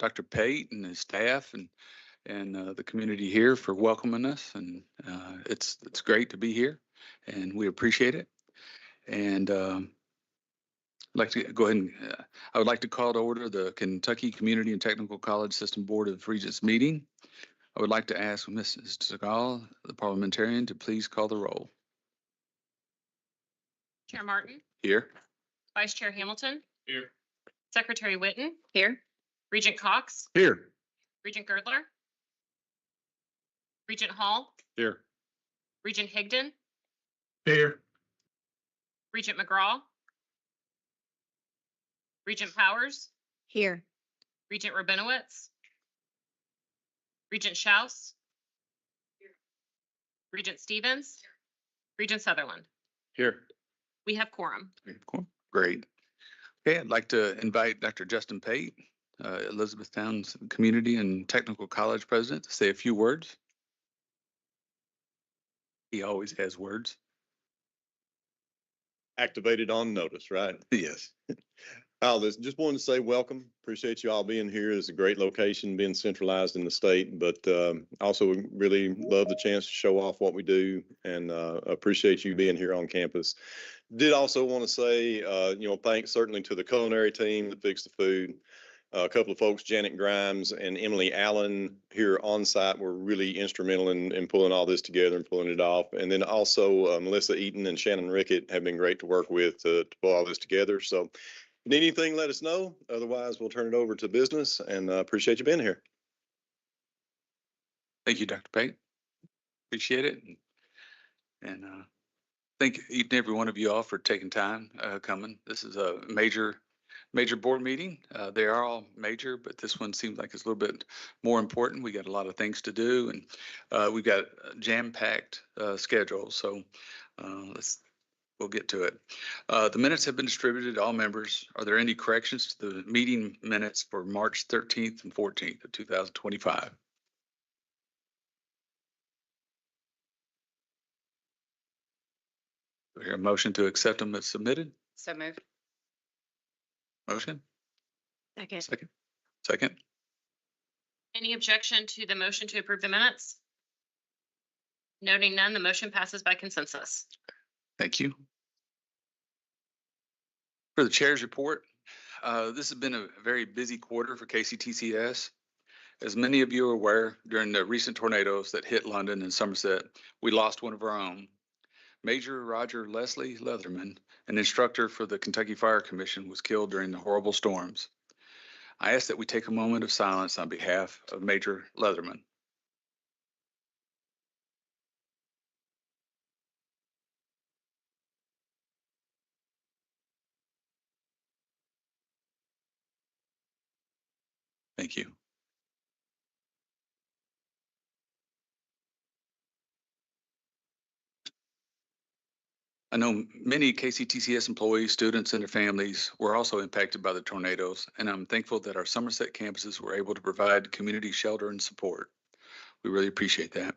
Dr. Pate and his staff and the community here for welcoming us. And it's great to be here, and we appreciate it. And I'd like to go ahead and I would like to call to order the Kentucky Community and Technical College System Board of Regents meeting. I would like to ask Mrs. Segal, the parliamentarian, to please call the roll. Chair Martin. Here. Vice Chair Hamilton. Here. Secretary Witten. Here. Regent Cox. Here. Regent Girdler. Regent Hall. Here. Regent Higdon. Here. Regent McGraw. Regent Powers. Here. Regent Rabinowitz. Regent Schaus. Regent Stevens. Regent Sutherland. Here. We have quorum. Great. Okay, I'd like to invite Dr. Justin Pate, Elizabethtown's Community and Technical College President, to say a few words. He always has words. Activated on notice, right? Yes. Listen, just wanted to say welcome. Appreciate you all being here. It's a great location, being centralized in the state, but also really love the chance to show off what we do, and appreciate you being here on campus. Did also want to say, thanks certainly to the culinary team that fixed the food. A couple of folks, Janet Grimes and Emily Allen here on site, were really instrumental in pulling all this together and pulling it off. And then also Melissa Eaton and Shannon Rickett have been great to work with to pull all this together. So if you need anything, let us know. Otherwise, we'll turn it over to business, and appreciate you being here. Thank you, Dr. Pate. Appreciate it. And thank each and every one of you all for taking time coming. This is a major board meeting. They are all major, but this one seems like it's a little bit more important. We got a lot of things to do, and we've got a jam-packed schedule. So we'll get to it. The minutes have been distributed to all members. Are there any corrections to the meeting minutes for March 13th and 14th of 2025? Do I hear a motion to accept them as submitted? So moved. Motion? Second. Second? Any objection to the motion to approve the minutes? Noting none, the motion passes by consensus. Thank you. For the chair's report, this has been a very busy quarter for KCTCS. As many of you are aware, during the recent tornadoes that hit London and Somerset, we lost one of our own. Major Roger Leslie Leatherman, an instructor for the Kentucky Fire Commission, was killed during the horrible storms. I ask that we take a moment of silence on behalf of Major Leatherman. Thank you. I know many KCTCS employees, students, and their families were also impacted by the tornadoes, and I'm thankful that our Somerset campuses were able to provide community shelter and support. We really appreciate that.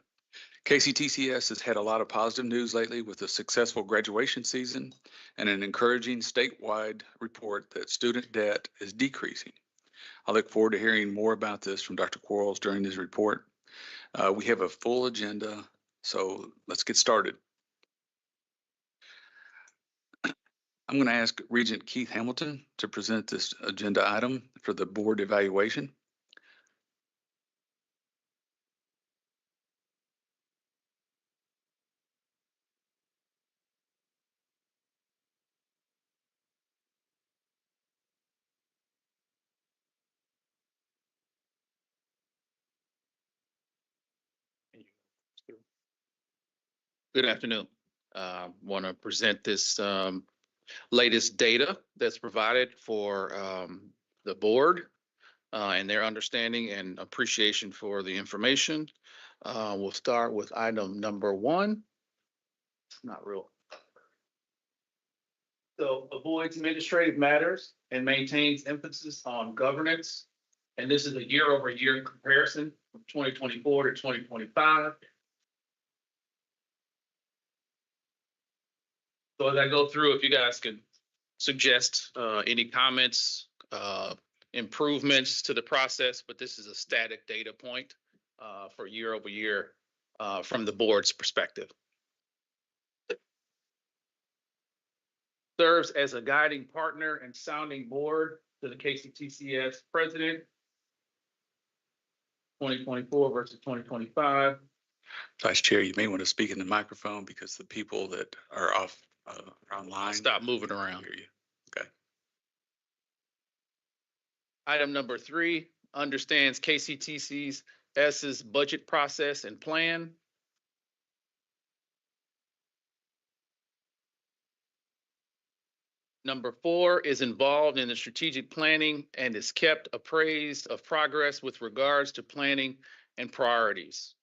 KCTCS has had a lot of positive news lately with a successful graduation season and an encouraging statewide report that student debt is decreasing. I look forward to hearing more about this from Dr. Quarles during his report. We have a full agenda, so let's get started. I'm going to ask Regent Keith Hamilton to present this agenda item for the board evaluation. Good afternoon. Want to present this latest data that's provided for the board and their understanding and appreciation for the information. We'll start with item number 1. It's not real. So avoids administrative matters and maintains emphasis on governance. And this is a year-over-year comparison from 2024 to 2025. So as I go through, if you guys can suggest any comments, improvements to the process, but this is a static data point for year over year from the board's perspective. Serves as a guiding partner and sounding board to the KCTCS president, 2024 versus 2025. Vice Chair, you may want to speak in the microphone because the people that are off online. Stop moving around. Hear you. Okay. Item number 3, understands KCTCS's budget process and plan. Number 4, is involved in the strategic planning and is kept appraised of progress with regards to planning and priorities.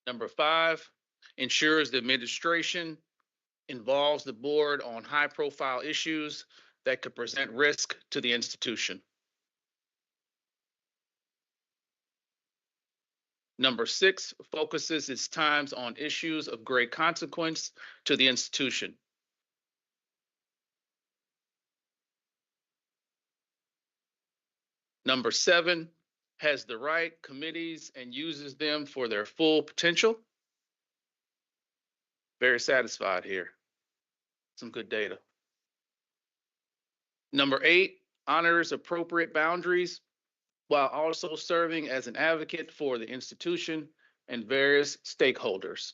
Number 5, ensures the administration involves the board on high-profile issues that could present risk to the institution. Number 6, focuses its times on issues of great consequence to the institution. Number 7, has the right committees and uses them for their full potential. Very satisfied here. Some good data. Number 8, honors appropriate boundaries while also serving as an advocate for the institution and various stakeholders.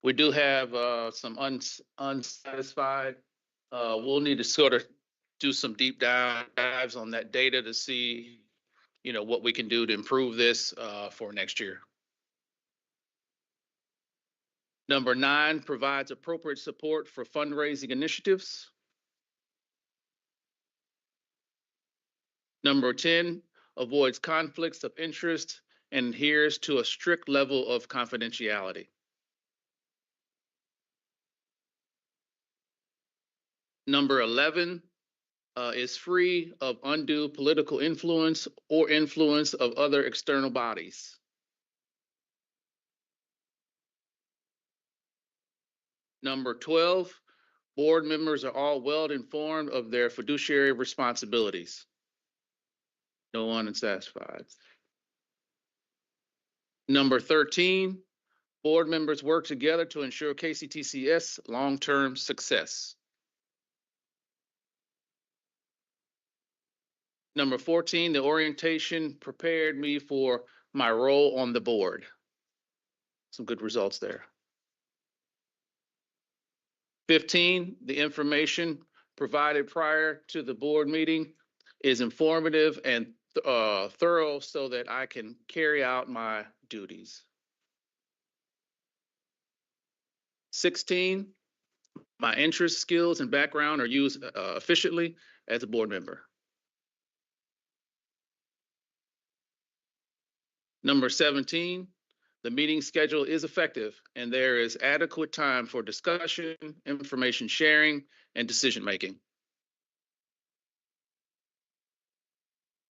We do have some unsatisfied. We'll need to sort of do some deep dives on that data to see, what we can do to improve this for next year. Number 9, provides appropriate support for fundraising initiatives. Number 10, avoids conflicts of interest and adheres to a strict level of confidentiality. Number 11, is free of undue political influence or influence of other external bodies. Number 12, board members are all well informed of their fiduciary responsibilities. No one unsatisfied. Number 13, board members work together to ensure KCTCS long-term success. Number 14, the orientation prepared me for my role on the board. Some good results there. 15, the information provided prior to the board meeting is informative and thorough so that I can carry out my duties. 16, my interests, skills, and background are used efficiently as a board member. Number 17, the meeting schedule is effective and there is adequate time for discussion, information sharing, and decision making.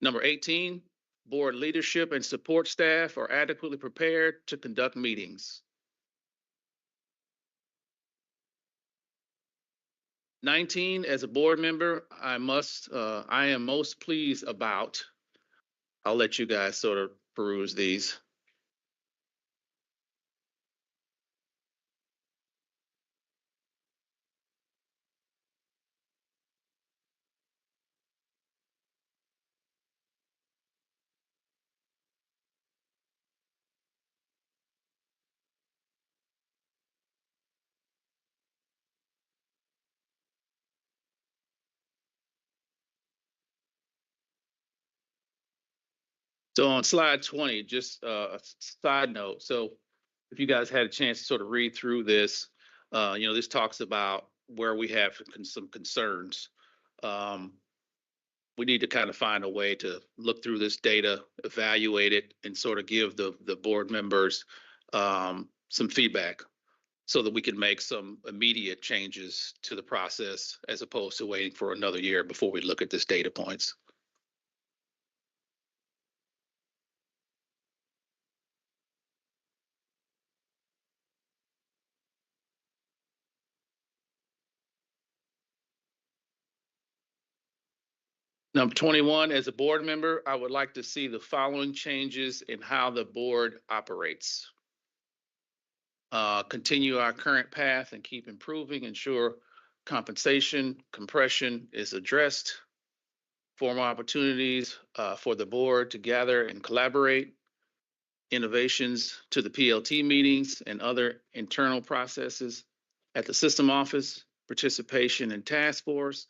Number 18, board leadership and support staff are adequately prepared to conduct meetings. 19, as a board member, I am most pleased about, I'll let you guys sort of peruse these. So on slide 20, just a side note. So if you guys had a chance to sort of read through this, this talks about where we have some concerns. We need to kind of find a way to look through this data, evaluate it, and sort of give the board members some feedback so that we can make some immediate changes to the process as opposed to waiting for another year before we look at this data points. Number 21, as a board member, I would like to see the following changes in how the board operates. Continue our current path and keep improving, ensure compensation, compression is addressed. Formal opportunities for the board to gather and collaborate. Innovations to the PLT meetings and other internal processes at the system office, participation in task force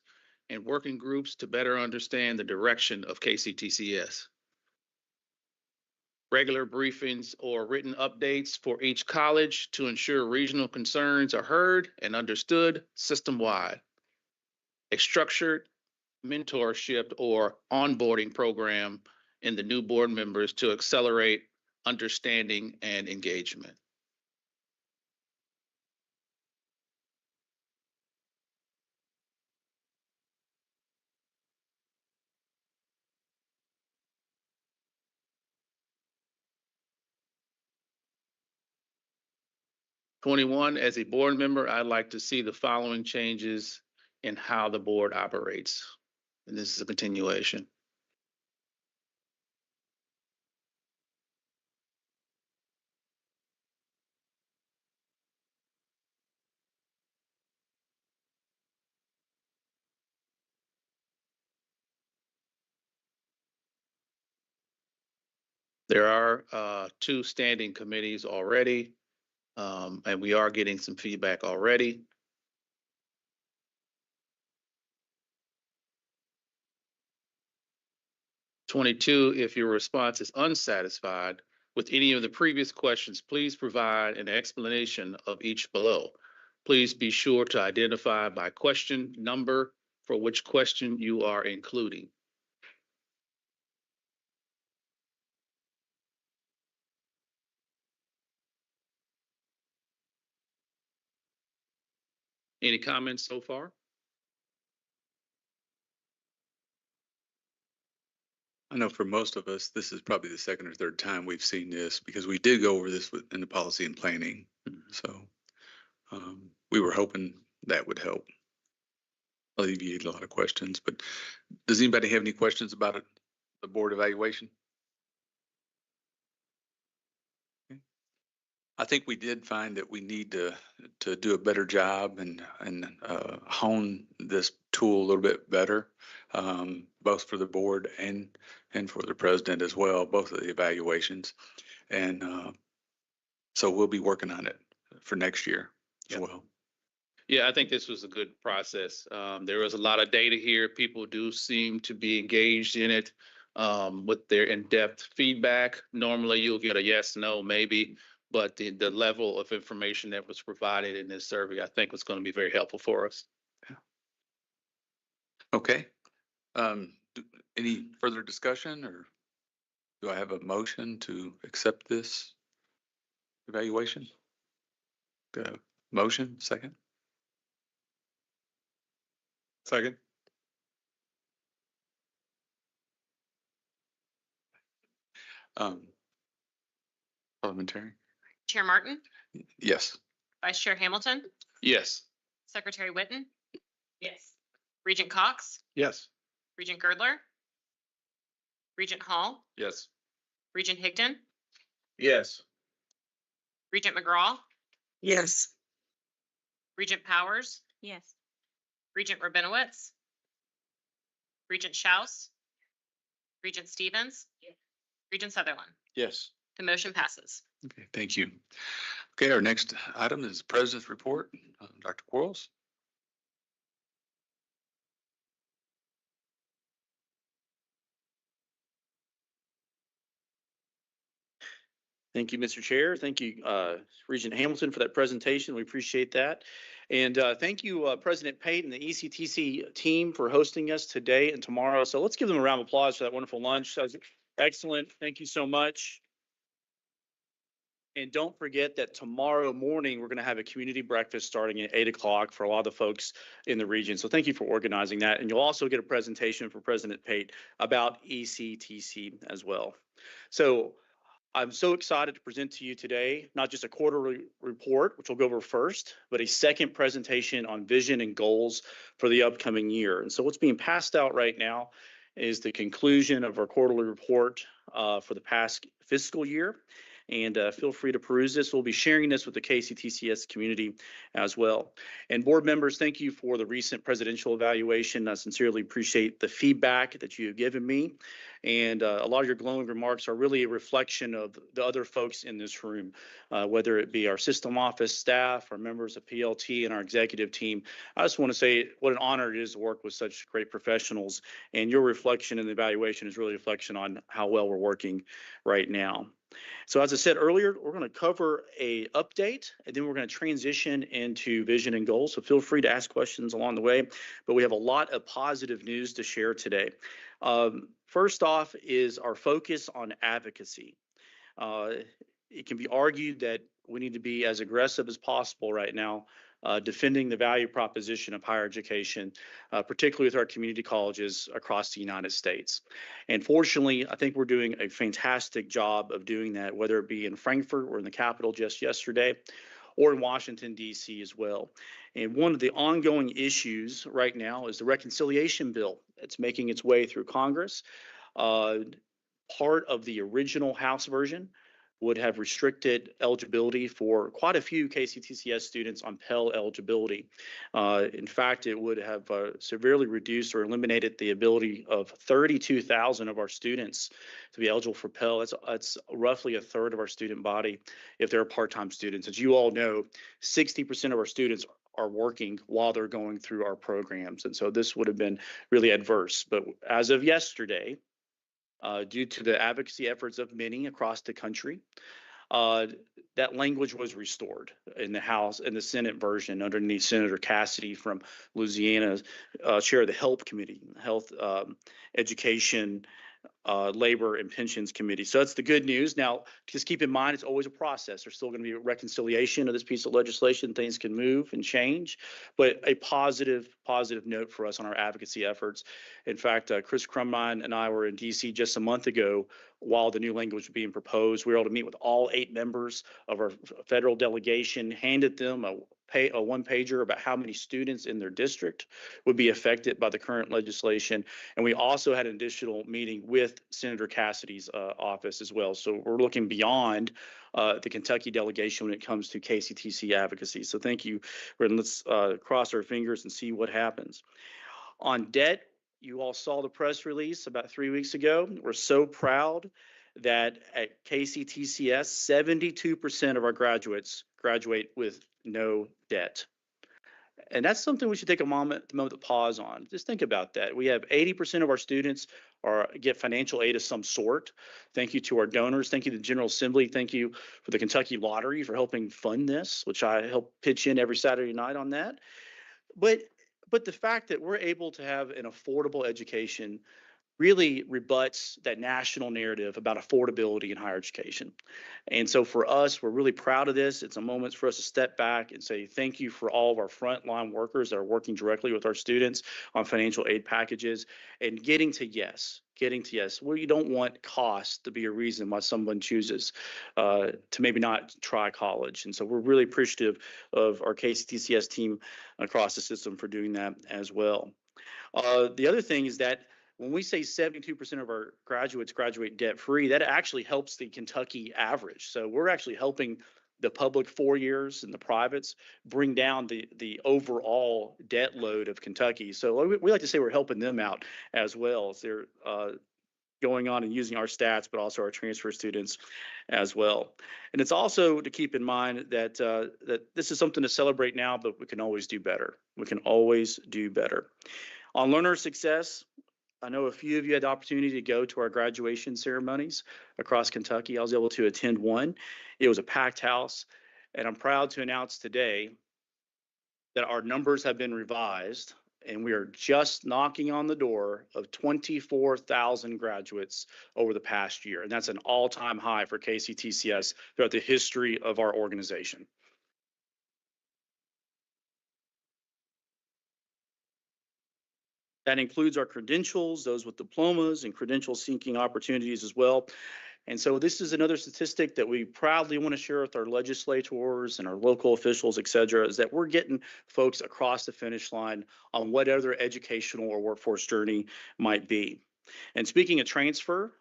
and working groups to better understand the direction of KCTCS. Regular briefings or written updates for each college to ensure regional concerns are heard and understood system-wide. A structured mentorship or onboarding program in the new board members to accelerate understanding and engagement. #21, as a board member, I'd like to see the following changes in how the board operates. And this is a continuation. There are 2 standing committees already, and we are getting some feedback already. #22, if your response is unsatisfied with any of the previous questions, please provide an explanation of each below. Please be sure to identify by question number for which question you are including. Any comments so far? I know for most of us, this is probably the second or third time we've seen this because we did go over this in the policy and planning. So we were hoping that would help alleviate a lot of questions. But does anybody have any questions about it, the board evaluation? I think we did find that we need to do a better job and hone this tool a little bit better, both for the board and for the president as well, both of the evaluations. And so we'll be working on it for next year as well. Yeah, I think this was a good process. There was a lot of data here. People do seem to be engaged in it with their in-depth feedback. Normally you'll get a yes, no, maybe. But the level of information that was provided in this survey, I think was going to be very helpful for us. Yeah. Okay. Any further discussion, or do I have a motion to accept this evaluation? Motion, second? Second. Parliamentary? Chair Martin, Yes. Vice Chair Hamilton, Yes. Secretary Witten. Yes. Regent Cox, Yes. Regent Girdler, Regent Hall, Yes. Regent Higdon, Yes. Regent McGraw, Yes. Regent Powers, Yes. Regent Rabinowitz, Regent Schaus, Regent Stevens, Regent Sutherland. Yes. The motion passes. Okay, thank you. Okay, our next item is President's Report. Dr. Quarles. Thank you, Mr. Chair. Thank you, Regent Hamilton, for that presentation. We appreciate that. And thank you, President Pate and the ECTC team for hosting us today and tomorrow. So let's give them a round of applause for that wonderful lunch. That was excellent. Thank you so much. And don't forget that tomorrow morning, we're going to have a community breakfast starting at 8 o'clock for a lot of the folks in the region. So thank you for organizing that. And you'll also get a presentation from President Pate about ECTC as well. So I'm so excited to present to you today, not just a quarterly report, which we'll go over first, but a second presentation on vision and goals for the upcoming year. And so what's being passed out right now is the conclusion of our quarterly report for the past fiscal year. And feel free to peruse this. We'll be sharing this with the KCTCS community as well. And board members, thank you for the recent presidential evaluation. I sincerely appreciate the feedback that you have given me. And a lot of your glowing remarks are really a reflection of the other folks in this room, whether it be our system office staff, our members of PLT, and our executive team. I just want to say what an honor it is to work with such great professionals. And your reflection in the evaluation is really a reflection on how well we're working right now. So as I said earlier, we're going to cover a update, and then we're going to transition into vision and goals. So feel free to ask questions along the way, but we have a lot of positive news to share today. First off is our focus on advocacy. It can be argued that we need to be as aggressive as possible right now, defending the value proposition of higher education, particularly with our community colleges across the United States. And fortunately, I think we're doing a fantastic job of doing that, whether it be in Frankfurt or in the Capitol just yesterday, or in Washington, D.C. as well. And one of the ongoing issues right now is the reconciliation bill that's making its way through Congress. Part of the original House version would have restricted eligibility for quite a few KCTCS students on Pell eligibility. In fact, it would have severely reduced or eliminated the ability of 32,000 of our students to be eligible for Pell. That's roughly a third of our student body if they're part-time students. As you all know, 60% of our students are working while they're going through our programs. And so this would have been really adverse. But as of yesterday, due to the advocacy efforts of many across the country, that language was restored in the House and the Senate version underneath Senator Cassidy from Louisiana, chair of the Health Committee, Health, Education, Labor and Pensions Committee. So that's the good news. Now, just keep in mind, it's always a process. There's still going to be a reconciliation of this piece of legislation. Things can move and change, but a positive note for us on our advocacy efforts. In fact, Chris Crumline and I were in D.C. just a month ago while the new language was being proposed. We were able to meet with all 8 members of our federal delegation, handed them a one-pager about how many students in their district would be affected by the current legislation. And we also had an additional meeting with Senator Cassidy's office as well. So we're looking beyond the Kentucky delegation when it comes to KCTC advocacy. So thank you. Let's cross our fingers and see what happens. On debt, you all saw the press release about 3 weeks ago. We're so proud that at KCTCS, 72% of our graduates graduate with no debt. And that's something we should take a moment to pause on. Just think about that. We have 80% of our students get financial aid of some sort. Thank you to our donors. Thank you to the General Assembly. Thank you for the Kentucky Lottery for helping fund this, which I help pitch in every Saturday night on that. But the fact that we're able to have an affordable education really rebuts that national narrative about affordability in higher education. And so for us, we're really proud of this. It's a moment for us to step back and say thank you for all of our frontline workers that are working directly with our students on financial aid packages and getting to yes. We don't want cost to be a reason why someone chooses to maybe not try college. And so we're really appreciative of our KCTCS team across the system for doing that as well. The other thing is that when we say 72% of our graduates graduate debt-free, that actually helps the Kentucky average. So we're actually helping the public 4 years and the privates bring down the overall debt load of Kentucky. So we like to say we're helping them out as well as they're going on and using our stats, but also our transfer students as well. And it's also to keep in mind that that this is something to celebrate now, but we can always do better. We can always do better. On learner success, I know a few of you had the opportunity to go to our graduation ceremonies across Kentucky. I was able to attend one. It was a packed house, and I'm proud to announce today that our numbers have been revised, and we are just knocking on the door of 24,000 graduates over the past year, and that's an all-time high for KCTCS throughout the history of our organization. That includes our credentials, those with diplomas and credential seeking opportunities as well. And so this is another statistic that we proudly want to share with our legislators and our local officials, et cetera, is that we're getting folks across the finish line on whatever their educational or workforce journey might be. And speaking of transfer,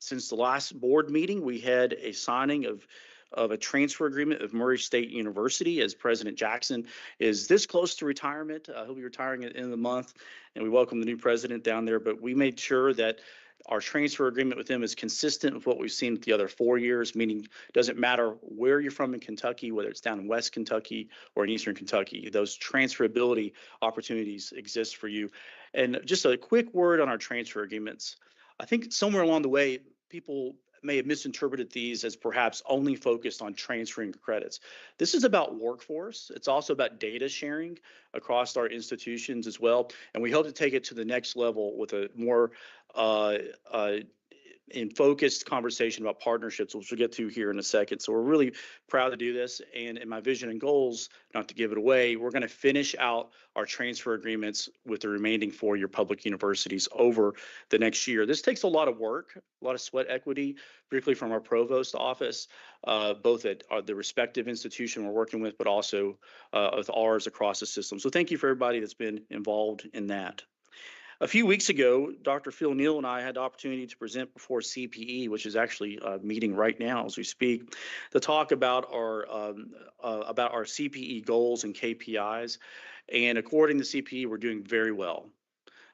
since the last board meeting, we had a signing of a transfer agreement of Murray State University, as President Jackson is this close to retirement. He'll be retiring at the end of the month, and we welcome the new president down there. But we made sure that our transfer agreement with them is consistent with what we've seen with the other 4 years, meaning it doesn't matter where you're from in Kentucky, whether it's down in West Kentucky or in Eastern Kentucky, those transferability opportunities exist for you. And just a quick word on our transfer agreements. I think somewhere along the way, people may have misinterpreted these as perhaps only focused on transferring credits. This is about workforce. It's also about data sharing across our institutions as well. And we hope to take it to the next level with a more in focused conversation about partnerships, which we'll get to here in a second. So we're really proud to do this. And in my vision and goals, not to give it away, we're going to finish out our transfer agreements with the remaining 4-year public universities over the next year. This takes a lot of work, a lot of sweat equity, particularly from our provost office, both at the respective institution we're working with, but also with ours across the system. So thank you for everybody that's been involved in that. A few weeks ago, Dr. Phil Neal and I had the opportunity to present before CPE, which is actually meeting right now as we speak, to talk about our CPE goals and KPIs. And according to CPE, we're doing very well.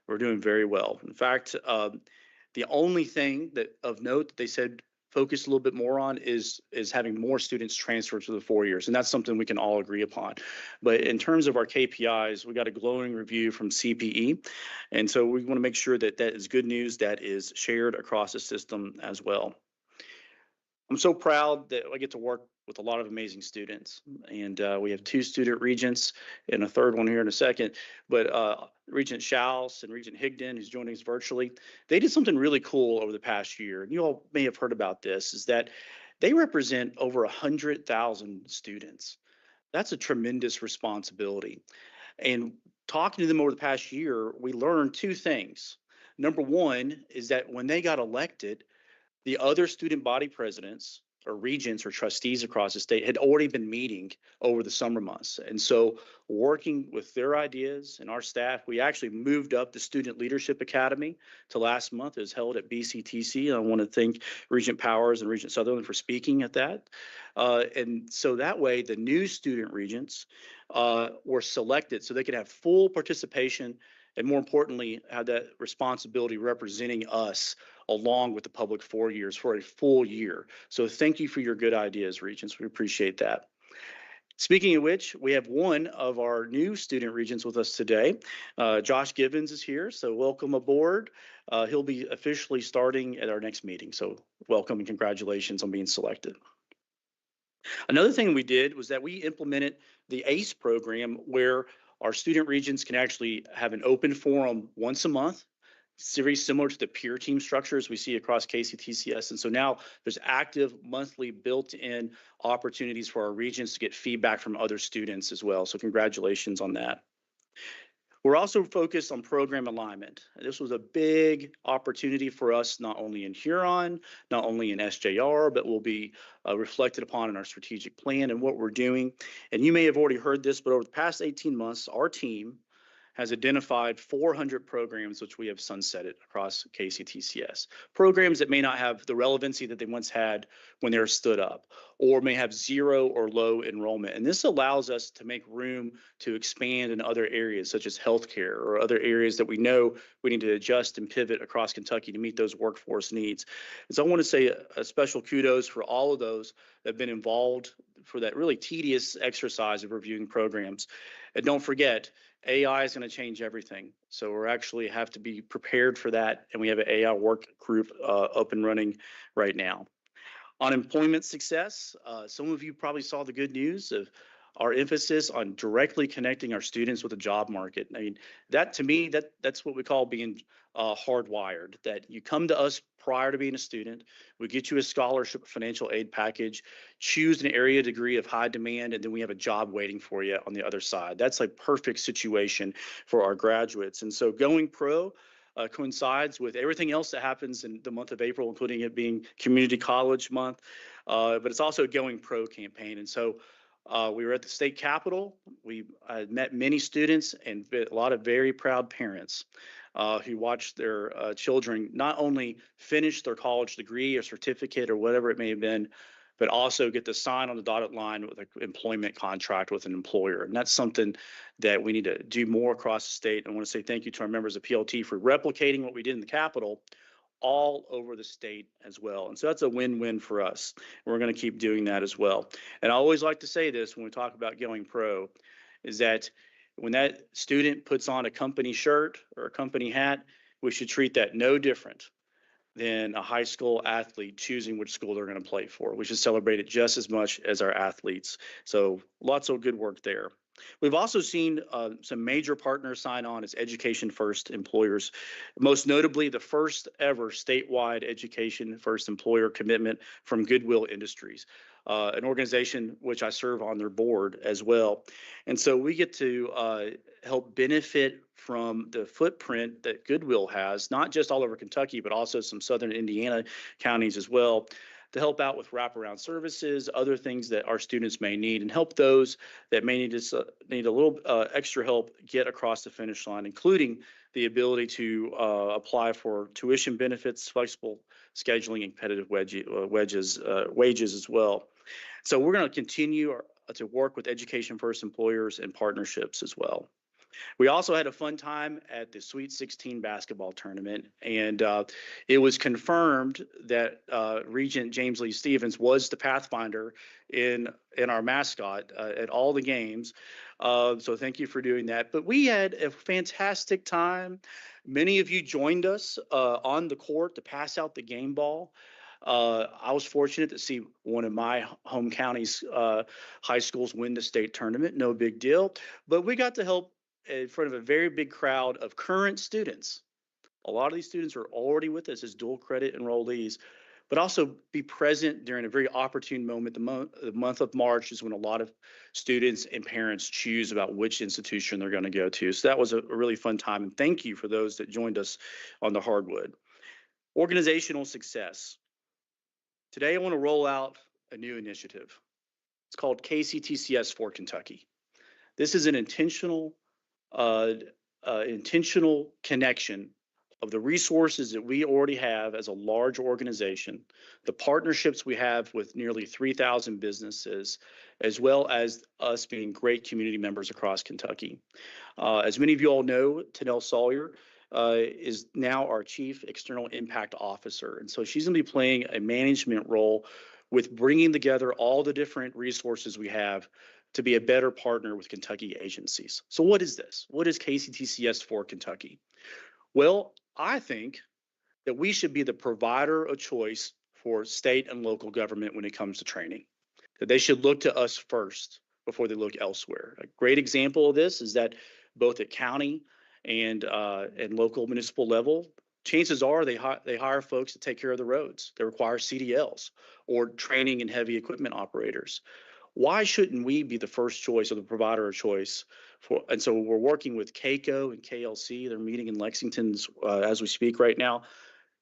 We're doing very well. In fact, the only thing that of note that they said focus a little bit more on is having more students transfer to the 4 years. And that's something we can all agree upon. But in terms of our KPIs, we got a glowing review from CPE. And so we want to make sure that that is good news that is shared across the system as well. I'm so proud that I get to work with a lot of amazing students. And we have 2 student regents and a third one here in a second. But Regent Schaus and Regent Higdon, who's joining us virtually, they did something really cool over the past year. And you all may have heard about this, is that they represent over 100,000 students. That's a tremendous responsibility. And talking to them over the past year, we learned 2 things. Number one is that when they got elected, the other student body presidents or regents or trustees across the state had already been meeting over the summer months. And so working with their ideas and our staff, we actually moved up the Student Leadership Academy to last month. It was held at BCTC. I want to thank Regent Powers and Regent Sutherland for speaking at that. And so that way the new student regents were selected so they could have full participation and more importantly, have that responsibility representing us along with the public 4 years for a full year. So thank you for your good ideas, Regents. We appreciate that. Speaking of which, we have one of our new student regents with us today. Josh Gibbons is here, so welcome aboard. He'll be officially starting at our next meeting. So welcome and congratulations on being selected. Another thing we did was that we implemented the ACE program where our student regents can actually have an open forum once a month. It's very similar to the peer team structures we see across KCTCS. And so now there's active monthly built-in opportunities for our regents to get feedback from other students as well. So congratulations on that. We're also focused on program alignment. This was a big opportunity for us, not only in Huron, not only in SJR, but will be reflected upon in our strategic plan and what we're doing. And you may have already heard this, but over the past 18 months, our team has identified 400 programs which we have sunsetted across KCTCS. Programs that may not have the relevancy that they once had when they were stood up, or may have 0 or low enrollment. And this allows us to make room to expand in other areas such as healthcare or other areas that we know we need to adjust and pivot across Kentucky to meet those workforce needs. And so I want to say a special kudos for all of those that have been involved for that really tedious exercise of reviewing programs. And don't forget, AI is going to change everything. So we're actually have to be prepared for that. And we have an AI work group up and running right now. On employment success, some of you probably saw the good news of our emphasis on directly connecting our students with the job market. I mean, that to me, that's what we call being hardwired, that you come to us prior to being a student, we get you a scholarship, financial aid package, choose an area degree of high demand, and then we have a job waiting for you on the other side. That's a perfect situation for our graduates. And so going pro coincides with everything else that happens in the month of April, including it being Community College Month, but it's also a Going Pro campaign. And so we were at the state capitol. We met many students and a lot of very proud parents. who watch their children not only finish their college degree or certificate or whatever it may have been, but also get to sign on the dotted line with an employment contract with an employer. And that's something that we need to do more across the state. I want to say thank you to our members of PLT for replicating what we did in the Capitol all over the state as well. And so that's a win-win for us. And we're going to keep doing that as well. And I always like to say this when we talk about going pro, is that when that student puts on a company shirt or a company hat, we should treat that no different than a high school athlete choosing which school they're going to play for. We should celebrate it just as much as our athletes. So lots of good work there. We've also seen some major partners sign on as Education First employers, most notably the first ever statewide Education First employer commitment from Goodwill Industries, an organization which I serve on their board as well. And so we get to help benefit from the footprint that Goodwill has, not just all over Kentucky, but also some southern Indiana counties as well, to help out with wraparound services, other things that our students may need, and help those that may need a little extra help get across the finish line, including the ability to apply for tuition benefits, flexible scheduling, and competitive wages as well. So we're going to continue to work with Education First employers and partnerships as well. We also had a fun time at the Sweet 16 basketball tournament, and it was confirmed that Regent James Lee Stevens was the Pathfinder in our mascot at all the games. So thank you for doing that. But we had a fantastic time. Many of you joined us on the court to pass out the game ball. I was fortunate to see one of my home county's high schools win the state tournament. No big deal. But we got to help in front of a very big crowd of current students. A lot of these students are already with us as dual credit enrollees, but also be present during a very opportune moment. The month of March is when a lot of students and parents choose about which institution they're going to go to. So that was a really fun time. And thank you for those that joined us on the hardwood. Organizational success. Today, I want to roll out a new initiative. It's called KCTCS for Kentucky. This is an intentional connection of the resources that we already have as a large organization, the partnerships we have with nearly 3,000 businesses, as well as us being great community members across Kentucky. As many of you all know, Tanel Sawyer is now our Chief External Impact Officer. And so she's going to be playing a management role with bringing together all the different resources we have to be a better partner with Kentucky agencies. So what is this? What is KCTCS for Kentucky? Well, I think that we should be the provider of choice for state and local government when it comes to training, that they should look to us first before they look elsewhere. A great example of this is that both at county and local municipal level, chances are they hire folks to take care of the roads. They require CDLs or training and heavy equipment operators. Why shouldn't we be the first choice or the provider of choice for? And so we're working with KCO and KLC. They're meeting in Lexington as we speak right now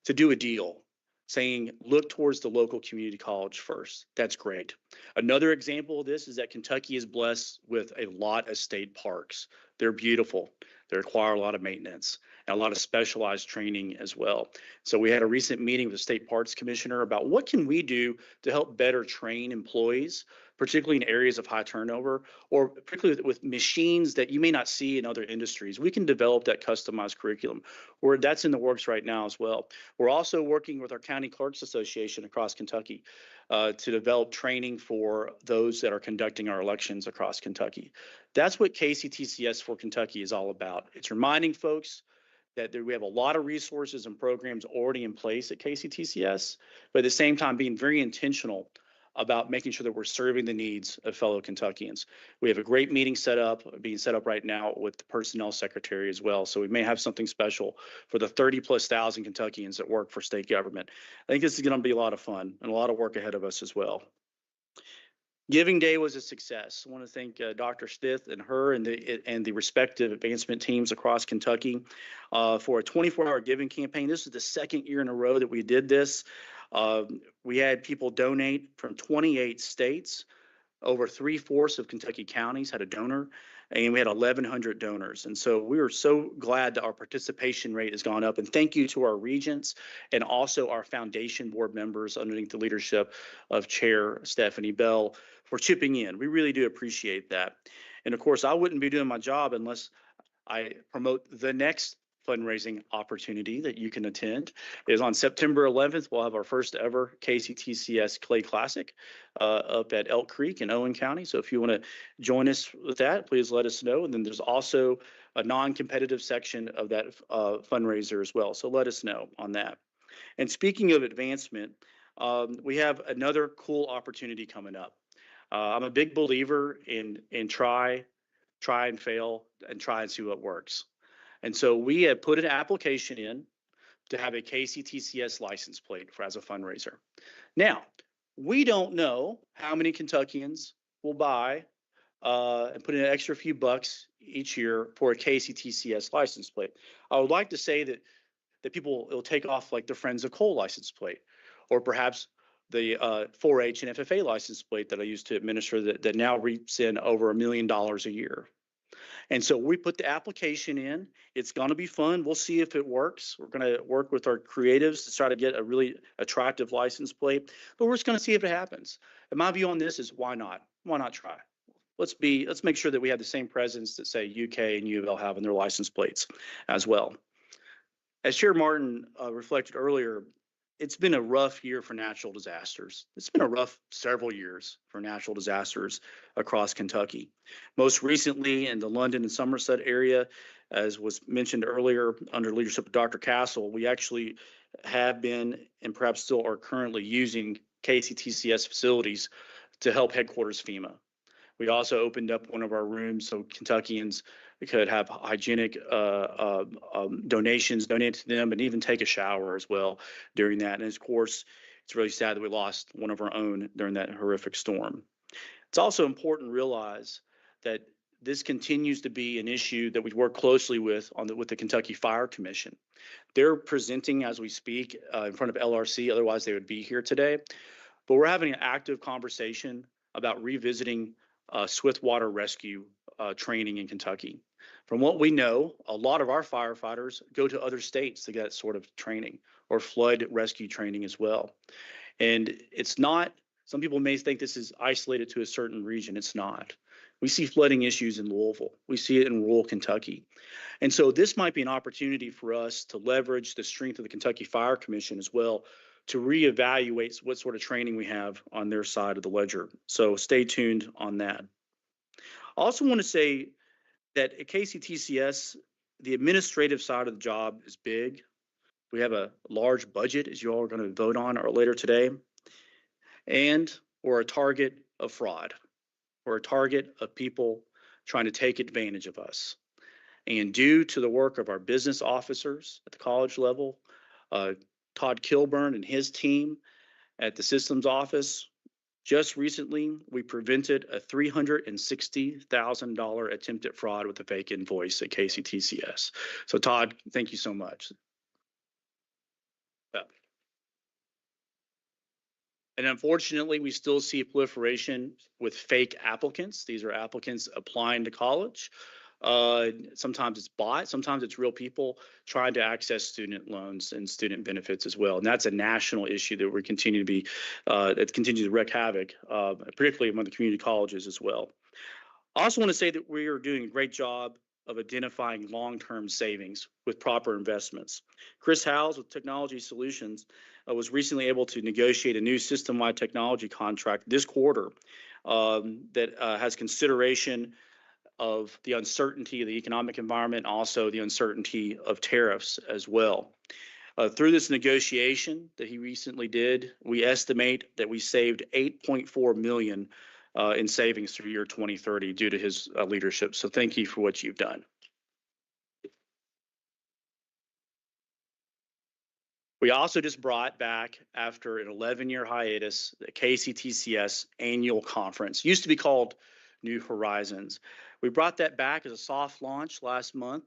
to do a deal saying, look towards the local community college first. That's great. Another example of this is that Kentucky is blessed with a lot of state parks. They're beautiful. They require a lot of maintenance and a lot of specialized training as well. So we had a recent meeting with the State Parks Commissioner about what can we do to help better train employees, particularly in areas of high turnover, or particularly with machines that you may not see in other industries. We can develop that customized curriculum, or that's in the works right now as well. We're also working with our County Clerks Association across Kentucky to develop training for those that are conducting our elections across Kentucky. That's what KCTCS for Kentucky is all about. It's reminding folks that we have a lot of resources and programs already in place at KCTCS, but at the same time being very intentional about making sure that we're serving the needs of fellow Kentuckians. We have a great meeting being set up right now with the personnel secretary as well. So we may have something special for the 30,000+ Kentuckians that work for state government. I think this is going to be a lot of fun and a lot of work ahead of us as well. Giving Day was a success. I want to thank Dr. Stith and her and the respective advancement teams across Kentucky for a 24-hour giving campaign. This is the second year in a row that we did this. We had people donate from 28 states. Over 3/4 of Kentucky counties had a donor. and we had 1,100 donors. And so we were so glad that our participation rate has gone up. And thank you to our regents and also our foundation board members underneath the leadership of Chair Stephanie Bell for chipping in. We really do appreciate that. And of course, I wouldn't be doing my job unless I promote the next fundraising opportunity that you can attend. Is on September 11th. We'll have our first ever KCTCS Clay Classic up at Elk Creek in Owen County. So if you want to join us with that, please let us know. And then there's also a non-competitive section of that fundraiser as well. So let us know on that. And speaking of advancement, we have another cool opportunity coming up. I'm a big believer in try and fail and try and see what works. And so we have put an application in to have a KCTCS license plate as a fundraiser. Now, we don't know how many Kentuckians will buy and put in an extra few bucks each year for a KCTCS license plate. I would like to say that people will take off like the Friends of Coal license plate, or perhaps the 4-H and FFA license plate that I used to administer that now reaps in over $1 million a year. And so we put the application in. It's going to be fun. We'll see if it works. We're going to work with our creatives to try to get a really attractive license plate, but we're just going to see if it happens. And my view on this is why not? Why not try? Let's make sure that we have the same presence that say UK and U of L have in their license plates as well. As Chair Martin reflected earlier, it's been a rough year for natural disasters. It's been a rough several years for natural disasters across Kentucky. Most recently in the London and Somerset area, as was mentioned earlier, under leadership of Dr. Castle, we actually have been and perhaps still are currently using KCTCS facilities to help headquarters FEMA. We also opened up one of our rooms so Kentuckians could have hygienic donations donated to them and even take a shower as well during that. And of course, it's really sad that we lost one of our own during that horrific storm. It's also important to realize that this continues to be an issue that we work closely with with the Kentucky Fire Commission. They're presenting as we speak in front of LRC, otherwise they would be here today. But we're having an active conversation about revisiting swift water rescue training in Kentucky. From what we know, a lot of our firefighters go to other states to get that sort of training or flood rescue training as well. And it's not, some people may think this is isolated to a certain region. It's not. We see flooding issues in Louisville. We see it in rural Kentucky. And so this might be an opportunity for us to leverage the strength of the Kentucky Fire Commission as well to reevaluate what sort of training we have on their side of the ledger. So stay tuned on that. I also want to say that at KCTCS, the administrative side of the job is big. We have a large budget, as you all are going to vote on or later today. And we're a target of fraud. We're a target of people trying to take advantage of us. And due to the work of our business officers at the college level, Todd Kilburn and his team at the systems office, just recently, we prevented a $360,000 attempted fraud with a fake invoice at KCTCS. So Todd, thank you so much. And unfortunately, we still see proliferation with fake applicants. These are applicants applying to college. Sometimes it's bots, sometimes it's real people trying to access student loans and student benefits as well. And that's a national issue that we continue to be, that continues to wreak havoc, particularly among the community colleges as well. I also want to say that we are doing a great job of identifying long-term savings with proper investments. Chris Howes with Technology Solutions was recently able to negotiate a new system-wide technology contract this quarter that has consideration of the uncertainty of the economic environment, also the uncertainty of tariffs as well. Through this negotiation that he recently did, we estimate that we saved $8.4 million in savings through year 2030 due to his leadership. So thank you for what you've done. We also just brought back, after an 11-year hiatus, the KCTCS annual conference. Used to be called New Horizons. We brought that back as a soft launch last month.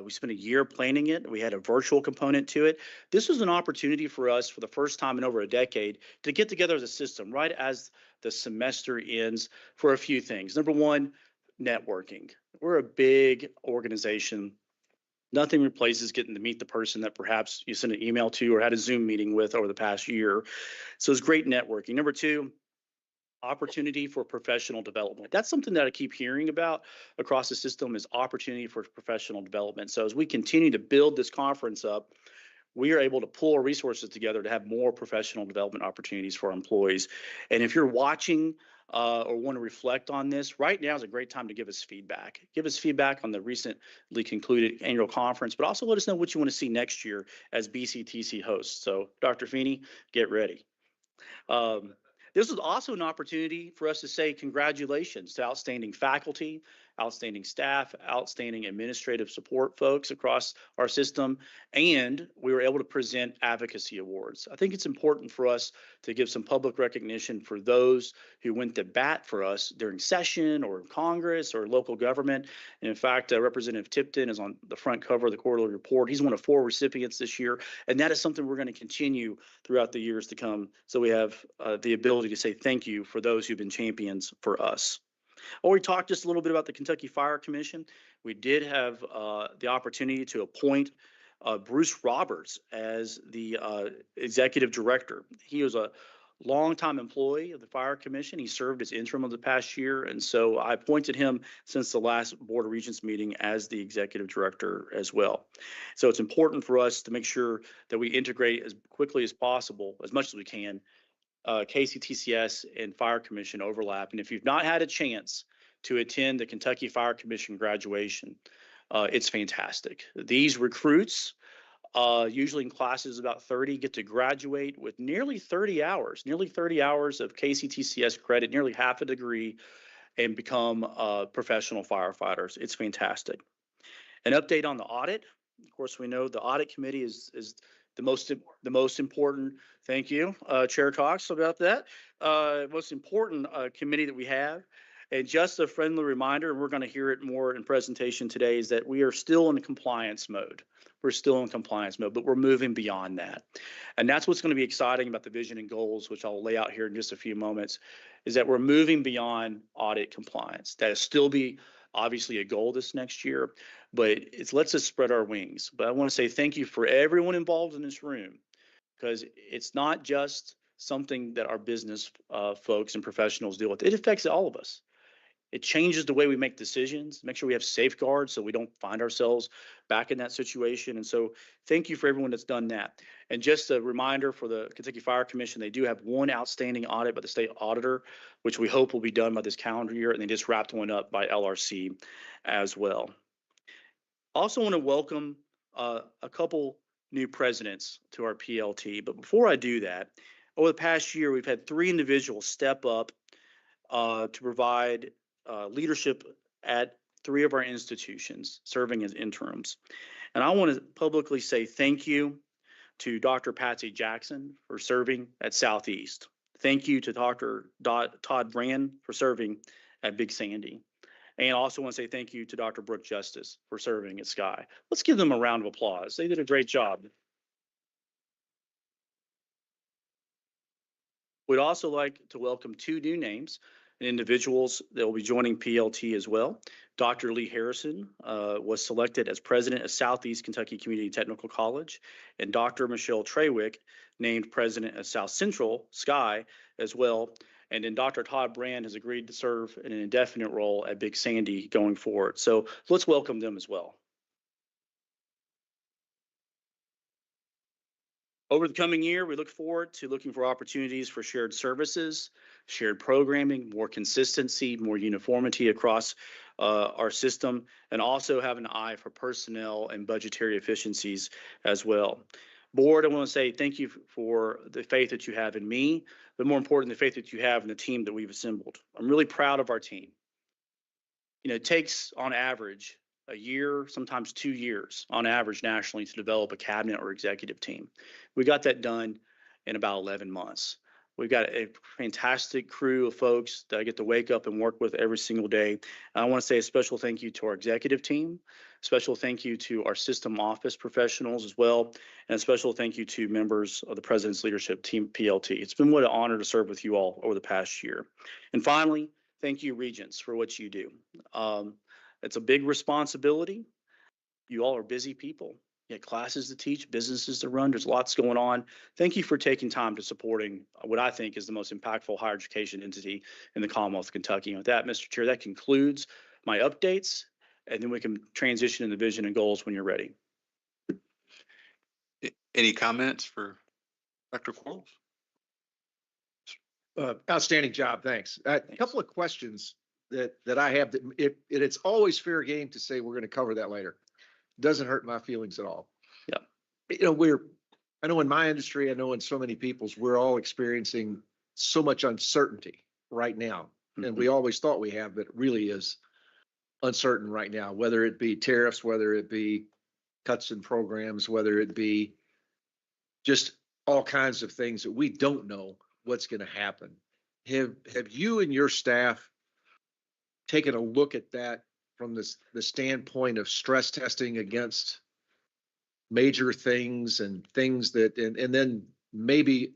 We spent a year planning it. We had a virtual component to it. This was an opportunity for us for the first time in over a decade to get together as a system right as the semester ends for a few things. Number one, networking. we're a big organization. Nothing replaces getting to meet the person that perhaps you sent an email to or had a Zoom meeting with over the past year. So it's great networking. Number two, opportunity for professional development. That's something that I keep hearing about across the system is opportunity for professional development. So as we continue to build this conference up, we are able to pull our resources together to have more professional development opportunities for our employees. And if you're watching or want to reflect on this, right now is a great time to give us feedback. Give us feedback on the recently concluded annual conference, but also let us know what you want to see next year as BCTC hosts. So Dr. Feeney, get ready. This was also an opportunity for us to say congratulations to outstanding faculty, outstanding staff, outstanding administrative support folks across our system, and we were able to present advocacy awards. I think it's important for us to give some public recognition for those who went to bat for us during session or Congress or local government. And in fact, Representative Tipton is on the front cover of the quarterly report. He's one of 4 recipients this year, and that is something we're going to continue throughout the years to come. So we have the ability to say thank you for those who've been champions for us. We talked just a little bit about the Kentucky Fire Commission. We did have the opportunity to appoint Bruce Roberts as the executive director. He was a longtime employee of the Fire Commission. He served as interim of the past year, and so I appointed him since the last Board of Regents meeting as the executive director as well. So it's important for us to make sure that we integrate as quickly as possible, as much as we can, KCTCS and Fire Commission overlap. And if you've not had a chance to attend the Kentucky Fire Commission graduation, it's fantastic. These recruits, usually in classes about 30, get to graduate with nearly 30 hours of KCTCS credit, nearly half a degree, and become professional firefighters. It's fantastic. An update on the audit. Of course, we know the audit committee is the most important. Thank you, Chair Cox, about that. Most important committee that we have. And just a friendly reminder, and we're going to hear it more in presentation today, is that we are still in compliance mode. We're still in compliance mode, but we're moving beyond that. And that's what's going to be exciting about the vision and goals, which I'll lay out here in just a few moments, is that we're moving beyond audit compliance. That'll still be obviously a goal this next year, but it lets us spread our wings. But I want to say thank you for everyone involved in this room, because it's not just something that our business folks and professionals deal with. It affects all of us. It changes the way we make decisions, make sure we have safeguards so we don't find ourselves back in that situation. And so thank you for everyone that's done that. And just a reminder for the Kentucky Fire Commission, they do have one outstanding audit by the state auditor, which we hope will be done by this calendar year. And they just wrapped one up by LRC as well. Also want to welcome a couple new presidents to our PLT. But before I do that, over the past year, we've had 3 individuals step up to provide leadership at 3 of our institutions, serving as interims. And I want to publicly say thank you to Dr. Patsy Jackson for serving at Southeast. Thank you to Dr. Todd Brand for serving at Big Sandy. And I also want to say thank you to Dr. Brooke Justice for serving at Sky. Let's give them a round of applause. They did a great job. We'd also like to welcome 2 new names, individuals that will be joining PLT as well. Dr. Lee Harrison was selected as president of Southeast Kentucky Community Technical College, and Dr. Michelle Trawick named president of South Central Sky as well. And then Dr. Todd Brand has agreed to serve in an indefinite role at Big Sandy going forward. So let's welcome them as well. Over the coming year, we look forward to looking for opportunities for shared services, shared programming, more consistency, more uniformity across our system, and also have an eye for personnel and budgetary efficiencies as well. Board, I want to say thank you for the faith that you have in me, but more important, the faith that you have in the team that we've assembled. I'm really proud of our team. You know, it takes on average a year, sometimes 2 years on average nationally to develop a cabinet or executive team. We got that done in about 11 months. We've got a fantastic crew of folks that I get to wake up and work with every single day. And I want to say a special thank you to our executive team, special thank you to our system office professionals as well, and a special thank you to members of the President's Leadership Team PLT. It's been what an honor to serve with you all over the past year. And finally, thank you, Regents, for what you do. It's a big responsibility. You all are busy people. You have classes to teach, businesses to run. There's lots going on. Thank you for taking time to supporting what I think is the most impactful higher education entity in the Commonwealth of Kentucky. And with that, Mr. Chair, that concludes my updates, and then we can transition into vision and goals when you're ready. Any comments for Dr. Quarles? Outstanding job, thanks. A couple of questions that I have. It's always fair game to say we're going to cover that later. Doesn't hurt my feelings at all. Yeah. I know in my industry, I know in so many people's, we're all experiencing so much uncertainty right now. And we always thought we have, but it really is uncertain right now, whether it be tariffs, whether it be cuts in programs, whether it be just all kinds of things that we don't know what's going to happen. Have you and your staff taken a look at that from the standpoint of stress testing against major things and things that, and then maybe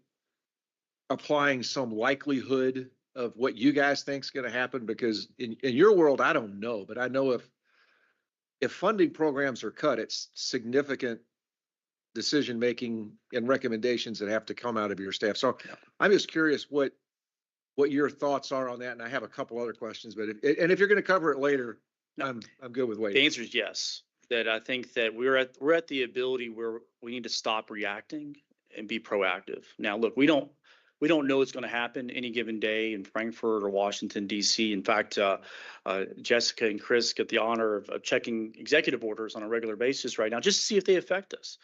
applying some likelihood of what you guys think is going to happen? Because in your world, I don't know, but I know if funding programs are cut, it's significant decision-making and recommendations that have to come out of your staff. So I'm just curious what your thoughts are on that. And I have a couple other questions, but if you're going to cover it later, I'm good with waiting. The answer is yes. That I think that we're at the ability where we need to stop reacting and be proactive. Now, look, we don't know what's going to happen any given day in Frankfurt or Washington, D.C. In fact, Jessica and Chris get the honor of checking executive orders on a regular basis right now just to see if they affect us.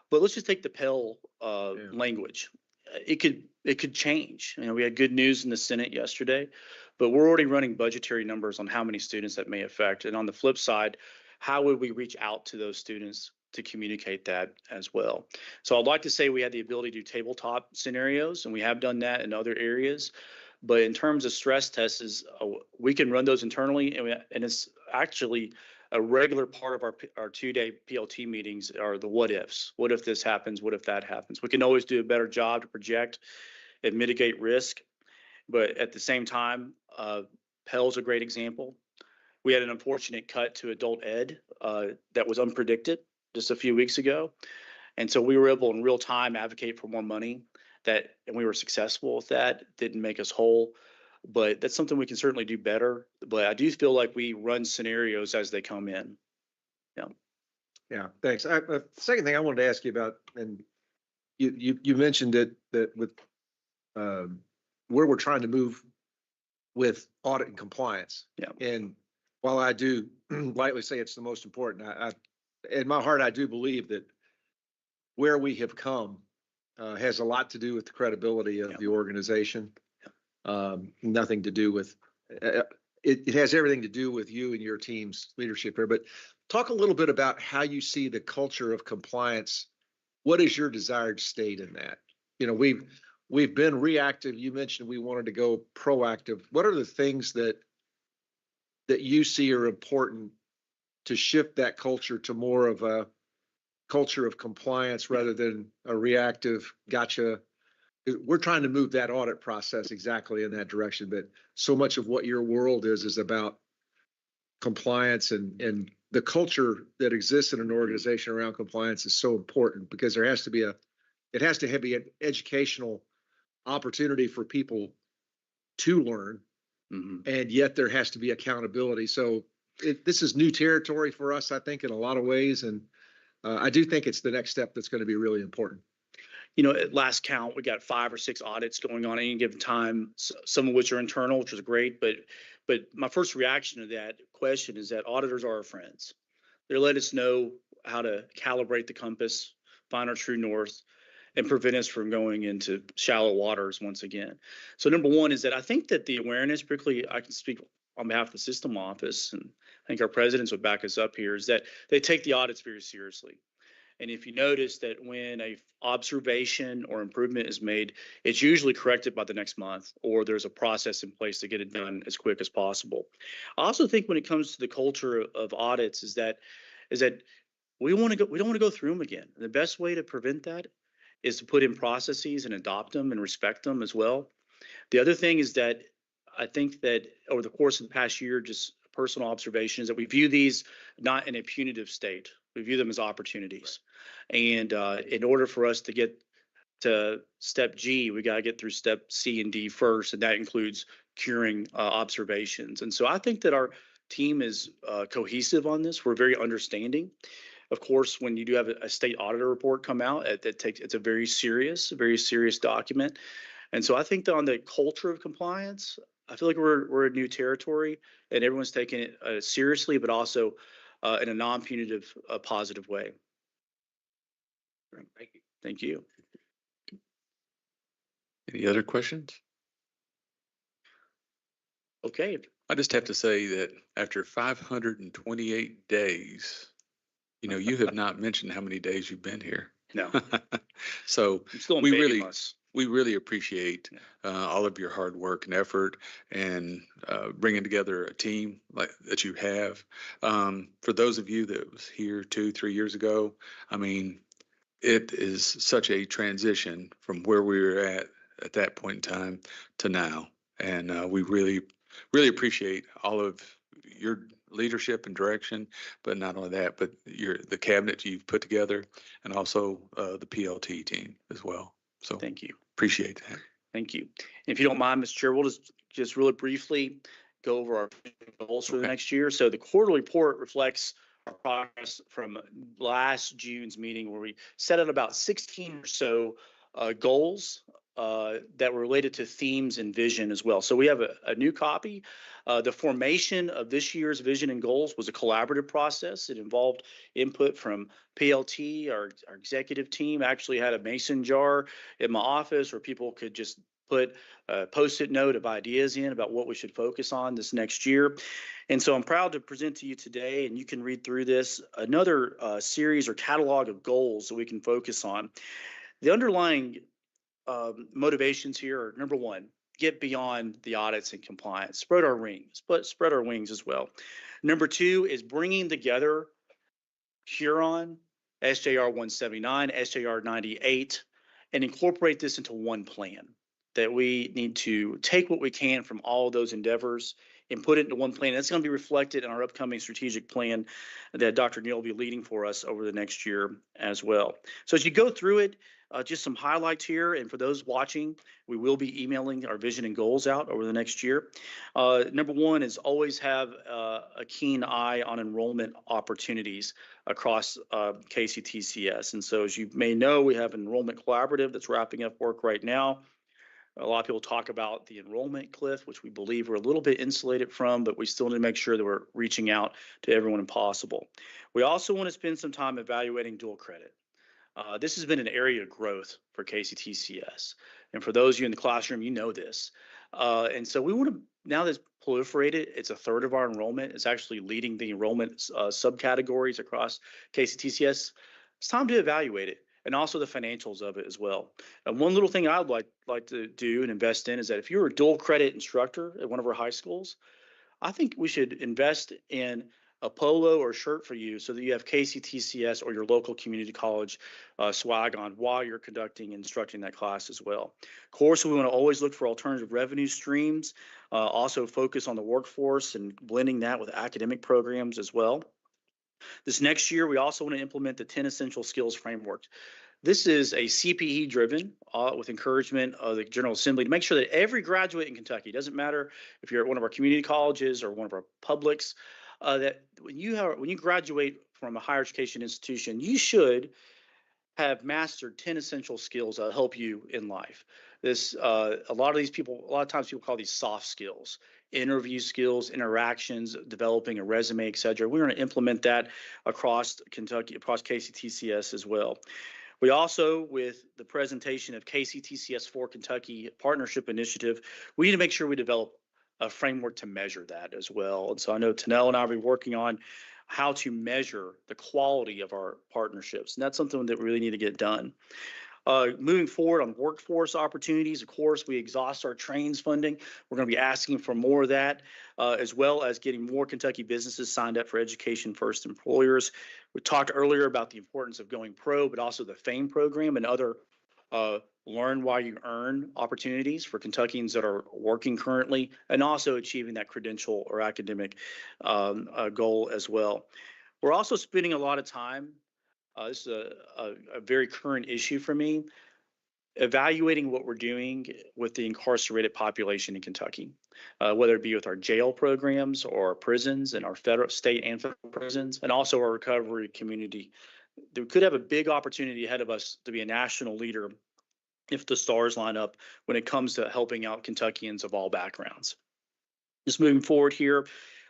But let's just take the Pell language. It could change. We had good news in the Senate yesterday, but we're already running budgetary numbers on how many students that may affect. And on the flip side, how would we reach out to those students to communicate that as well? So I'd like to say we had the ability to do tabletop scenarios, and we have done that in other areas. But in terms of stress tests, we can run those internally, and it's actually a regular part of our 2-day PLT meetings are the what ifs. What if this happens? What if that happens? We can always do a better job to project and mitigate risk. But at the same time, Pell's a great example. We had an unfortunate cut to adult ed that was unpredicted just a few weeks ago. And so we were able in real time advocate for more money and we were successful with that. Didn't make us whole, but that's something we can certainly do better. But I do feel like we run scenarios as they come in. Yeah, thanks. The second thing I wanted to ask you about, and you mentioned it, that with where we're trying to move with audit and compliance. Yeah. And while I do lightly say it's the most important, in my heart, I do believe that where we have come has a lot to do with the credibility of the organization. Nothing to do with it has everything to do with you and your team's leadership here. But talk a little bit about how you see the culture of compliance. What is your desired state in that? We've been reactive. You mentioned we wanted to go proactive. What are the things that you see are important to shift that culture to more of a culture of compliance rather than a reactive gotcha? We're trying to move that audit process exactly in that direction, but so much of what your world is about compliance, and the culture that exists in an organization around compliance is so important because it has to be an educational opportunity for people to learn. And yet there has to be accountability. So this is new territory for us, I think, in a lot of ways. And I do think it's the next step that's going to be really important. At last count, we got 5 or 6 audits going on at any given time, some of which are internal, which is great. But my first reaction to that question is that auditors are our friends. They let us know how to calibrate the compass, find our true north, and prevent us from going into shallow waters once again. So number one is that I think that the awareness, particularly I can speak on behalf of the system office, and I think our presidents would back us up here, is that they take the audits very seriously. And if you notice that when a observation or improvement is made, it's usually corrected by the next month, or there's a process in place to get it done as quick as possible. I also think when it comes to the culture of audits is that we don't want to go through them again. And the best way to prevent that is to put in processes and adopt them and respect them as well. The other thing is that I think that over the course of the past year, just personal observations, that we view these not in a punitive state. We view them as opportunities. And in order for us to get to step G, we got to get through step C and D first, and that includes curing observations. And so I think that our team is cohesive on this. We're very understanding. Of course, when you do have a state auditor report come out, it's a very serious document. And so I think that on the culture of compliance, I feel like we're in new territory, and everyone's taking it seriously, but also in a non-punitive, positive way. Thank you. Thank you. Any other questions? Okay. I just have to say that after 528 days, you have not mentioned how many days you've been here. No, So I'm still in we baby really, months. we really appreciate all of your hard work and effort, and bringing together a team like that you have. For those of you that was here 2-3 years ago, I mean, it is such a transition from where we were at that point in time to now. And we really, really appreciate all of your leadership and direction, but not only that, but the cabinet you've put together, and also the PLT team as well. So Thank you. appreciate that. Thank you. If you don't mind, Mr. Chair, we'll just really briefly go over our goals for the Okay. next year. So the quarterly report reflects our progress from last June's meeting, where we set out about 16 or so goals that were related to themes and vision as well. So we have a new copy. The formation of this year's vision and goals was a collaborative process. It involved input from PLT. Our executive team actually had a mason jar in my office where people could just put a Post-it note of ideas in about what we should focus on this next year. And so I'm proud to present to you today, and you can read through this, another series or catalog of goals that we can focus on. The underlying motivations here are, number one, get beyond the audits and compliance, spread our wings, but spread our wings as well. Number two is bringing together Huron, SJR 179, SJR 98, and incorporate this into one plan. That we need to take what we can from all of those endeavors and put it into one plan. That's going to be reflected in our upcoming strategic plan that Dr. Neal will be leading for us over the next year as well. So as you go through it, just some highlights here. And for those watching, we will be emailing our vision and goals out over the next year. Number one is always have a keen eye on enrollment opportunities across KCTCS. And so as you may know, we have an enrollment collaborative that's wrapping up work right now. A lot of people talk about the enrollment cliff, which we believe we're a little bit insulated from, but we still need to make sure that we're reaching out to everyone possible. We also want to spend some time evaluating dual credit. This has been an area of growth for KCTCS. And for those of you in the classroom, you know this. And so we want to, now that it's proliferated, it's a third of our enrollment. It's actually leading the enrollment subcategories across KCTCS. It's time to evaluate it, and also the financials of it as well. And one little thing I'd like to do and invest in is that if you're a dual credit instructor at one of our high schools, I think we should invest in a polo or shirt for you so that you have KCTCS or your local community college swag on while you're instructing that class as well. Of course, we want to always look for alternative revenue streams, also focus on the workforce and blending that with academic programs as well. This next year, we also want to implement the 10 essential skills framework. This is a CPE driven with encouragement of the General Assembly to make sure that every graduate in Kentucky, doesn't matter if you're at one of our community colleges or one of our publics, that when you graduate from a higher education institution, you should have mastered 10 essential skills that help you in life. This a lot of times people call these soft skills, interview skills, interactions, developing a resume, et cetera. We're going to implement that across Kentucky, across KCTCS as well. We also, with the presentation of KCTCS for Kentucky Partnership Initiative, we need to make sure we develop a framework to measure that as well. And so I know Tanel and I will be working on how to measure the quality of our partnerships. And that's something that we really need to get done. Moving forward on workforce opportunities, of course, we exhaust our trains funding. We're going to be asking for more of that, as well as getting more Kentucky businesses signed up for Education First employers. We talked earlier about the importance of going pro, but also the FAME program and other learn while you earn opportunities for Kentuckians that are working currently, and also achieving that credential or academic goal as well. We're also spending a lot of time, this is a very current issue for me, evaluating what we're doing with the incarcerated population in Kentucky, whether it be with our jail programs or our prisons and our federal, state and federal prisons, and also our recovery community. There could have a big opportunity ahead of us to be a national leader if the stars line up when it comes to helping out Kentuckians of all backgrounds. Just moving forward here,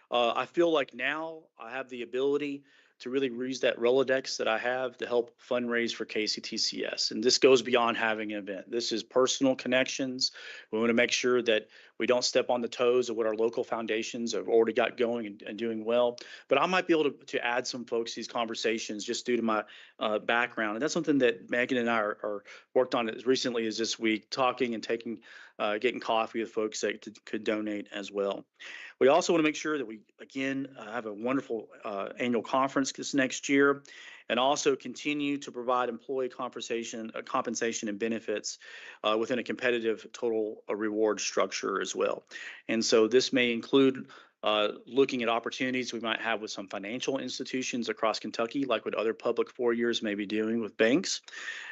I feel like now I have the ability to really use that Rolodex that I have to help fundraise for KCTCS. And this goes beyond having an event. This is personal connections. We want to make sure that we don't step on the toes of what our local foundations have already got going and doing well. But I might be able to add some folks to these conversations just due to my background. And that's something that Megan and I are worked on as recently as this week, talking and getting coffee with folks that could donate as well. We also want to make sure that we, again, have a wonderful annual conference this next year, and also continue to provide employee compensation and benefits within a competitive total reward structure as well. And so this may include looking at opportunities we might have with some financial institutions across Kentucky, like what other public 4 years may be doing with banks.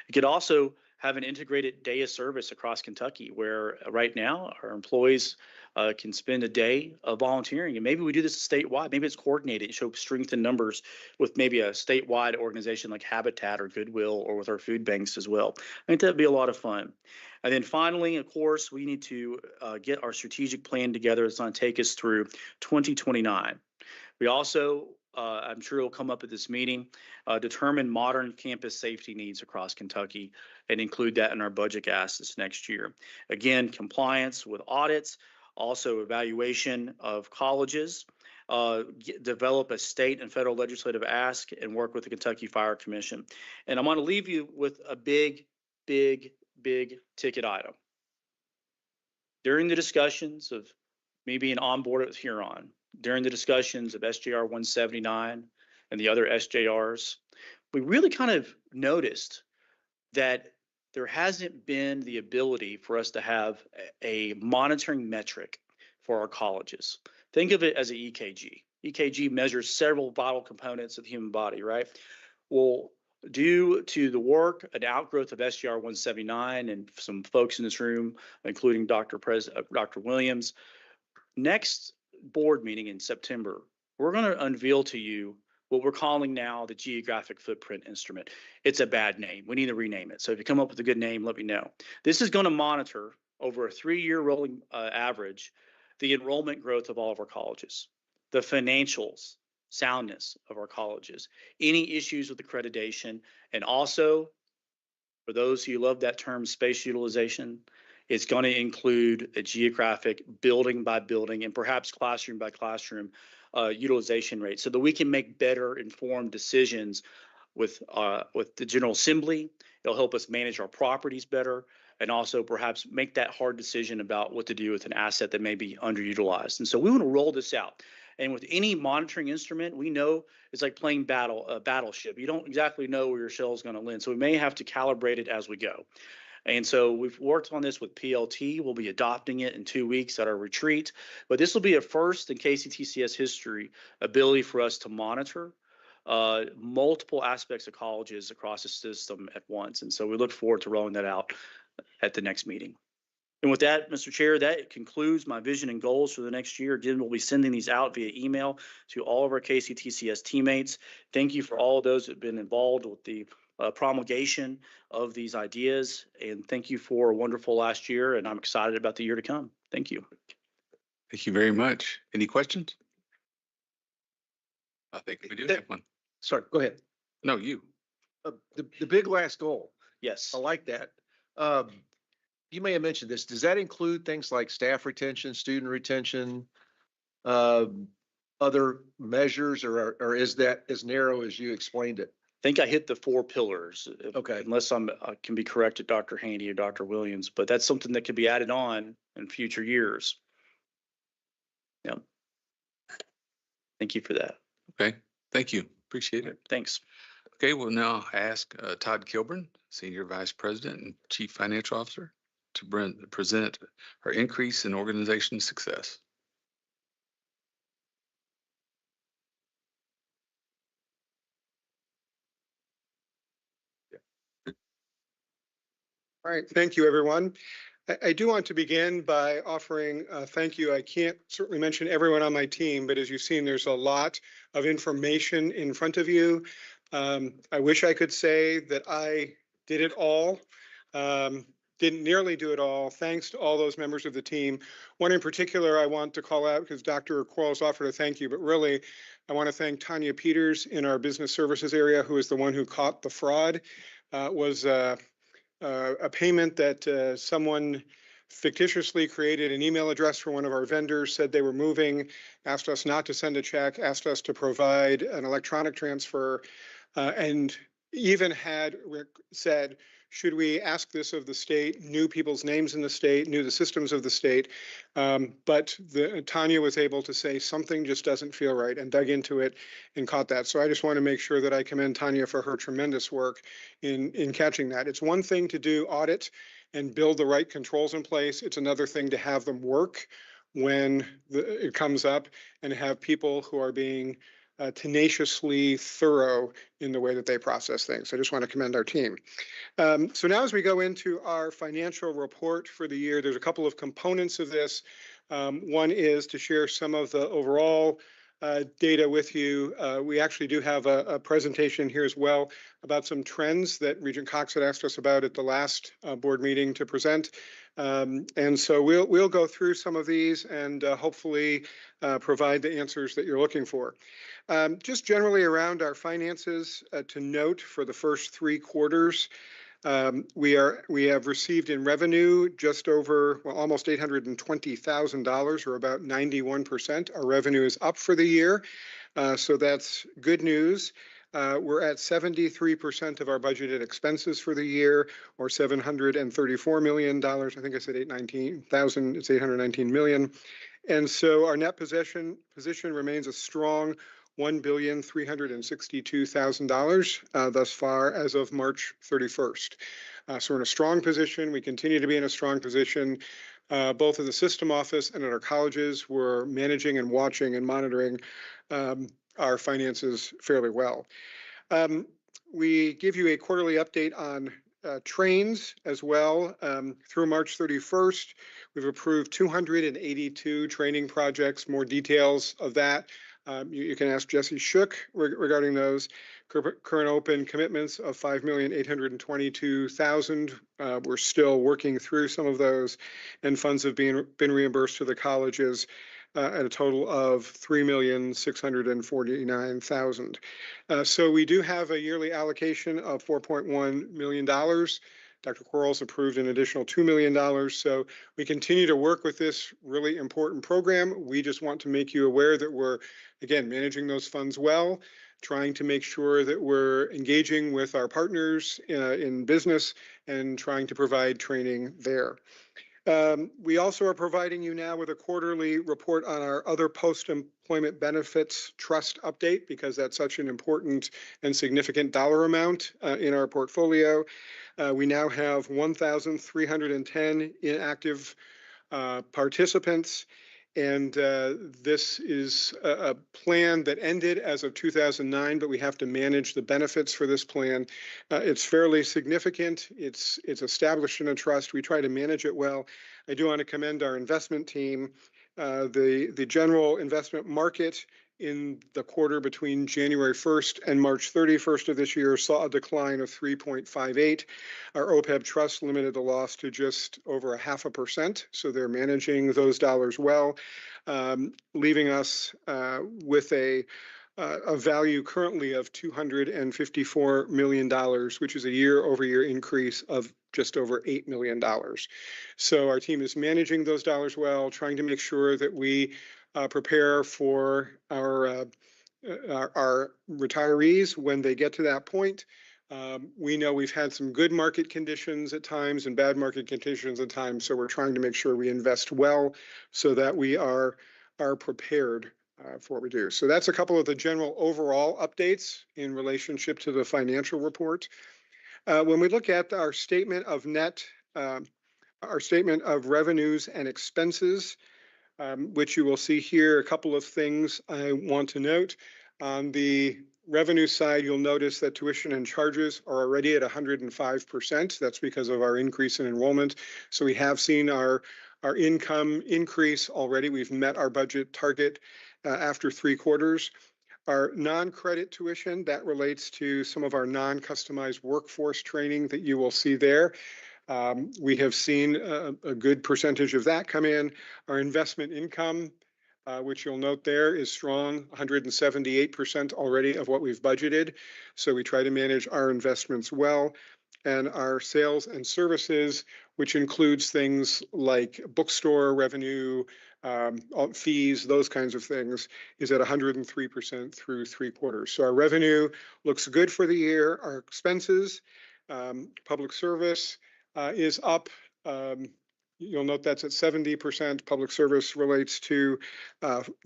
It could also have an integrated day of service across Kentucky, where right now our employees can spend a day of volunteering. And maybe we do this statewide. Maybe it's coordinated, show strength in numbers with maybe a statewide organization like Habitat or Goodwill, or with our food banks as well. I think that'd be a lot of fun. And then finally, of course, we need to get our strategic plan together. It's going to take us through 2029. We also, I'm sure it'll come up at this meeting, determine modern campus safety needs across Kentucky and include that in our budget asks this next year. Again, compliance with audits, also evaluation of colleges, develop a state and federal legislative ask, and work with the Kentucky Fire Commission. And I want to leave you with a big ticket item. During the discussions of me being on board with Huron, during the discussions of SJR 179 and the other SJRs, we really kind of noticed that there hasn't been the ability for us to have a monitoring metric for our colleges. Think of it as an EKG. EKG measures several vital components of the human body, right? Well, due to the work and outgrowth of SGR 179 and some folks in this room, including Dr. Williams, next board meeting in September, we're going to unveil to you what we're calling now the geographic footprint instrument. It's a bad name. We need to rename it. So if you come up with a good name, let me know. This is going to monitor over a 3-year rolling average the enrollment growth of all of our colleges, the financials, soundness of our colleges, any issues with accreditation, and also, for those who love that term, space utilization, it's going to include a geographic building by building and perhaps classroom by classroom utilization rate, so that we can make better informed decisions with the General Assembly. It'll help us manage our properties better, and also perhaps make that hard decision about what to do with an asset that may be underutilized. And so we want to roll this out. And with any monitoring instrument, we know it's like playing battleship. You don't exactly know where your shell is going to land. So we may have to calibrate it as we go. And so we've worked on this with PLT. We'll be adopting it in 2 weeks at our retreat. But this will be a first in KCTCS history ability for us to monitor multiple aspects of colleges across the system at once. And so we look forward to rolling that out at the next meeting. And with that, Mr. Chair, that concludes my vision and goals for the next year. Again, we'll be sending these out via email to all of our KCTCS teammates. Thank you for all of those that have been involved with the promulgation of these ideas. And thank you for a wonderful last year. And I'm excited about the year to come. Thank you. Thank you very much. Any questions? I think we do have one. Sorry, go ahead. No, you. The big last goal. Yes. I like that. You may have mentioned this. Does that include things like staff retention, student retention, other measures, or is that as narrow as you explained it? I think I hit the 4 pillars. Okay. Unless I can be corrected, Dr. Handy or Dr. Williams, but that's something that could be added on in future years. Yeah. Thank you for that. Okay. Thank you. Appreciate it. Thanks. Okay, we'll now ask Todd Kilburn Senior Vice President and Chief Financial Officer, to present her increase in organization success. All right, thank you, everyone. I do want to begin by offering a thank you. I can't certainly mention everyone on my team, but as you've seen, there's a lot of information in front of you. I wish I could say that I did it all. Didn't nearly do it all. Thanks to all those members of the team. One in particular I want to call out because Dr. Quarles offered a thank you, but really I want to thank Tanya Peters in our business services area, who is the one who caught the fraud. Was a payment that someone fictitiously created an email address for one of our vendors, said they were moving, asked us not to send a check, asked us to provide an electronic transfer, and even had said, should we ask this of the state, knew people's names in the state, knew the systems of the state. But Tanya was able to say something just doesn't feel right and dug into it and caught that. So I just want to make sure that I commend Tanya for her tremendous work in catching that. It's one thing to do audit and build the right controls in place. It's another thing to have them work when it comes up and have people who are being tenaciously thorough in the way that they process things. I just want to commend our team. So now as we go into our financial report for the year, there's a couple of components of this. One is to share some of the overall data with you. We actually do have a presentation here as well about some trends that Regent Cox had asked us about at the last board meeting to present. And so we'll go through some of these and hopefully provide the answers that you're looking for. Just generally around our finances, to note for the first 3 quarters, we have received in revenue just over, well, almost $820,000, or about 91%. Our revenue is up for the year, so that's good news. We're at 73% of our budgeted expenses for the year, or $734 million. I think I said 819,000. It's 819 million. And so our net position remains a strong $1,362,000 thus far as of March 31st. So we're in a strong position. We continue to be in a strong position, both in the system office and at our colleges. We're managing and watching and monitoring our finances fairly well. We give you a quarterly update on trains as well. Through March 31st, we've approved 282 training projects. More details of that you can ask Jesse Shook regarding those. Current open commitments of $5,822,000. We're still working through some of those, and funds have been reimbursed to the colleges at a total of $3,649,000. So we do have a yearly allocation of $4.1 million. Dr. Quarles approved an additional $2 million. So we continue to work with this really important program. We just want to make you aware that we're, again, managing those funds well, trying to make sure that we're engaging with our partners in business and trying to provide training there. We also are providing you now with a quarterly report on our other post-employment benefits trust update, because that's such an important and significant dollar amount in our portfolio. We now have 1,310 inactive participants. And this is a plan that ended as of 2009, but we have to manage the benefits for this plan. It's fairly significant. It's established in a trust. We try to manage it well. I do want to commend our investment team. The general investment market in the quarter between January 1st and March 31st of this year saw a decline of 3.58. Our OPEB trust limited the loss to just over 0.5%. So they're managing those dollars well, leaving us with a value currently of $254 million, which is a year-over-year increase of just over $8 million. So our team is managing those dollars well, trying to make sure that we prepare for our retirees when they get to that point. We know we've had some good market conditions at times and bad market conditions at times, so we're trying to make sure we invest well so that we are prepared for what we do. So that's a couple of the general overall updates in relationship to the financial report. When we look at our statement of our statement of revenues and expenses, which you will see here, a couple of things I want to note. On the revenue side, you'll notice that tuition and charges are already at 105%. That's because of our increase in enrollment. So we have seen our income increase already. We've met our budget target after 3 quarters. Our non-credit tuition, that relates to some of our non-customized workforce training that you will see there. We have seen a good percentage of that come in. Our investment income, which you'll note there, is strong, 178% already of what we've budgeted. So we try to manage our investments well. And our sales and services, which includes things like bookstore revenue, fees, those kinds of things, is at 103% through 3 quarters. So our revenue looks good for the year. Our expenses, public service is up. You'll note that's at 70%. Public service relates to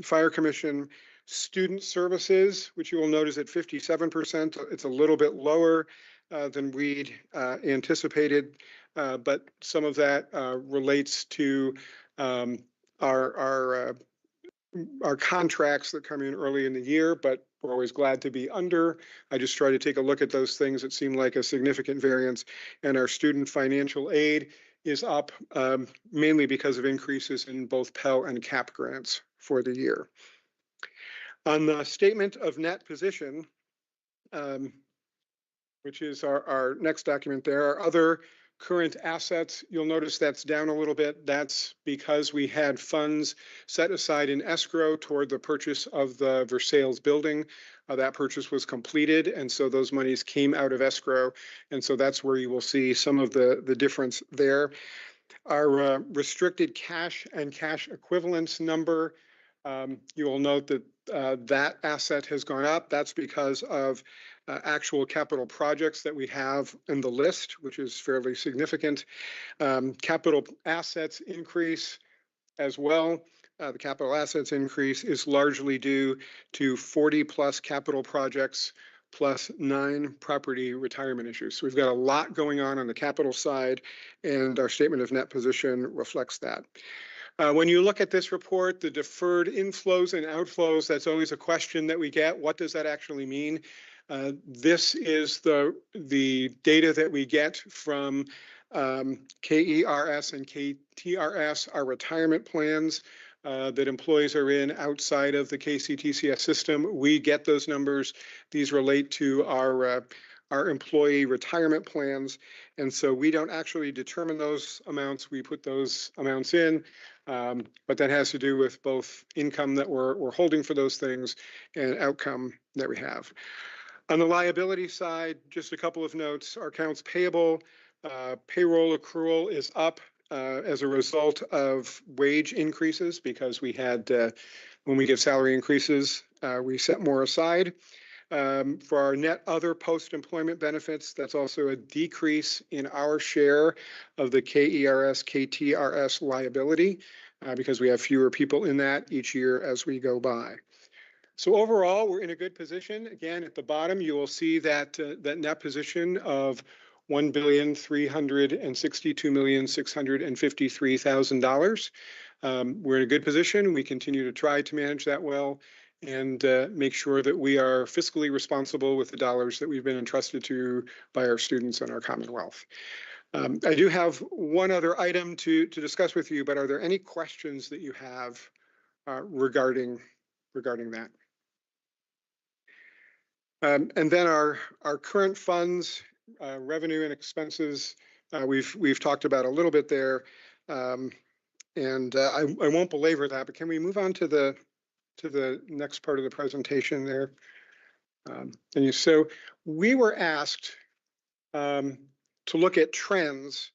fire commission. Student services, which you will notice at 57%. It's a little bit lower than we'd anticipated, but some of that relates to our contracts that come in early in the year, but we're always glad to be under. I just try to take a look at those things that seem like a significant variance. And our student financial aid is up mainly because of increases in both Pell and CAP grants for the year. On the statement of net position, which is our next document there, our other current assets, you'll notice that's down a little bit. That's because we had funds set aside in escrow toward the purchase of the Versailles building. That purchase was completed, and so those monies came out of escrow, and so that's where you will see some of the difference there. Our restricted cash and cash equivalents number, you will note that that asset has gone up. That's because of actual capital projects that we have in the list, which is fairly significant. Capital assets increase as well. The capital assets increase is largely due to 40+ capital projects plus 9 property retirement issues. So we've got a lot going on the capital side, and our statement of net position reflects that. When you look at this report, the deferred inflows and outflows, that's always a question that we get. What does that actually mean? This is the data that we get from KERS and KTRS, our retirement plans that employees are in outside of the KCTCS system. We get those numbers. These relate to our employee retirement plans. And so we don't actually determine those amounts. We put those amounts in, but that has to do with both income that we're holding for those things and outcome that we have. On the liability side, just a couple of notes. Our accounts payable, payroll accrual is up as a result of wage increases because we had, when we give salary increases, we set more aside. For our net other post-employment benefits, that's also a decrease in our share of the KERS, KTRS liability because we have fewer people in that each year as we go by. So overall, we're in a good position. Again, at the bottom, you will see that that net position of $1,362,653,000. We're in a good position. We continue to try to manage that well and make sure that we are fiscally responsible with the dollars that we've been entrusted to by our students and our Commonwealth. I do have one other item to discuss with you, but are there any questions that you have regarding that? And then our current funds, revenue and expenses, we've talked about a little bit there, and I won't belabor that. But can we move on to the next part of the presentation there? So we were asked to look at trends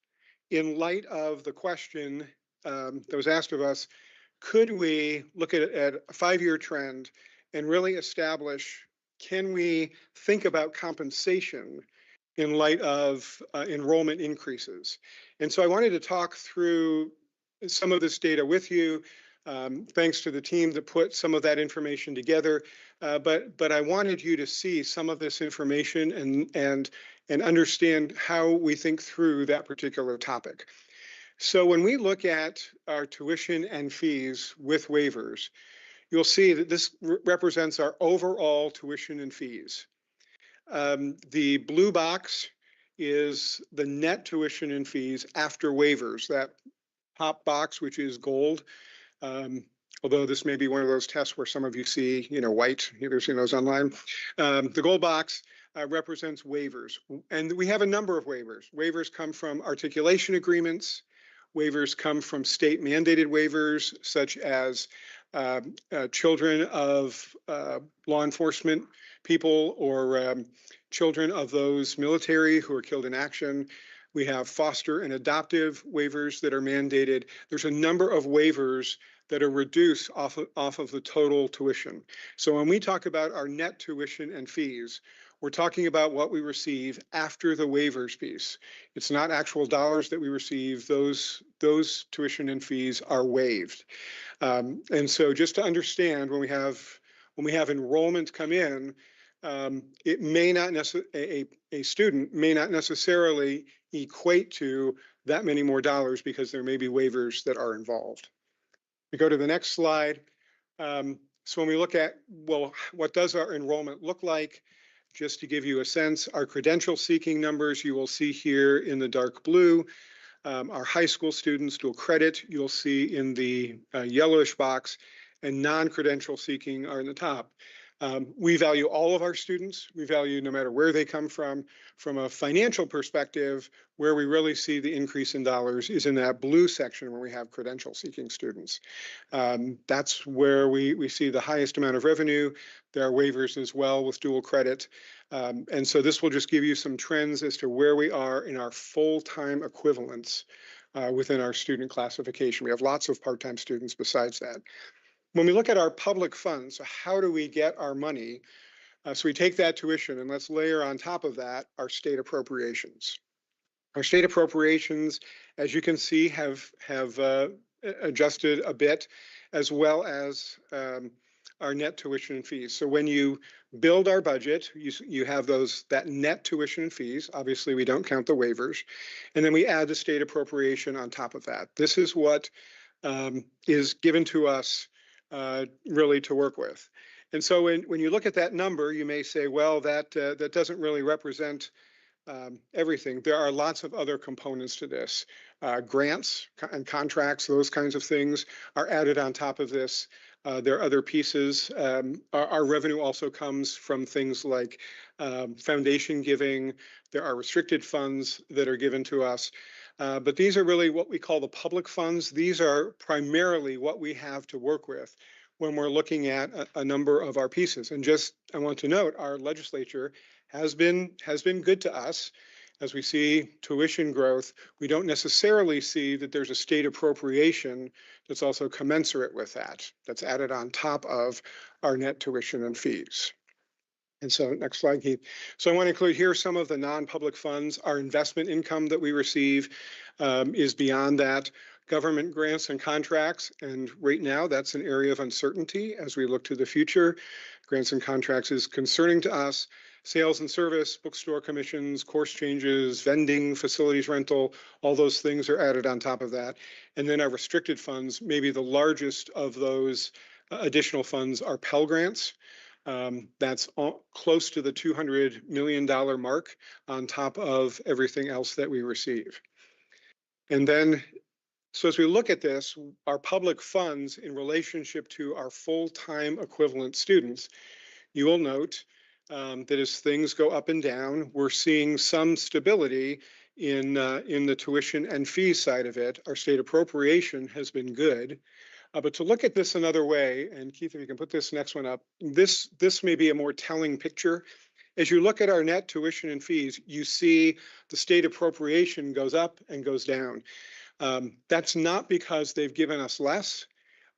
in light of the question that was asked of us. Could we look at a 5-year trend and really establish, can we think about compensation in light of enrollment increases? And so I wanted to talk through some of this data with you. Thanks to the team that put some of that information together. But I wanted you to see some of this information and understand how we think through that particular topic. So when we look at our tuition and fees with waivers, you'll see that this represents our overall tuition and fees. The blue box is the net tuition and fees after waivers. That top box, which is gold, although this may be one of those tests where some of you see, white, you've ever seen those online. The gold box represents waivers. And we have a number of waivers. Waivers come from articulation agreements. Waivers come from state mandated waivers, such as children of law enforcement people or children of those military who are killed in action. We have foster and adoptive waivers that are mandated. There's a number of waivers that are reduced off of the total tuition. So when we talk about our net tuition and fees, we're talking about what we receive after the waivers piece. It's not actual dollars that we receive. Those tuition and fees are waived. And so just to understand, when we have enrollment come in, it may not a student may not necessarily equate to that many more dollars because there may be waivers that are involved. We go to the next slide. So when we look at, well, what does our enrollment look like? Just to give you a sense, our credential seeking numbers you will see here in the dark blue. Our high school students, dual credit, you'll see in the yellowish box, and non-credential seeking are in the top. We value all of our students. We value no matter where they come from. From a financial perspective, where we really see the increase in dollars is in that blue section where we have credential seeking students. That's where we see the highest amount of revenue. There are waivers as well with dual credit. And so this will just give you some trends as to where we are in our full-time equivalents within our student classification. We have lots of part-time students besides that. When we look at our public funds, so how do we get our money? So we take that tuition and let's layer on top of that our state appropriations. Our state appropriations, as you can see, have adjusted a bit, as well as our net tuition and fees. So when you build our budget, you have that net tuition and fees. Obviously, we don't count the waivers. And then we add the state appropriation on top of that. This is what is given to us really to work with. And so when you look at that number, you may say, well, that doesn't really represent everything. There are lots of other components to this. Grants and contracts, those kinds of things are added on top of this. There are other pieces. Our revenue also comes from things like foundation giving. There are restricted funds that are given to us. But these are really what we call the public funds. These are primarily what we have to work with when we're looking at a number of our pieces. And just, I want to note, our legislature has been good to us. As we see tuition growth, we don't necessarily see that there's a state appropriation that's also commensurate with that, that's added on top of our net tuition and fees. And so next slide, Keith. So I want to include here some of the non-public funds. Our investment income that we receive is beyond that. Government grants and contracts, and right now that's an area of uncertainty as we look to the future. Grants and contracts is concerning to us. Sales and service, bookstore commissions, course changes, vending, facilities rental, all those things are added on top of that. And then our restricted funds, maybe the largest of those additional funds are Pell Grants. That's close to the $200 million mark on top of everything else that we receive. And then, so as we look at this, our public funds in relationship to our full-time equivalent students, you will note that as things go up and down, we're seeing some stability in the tuition and fees side of it. Our state appropriation has been good. But to look at this another way, and Keith, if you can put this next one up, this may be a more telling picture. As you look at our net tuition and fees, you see the state appropriation goes up and goes down. That's not because they've given us less,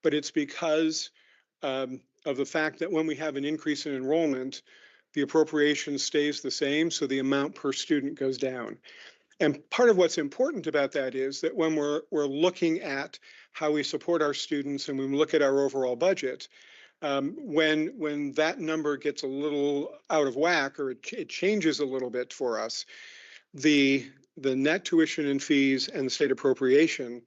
but it's because of the fact that when we have an increase in enrollment, the appropriation stays the same, so the amount per student goes down. And part of what's important about that is that when we're looking at how we support our students and when we look at our overall budget, When that number gets a little out of whack or it changes a little bit for us, the net tuition and fees and the state appropriation,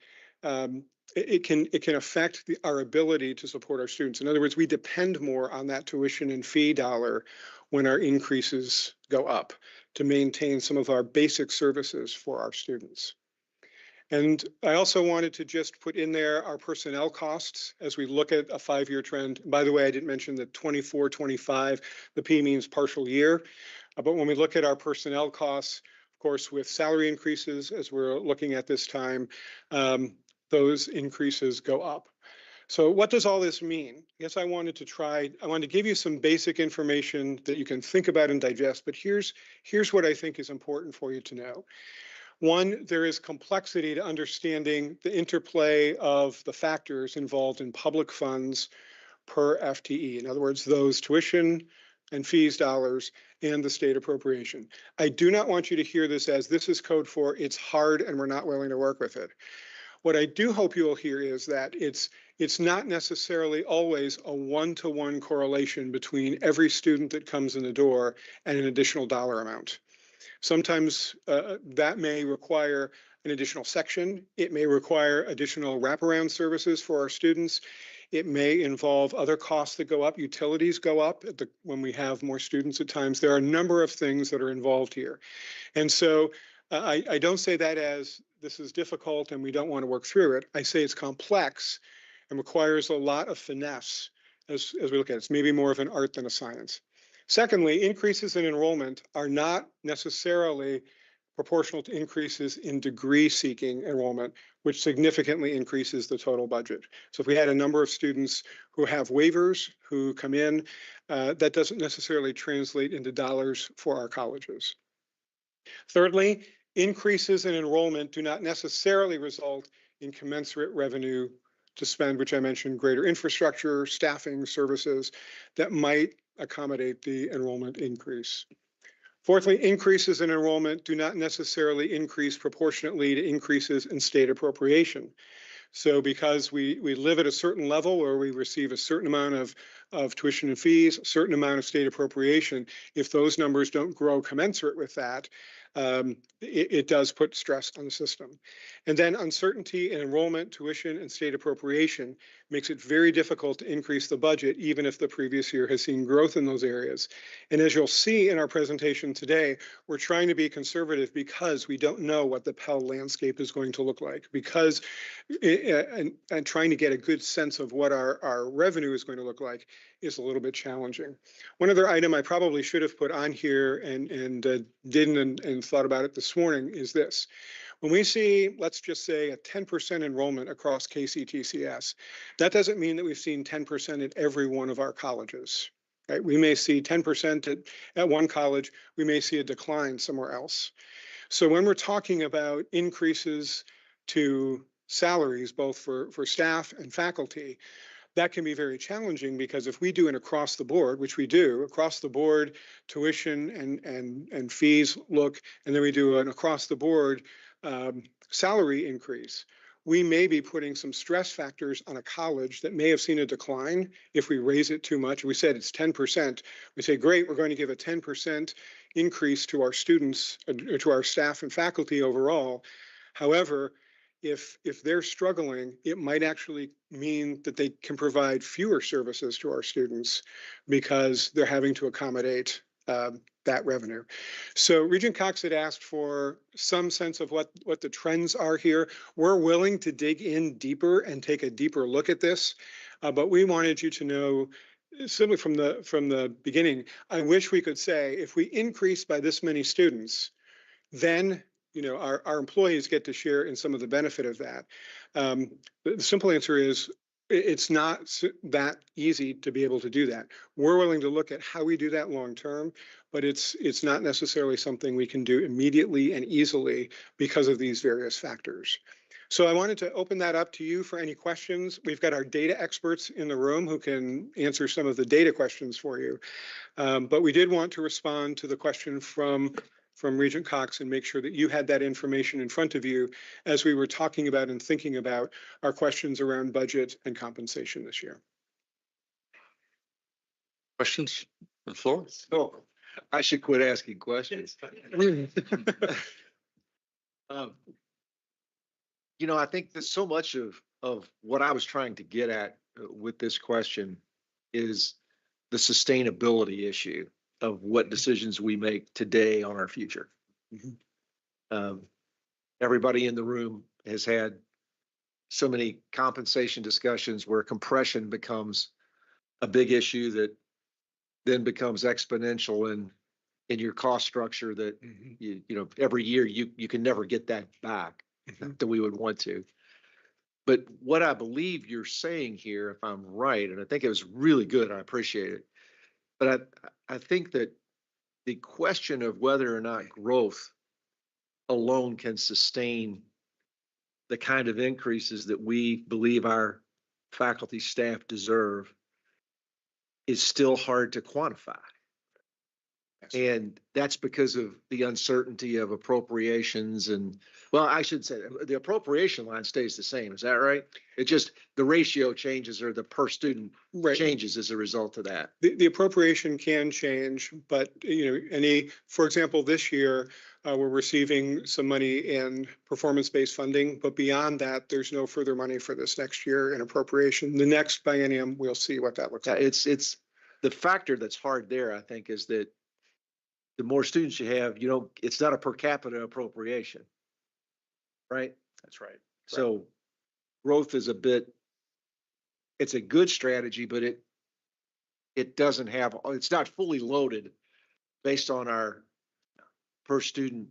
it can affect our ability to support our students. In other words, we depend more on that tuition and fee dollar when our increases go up to maintain some of our basic services for our students. And I also wanted to just put in there our personnel costs as we look at a 5-year trend. By the way, I didn't mention that 24, 25, the P means partial year. But when we look at our personnel costs, of course, with salary increases, as we're looking at this time, those increases go up. So what does all this mean? I guess I wanted to give you some basic information that you can think about and digest, but here's what I think is important for you to know. One, there is complexity to understanding the interplay of the factors involved in public funds per FTE. In other words, those tuition and fees dollars and the state appropriation. I do not want you to hear this as this is code for it's hard and we're not willing to work with it. What I do hope you will hear is that it's not necessarily always a one-to-one correlation between every student that comes in the door and an additional dollar amount. Sometimes that may require an additional section. It may require additional wraparound services for our students. It may involve other costs that go up. Utilities go up when we have more students at times. There are a number of things that are involved here. And so I don't say that as this is difficult and we don't want to work through it. I say it's complex and requires a lot of finesse as we look at it. It's maybe more of an art than a science. Secondly, increases in enrollment are not necessarily proportional to increases in degree-seeking enrollment, which significantly increases the total budget. So if we had a number of students who have waivers who come in, that doesn't necessarily translate into dollars for our colleges. Thirdly, increases in enrollment do not necessarily result in commensurate revenue to spend, which I mentioned, greater infrastructure, staffing, services that might accommodate the enrollment increase. Fourthly, increases in enrollment do not necessarily increase proportionately to increases in state appropriation. So because we live at a certain level where we receive a certain amount of tuition and fees, a certain amount of state appropriation, if those numbers don't grow commensurate with that, it does put stress on the system. And then uncertainty in enrollment, tuition, and state appropriation makes it very difficult to increase the budget, even if the previous year has seen growth in those areas. And as you'll see in our presentation today, we're trying to be conservative because we don't know what the Pell landscape is going to look like, because and trying to get a good sense of what our revenue is going to look like is a little bit challenging. One other item I probably should have put on here and didn't and thought about it this morning is this. When we see, let's just say, a 10% enrollment across KCTCS, that doesn't mean that we've seen 10% at every one of our colleges. Right? We may see 10% at one college, we may see a decline somewhere else. So when we're talking about increases to salaries, both for staff and faculty, that can be very challenging because if we do an across the board, which we do, across the board tuition and fees look, and then we do an across the board salary increase, we may be putting some stress factors on a college that may have seen a decline if we raise it too much. We said it's 10%. We say, great, we're going to give a 10% increase to our students, or to our staff and faculty overall. However, if they're struggling, it might actually mean that they can provide fewer services to our students because they're having to accommodate that revenue. So Regent Cox had asked for some sense of what the trends are here. We're willing to dig in deeper and take a deeper look at this, but we wanted you to know simply from the beginning, I wish we could say if we increase by this many students, then our employees get to share in some of the benefit of that. The simple answer is it's not that easy to be able to do that. We're willing to look at how we do that long term, but it's not necessarily something we can do immediately and easily because of these various factors. So I wanted to open that up to you for any questions. We've got our data experts in the room who can answer some of the data questions for you. But we did want to respond to the question from Regent Cox and make sure that you had that information in front of you as we were talking about and thinking about our questions around budget and compensation this year. Questions from the floor? So I should quit asking questions. Um, I think that so much of what I was trying to get at with this question is the sustainability issue of what decisions we make today on our future. Um, Everybody in the room has had so many compensation discussions where compression becomes a big issue that then becomes exponential in your cost structure that every year you can never get that back that we would want to. But what I believe you're saying here, if I'm right, and I think it was really good, I appreciate it. But I think that the question of whether or not growth alone can sustain the kind of increases that we believe our faculty staff deserve is still hard to quantify. And that's because of the uncertainty of appropriations and, well, I should say the appropriation line stays the same. Is that right? It just, the ratio changes or the per student Right. changes as a result of that. The appropriation can change, but for example, this year, we're receiving some money in performance-based funding, but beyond that, there's no further money for this next year in appropriation. The next biennium, we'll see what that looks Yeah, like. it's the factor that's hard there, I think, is that the more students you have, it's not a per capita appropriation. Right? That's right. So growth is it's a good strategy, but it doesn't have, it's not fully loaded based on our per student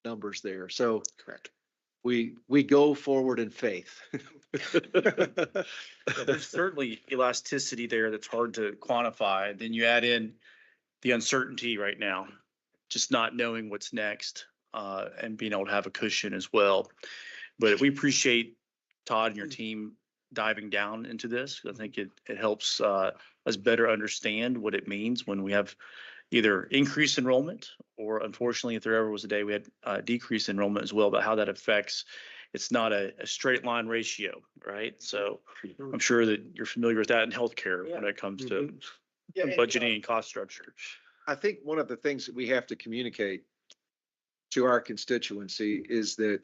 numbers there. So Correct. we go forward in faith. Yeah, there's certainly elasticity there that's hard to quantify. Then you add in the uncertainty right now, just not knowing what's next, and being able to have a cushion as well. But we appreciate Todd and your team diving down into this. I think it helps us better understand what it means when we have either increased enrollment or, unfortunately, if there ever was a day we had decreased enrollment as well, but how that affects. It's not a straight line ratio, right? So I'm sure that you're familiar with that in healthcare when it comes to budgeting and cost structure. I think one of the things that we have to communicate to our constituency is that,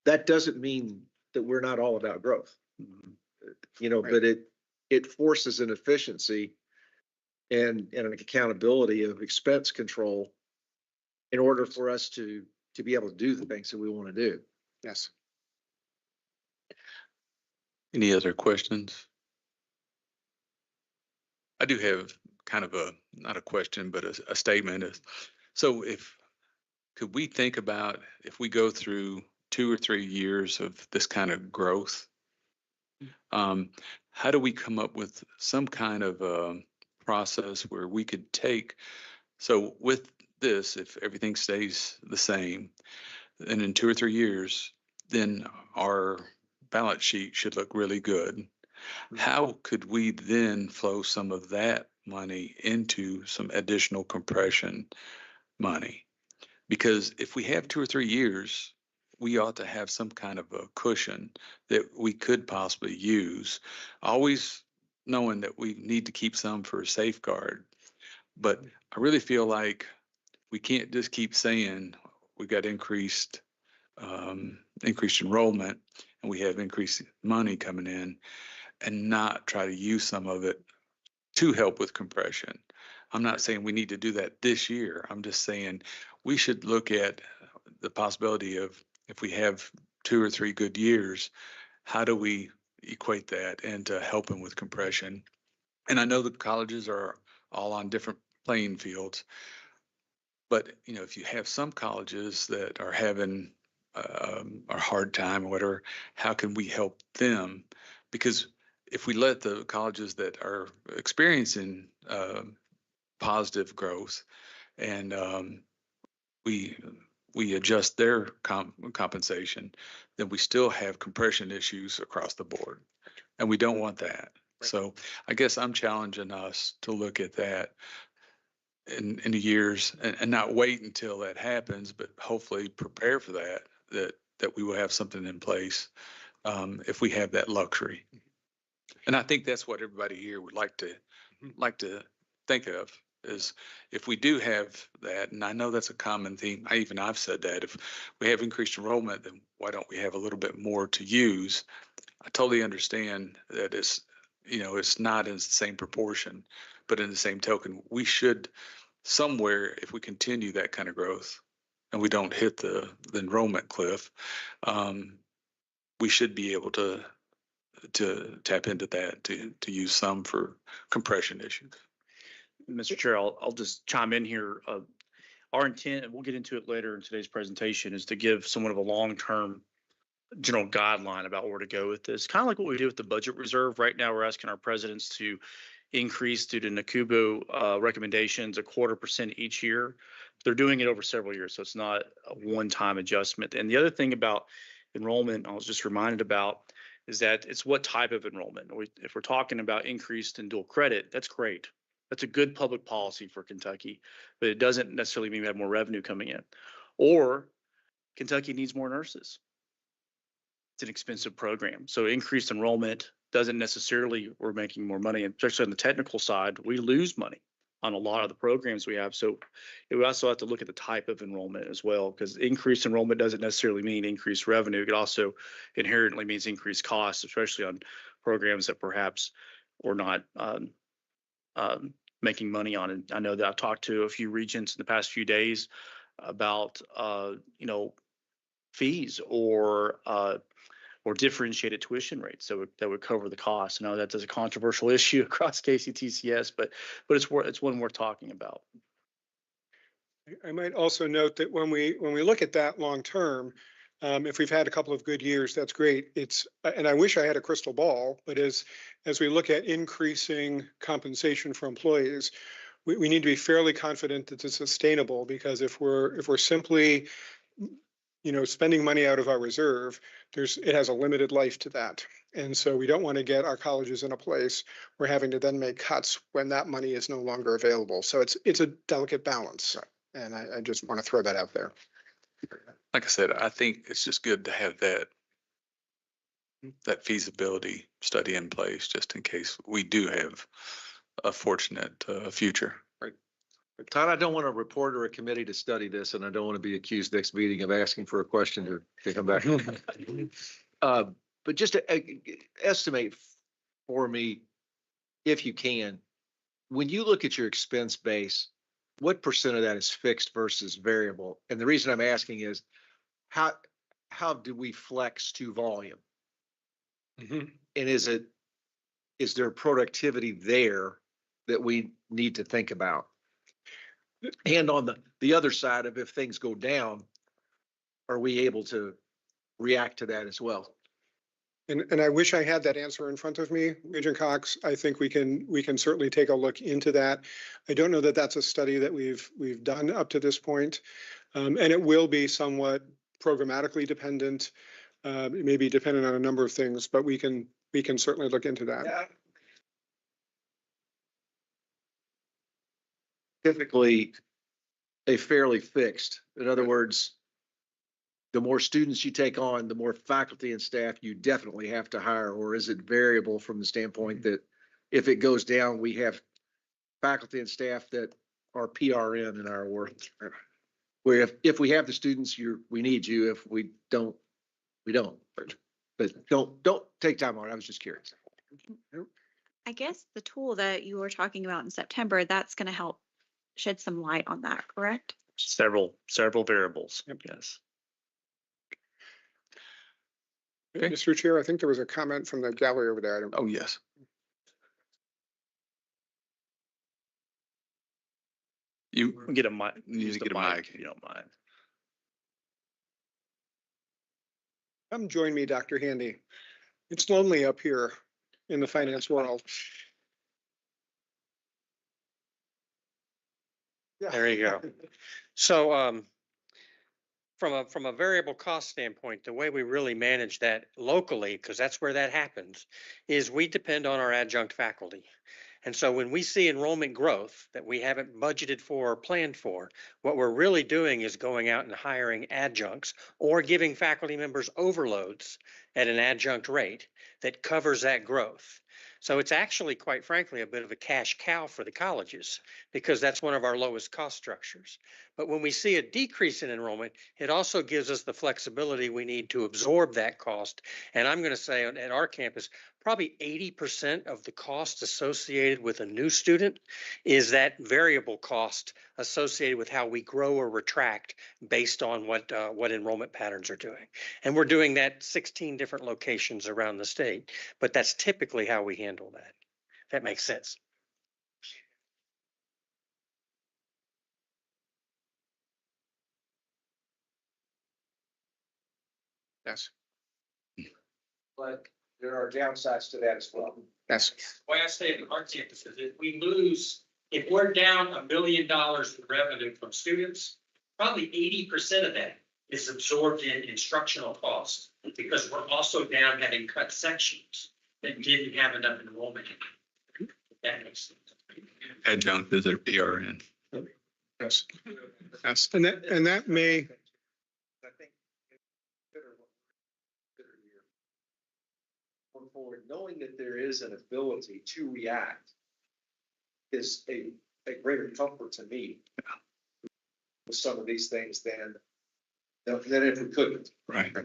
that doesn't mean that we're not all about growth. But it forces an efficiency and an accountability of expense control in order for us to be able to do the things that we want to do. Yes. Any other questions? I do have kind of not a question, but a statement. So could we think about if we go through 2 or 3 years of this kind of growth, how do we come up with some kind of process where we could so with this, if everything stays the same, and in 2 or 3 years, then our balance sheet should look really good. How could we then flow some of that money into some additional compression money? Because if we have 2 or 3 years, we ought to have some kind of a cushion that we could possibly use, always knowing that we need to keep some for a safeguard. But I really feel like we can't just keep saying we got increased enrollment and we have increased money coming in and not try to use some of it to help with compression. I'm not saying we need to do that this year. I'm just saying we should look at the possibility of, if we have 2 or 3 good years, how do we equate that into helping with compression? And I know the colleges are all on different playing fields, but if you have some colleges that are having a hard time or whatever, how can we help them? Because if we let the colleges that are experiencing positive growth and we adjust their compensation, then we still have compression issues across the board, and we don't want that. So I guess I'm challenging us to look at that in the years and not wait until that happens, but hopefully prepare for that we will have something in place if we have that luxury. And I think that's what everybody here would like to like to think of is if we do have that, and I know that's a common theme, I've said that, if we have increased enrollment, then why don't we have a little bit more to use? I totally understand that it's not in the same proportion, but in the same token, we should somewhere, if we continue that kind of growth and we don't hit the enrollment cliff, we should be able to tap into that to use some for compression issues. Mr. Chair, I'll just chime in here. Our intent, and we'll get into it later in today's presentation, is to give somewhat of a long-term general guideline about where to go with this. Kind of like what we do with the budget reserve. Right now, we're asking our presidents to increase due to NACUBO recommendations 0.25% each year. They're doing it over several years, so it's not a one-time adjustment. And the other thing about enrollment, I was just reminded about, is that it's what type of enrollment. If we're talking about increased in dual credit, that's great. That's a good public policy for Kentucky, but it doesn't necessarily mean we have more revenue coming in. Or Kentucky needs more nurses. It's an expensive program. So increased enrollment doesn't necessarily we're making more money, and especially on the technical side, we lose money on a lot of the programs we have. So we also have to look at the type of enrollment as well, because increased enrollment doesn't necessarily mean increased revenue. It also inherently means increased costs, especially on programs that perhaps we're not making money on. And I know that I've talked to a few regents in the past few days about, fees or differentiated tuition rates that would cover the cost. I know that's a controversial issue across KCTCS, but it's one worth talking about. I might also note that when we look at that long term, if we've had a couple of good years, that's great. And I wish I had a crystal ball, but as we look at increasing compensation for employees, we need to be fairly confident that it's sustainable, because if we're simply spending money out of our reserve, it has a limited life to that. And so we don't want to get our colleges in a place where having to then make cuts when that money is no longer available. So it's a delicate balance. And I just want to throw that out there. Like I said, I think it's just good to have that feasibility study in place, just in case we do have a fortunate future. Todd, I don't want a report or a committee to study this, and I don't want to be accused next meeting of asking for a question to come back. But just to estimate for me, if you can, when you look at your expense base, what percent of that is fixed versus variable? And the reason I'm asking is how do we flex to volume? Mm-hmm. And is there productivity there that we need to think about? And on the other side of, if things go down, are we able to react to that as well? And I wish I had that answer in front of me, Regent Cox. I think we can certainly take a look into that. I don't know that that's a study that we've done up to this point, and it will be somewhat programmatically dependent. It may be dependent on a number of things, but we can certainly look into that. Yeah. Typically, a fairly fixed. In other words, the more students you take on, the more faculty and staff you definitely have to hire, or is it variable from the standpoint that if it goes down, we have faculty and staff that are PRN in our work? Where if we have the students, we need you. If we don't, we don't. But don't take time on it. I was just curious. I guess the tool that you were talking about in September, that's going to help shed some light on that, correct? Several variables. Yes. Okay. Mr. Chair, I think there was a comment from the gallery over there. Oh, yes. You Get a mic. need Use to the get a mic. if you don't mind. Come join me, Dr. Handy. It's lonely up here in the finance world. Yeah. There you go. So from a variable cost standpoint, the way we really manage that locally, because that's where that happens, is we depend on our adjunct faculty. And so when we see enrollment growth that we haven't budgeted for or planned for, what we're really doing is going out and hiring adjuncts or giving faculty members overloads at an adjunct rate that covers that growth. So it's actually, quite frankly, a bit of a cash cow for the colleges because that's one of our lowest cost structures. But when we see a decrease in enrollment, it also gives us the flexibility we need to absorb that cost. And I'm going to say at our campus, probably 80% of the cost associated with a new student is that variable cost associated with how we grow or retract based on what enrollment patterns are doing. And we're doing that 16 different locations around the state, but that's typically how we handle that. If that makes sense. Yes. But there are downsides to that as well. Yes. The way I say it in our campus is if we're down $1 million in revenue from students, probably 80% of that is absorbed in instructional costs because we're also down having cut sections that didn't have enough enrollment. If that makes sense. Adjunct is their PRN. Yes. Yes. And that may, I think going forward, knowing that there is an ability to react is a greater comfort to me with some of these things than if we couldn't. Right.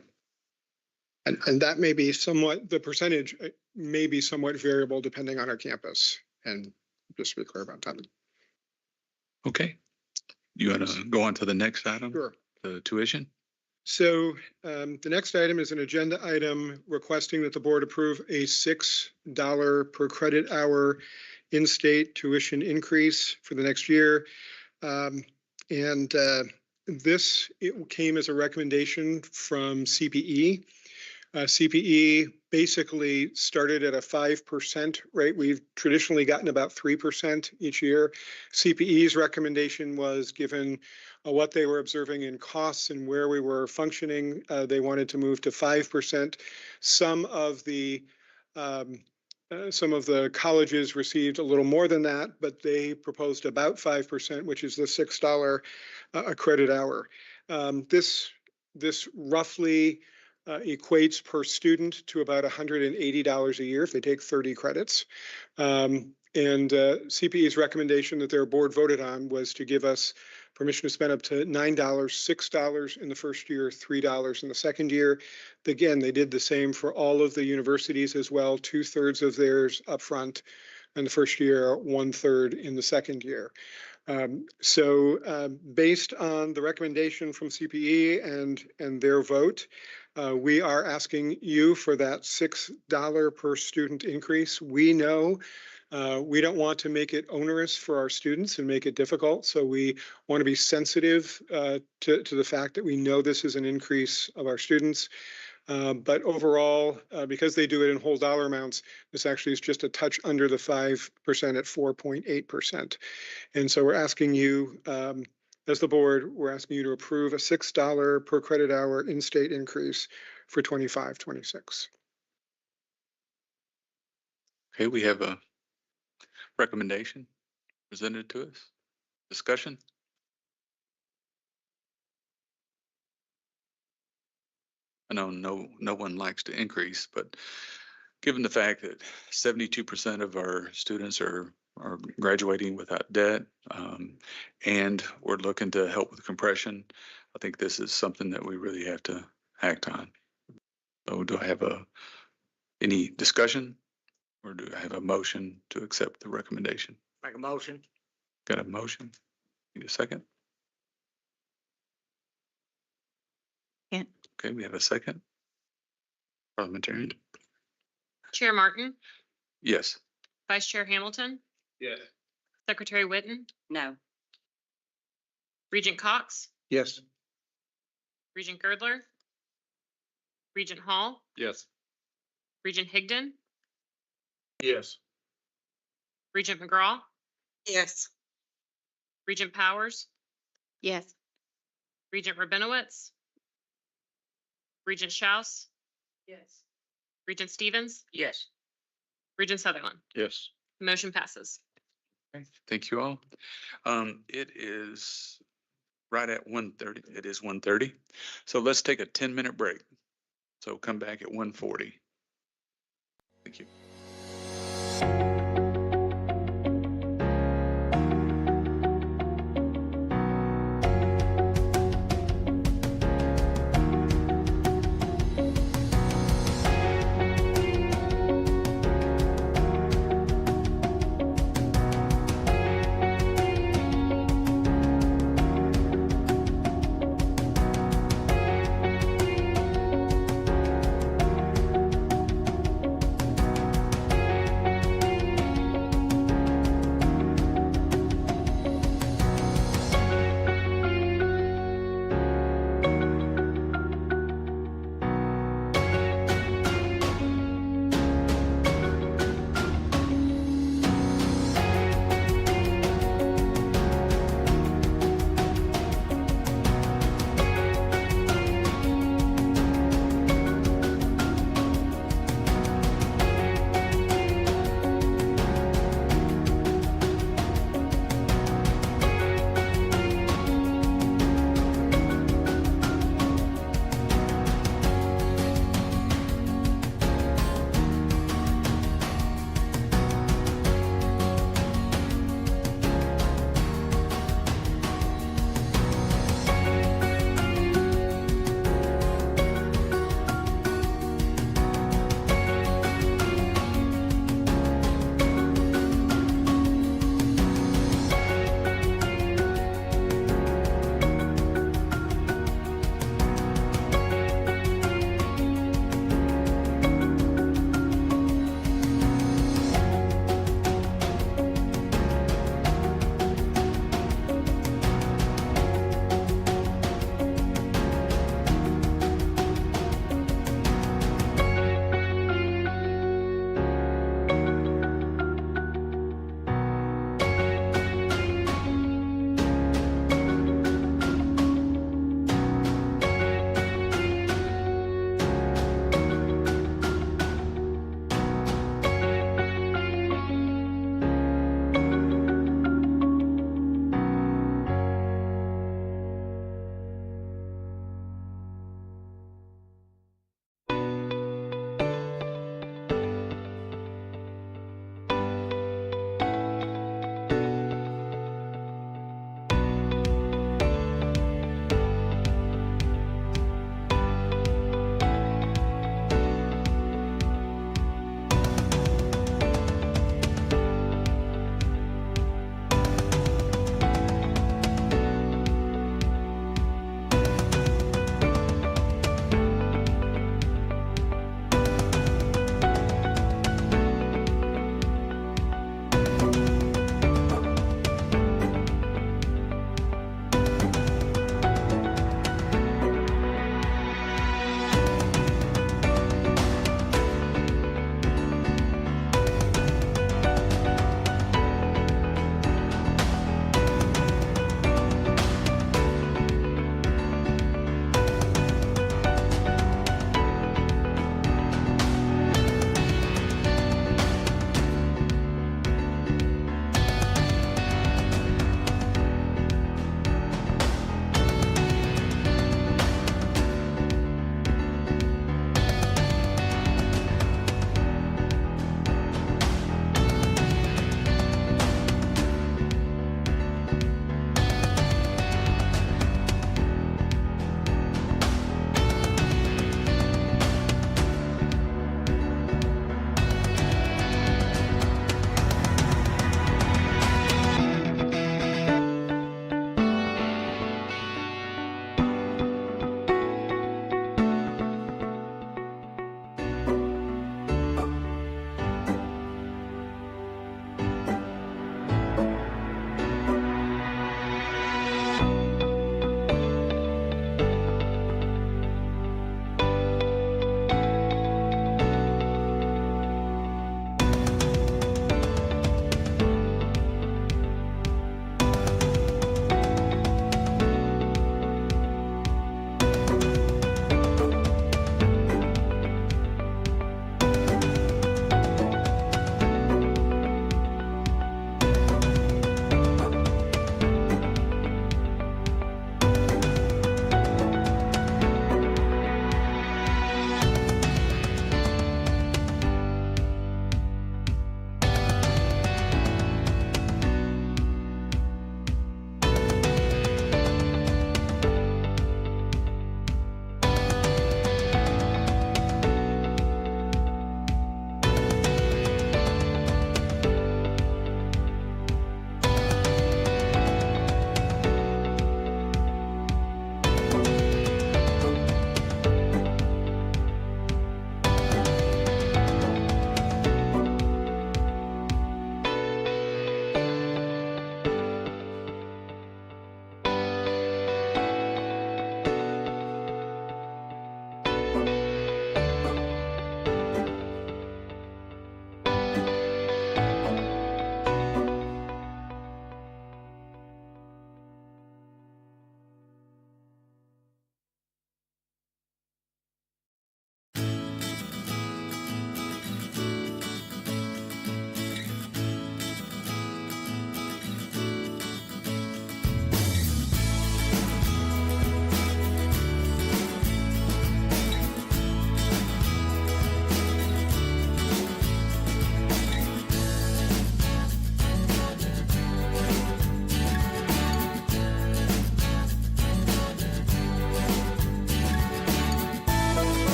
and that may be somewhat, the percentage may be somewhat variable depending on our campus. And just to be clear about that. Okay. You want to go on to the next item? Sure. The tuition? So the next item is an agenda item requesting that the board approve a $6 per credit hour in-state tuition increase for the next year. This came as a recommendation from CPE. CPE basically started at a 5% rate. We've traditionally gotten about 3% each year. CPE's recommendation was, given what they were observing in costs and where we were functioning, they wanted to move to 5%. Some of the colleges received a little more than that, but they proposed about 5%, which is the $6 a credit hour. This roughly equates per student to about $180 a year if they take 30 credits. CPE's recommendation that their board voted on was to give us permission to spend up to $9, $6 in the first year, $3 in the second year. Again, they did the same for all of the universities as well, 2/3 of theirs upfront in the first year, 1/3 in the second year. Based on the recommendation from CPE and their vote, we are asking you for that $6 per student increase. We know we don't want to make it onerous for our students and make it difficult. So we want to be sensitive to the fact that we know this is an increase of our students. But overall, because they do it in whole dollar amounts, this actually is just a touch under the 5% at 4.8%. And so we're asking you, as the board, we're asking you to approve a $6 per credit hour in-state increase for 25-26. Okay, we have a recommendation presented to us. Discussion? I know no one likes to increase, but given the fact that 72% of our students are graduating without debt, and we're looking to help with compression, I think this is something that we really have to act on. So do I have any discussion, or do I have a motion to accept the recommendation? Make a motion. Got a motion? Need a second? Second. Okay, we have a second. Parliamentarian? Chair Martin, Yes. Vice Chair Hamilton, Yes. Secretary Witten, No. Regent Cox, Yes. Regent Girdler, Regent Hall, Yes. Regent Higdon, Yes. Regent McGraw, Yes. Regent Powers, Yes. Regent Rabinowitz, Regent Schaus, Yes. Regent Stevens, Yes. Regent Sutherland. Yes. Motion passes. Okay, thank you all. It is right at 1:30. It is 1:30. So let's take a 10-minute break. So come back at 1:40. Thank you.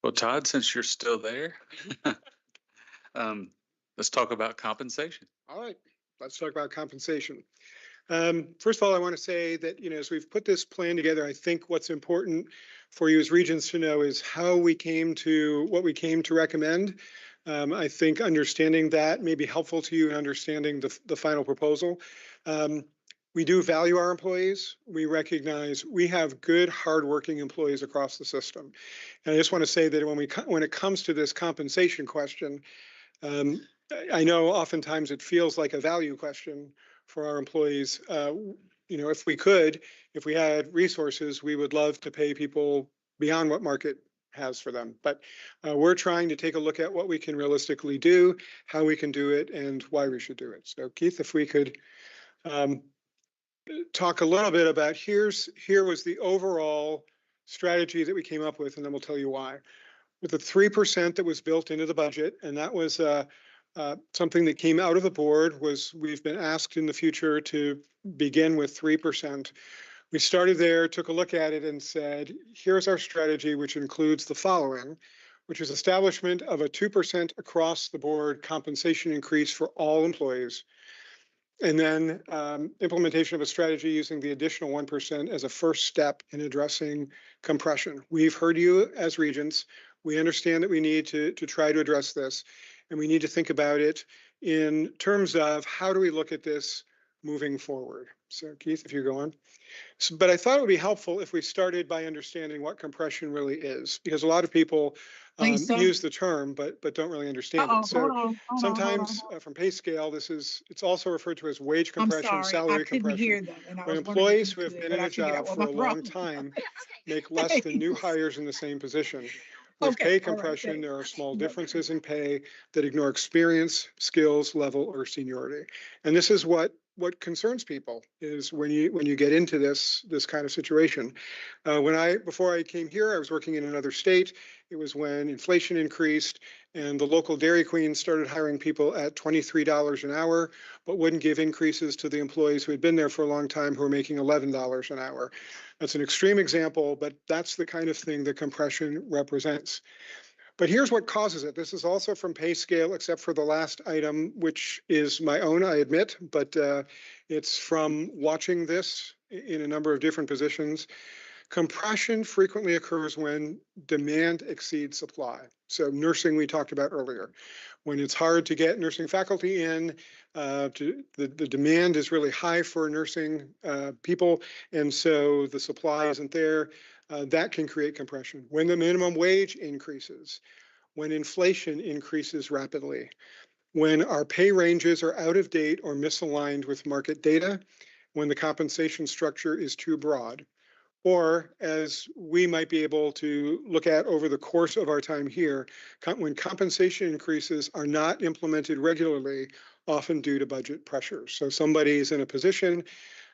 Well, Todd, since you're still there, let's talk about compensation. All right, let's talk about compensation. First of all, I want to say that, as we've put this plan together, I think what's important for you as Regents to know is how we came to what we came to recommend. I think understanding that may be helpful to you in understanding the final proposal. We do value our employees. We recognize we have good, hardworking employees across the system. And I just want to say that when it comes to this compensation question, I know oftentimes it feels like a value question for our employees. If we had resources, we would love to pay people beyond what market has for them. But we're trying to take a look at what we can realistically do, how we can do it, and why we should do it. So Keith, if we could talk a little bit about here was the overall strategy that we came up with, and then we'll tell you why. With the 3% that was built into the budget, and that was something that came out of the board, was we've been asked in the future to begin with 3%. We started there, took a look at it and said, here's our strategy, which includes the following, which is establishment of a 2% across the board compensation increase for all employees. And then implementation of a strategy using the additional 1% as a first step in addressing compression. We've heard you as Regents. We understand that we need to try to address this, and we need to think about it in terms of how do we look at this moving forward. So Keith, if you go on. But I thought it would be helpful if we started by understanding what compression really is, because a lot of people use the term, but don't really understand it. So sometimes from pay scale, it's also referred to as wage compression, salary compression. When employees who have been in a job for a long time make less than new hires in the same position. With pay compression, there are small differences in pay that ignore experience, skills, level, or seniority. And this is what concerns people is when you get into this kind of situation. Before I came here, I was working in another state. It was when inflation increased and the local Dairy Queen started hiring people at $23 an hour, but wouldn't give increases to the employees who had been there for a long time who were making $11 an hour. That's an extreme example, but that's the kind of thing that compression represents. But here's what causes it. This is also from pay scale, except for the last item, which is my own, I admit, but it's from watching this in a number of different positions. Compression frequently occurs when demand exceeds supply. So nursing we talked about earlier. When it's hard to get nursing faculty in, the demand is really high for nursing people, and so the supply isn't there. That can create compression. When the minimum wage increases, when inflation increases rapidly, when our pay ranges are out of date or misaligned with market data, when the compensation structure is too broad, or as we might be able to look at over the course of our time here, when compensation increases are not implemented regularly, often due to budget pressures. So somebody's in a position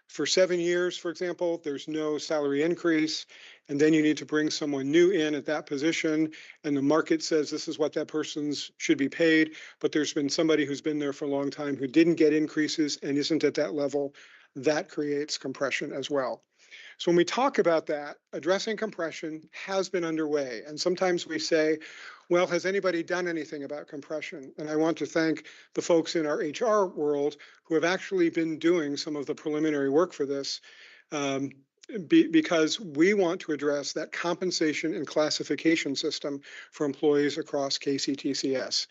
for 7 years, for example, there's no salary increase, and then you need to bring someone new in at that position, and the market says this is what that person's should be paid, but there's been somebody who's been there for a long time who didn't get increases and isn't at that level. That creates compression as well. So when we talk about that, addressing compression has been underway. And sometimes we say, well, has anybody done anything about compression? And I want to thank the folks in our HR world who have actually been doing some of the preliminary work for this, because we want to address that compensation and classification system for employees across KCTCS.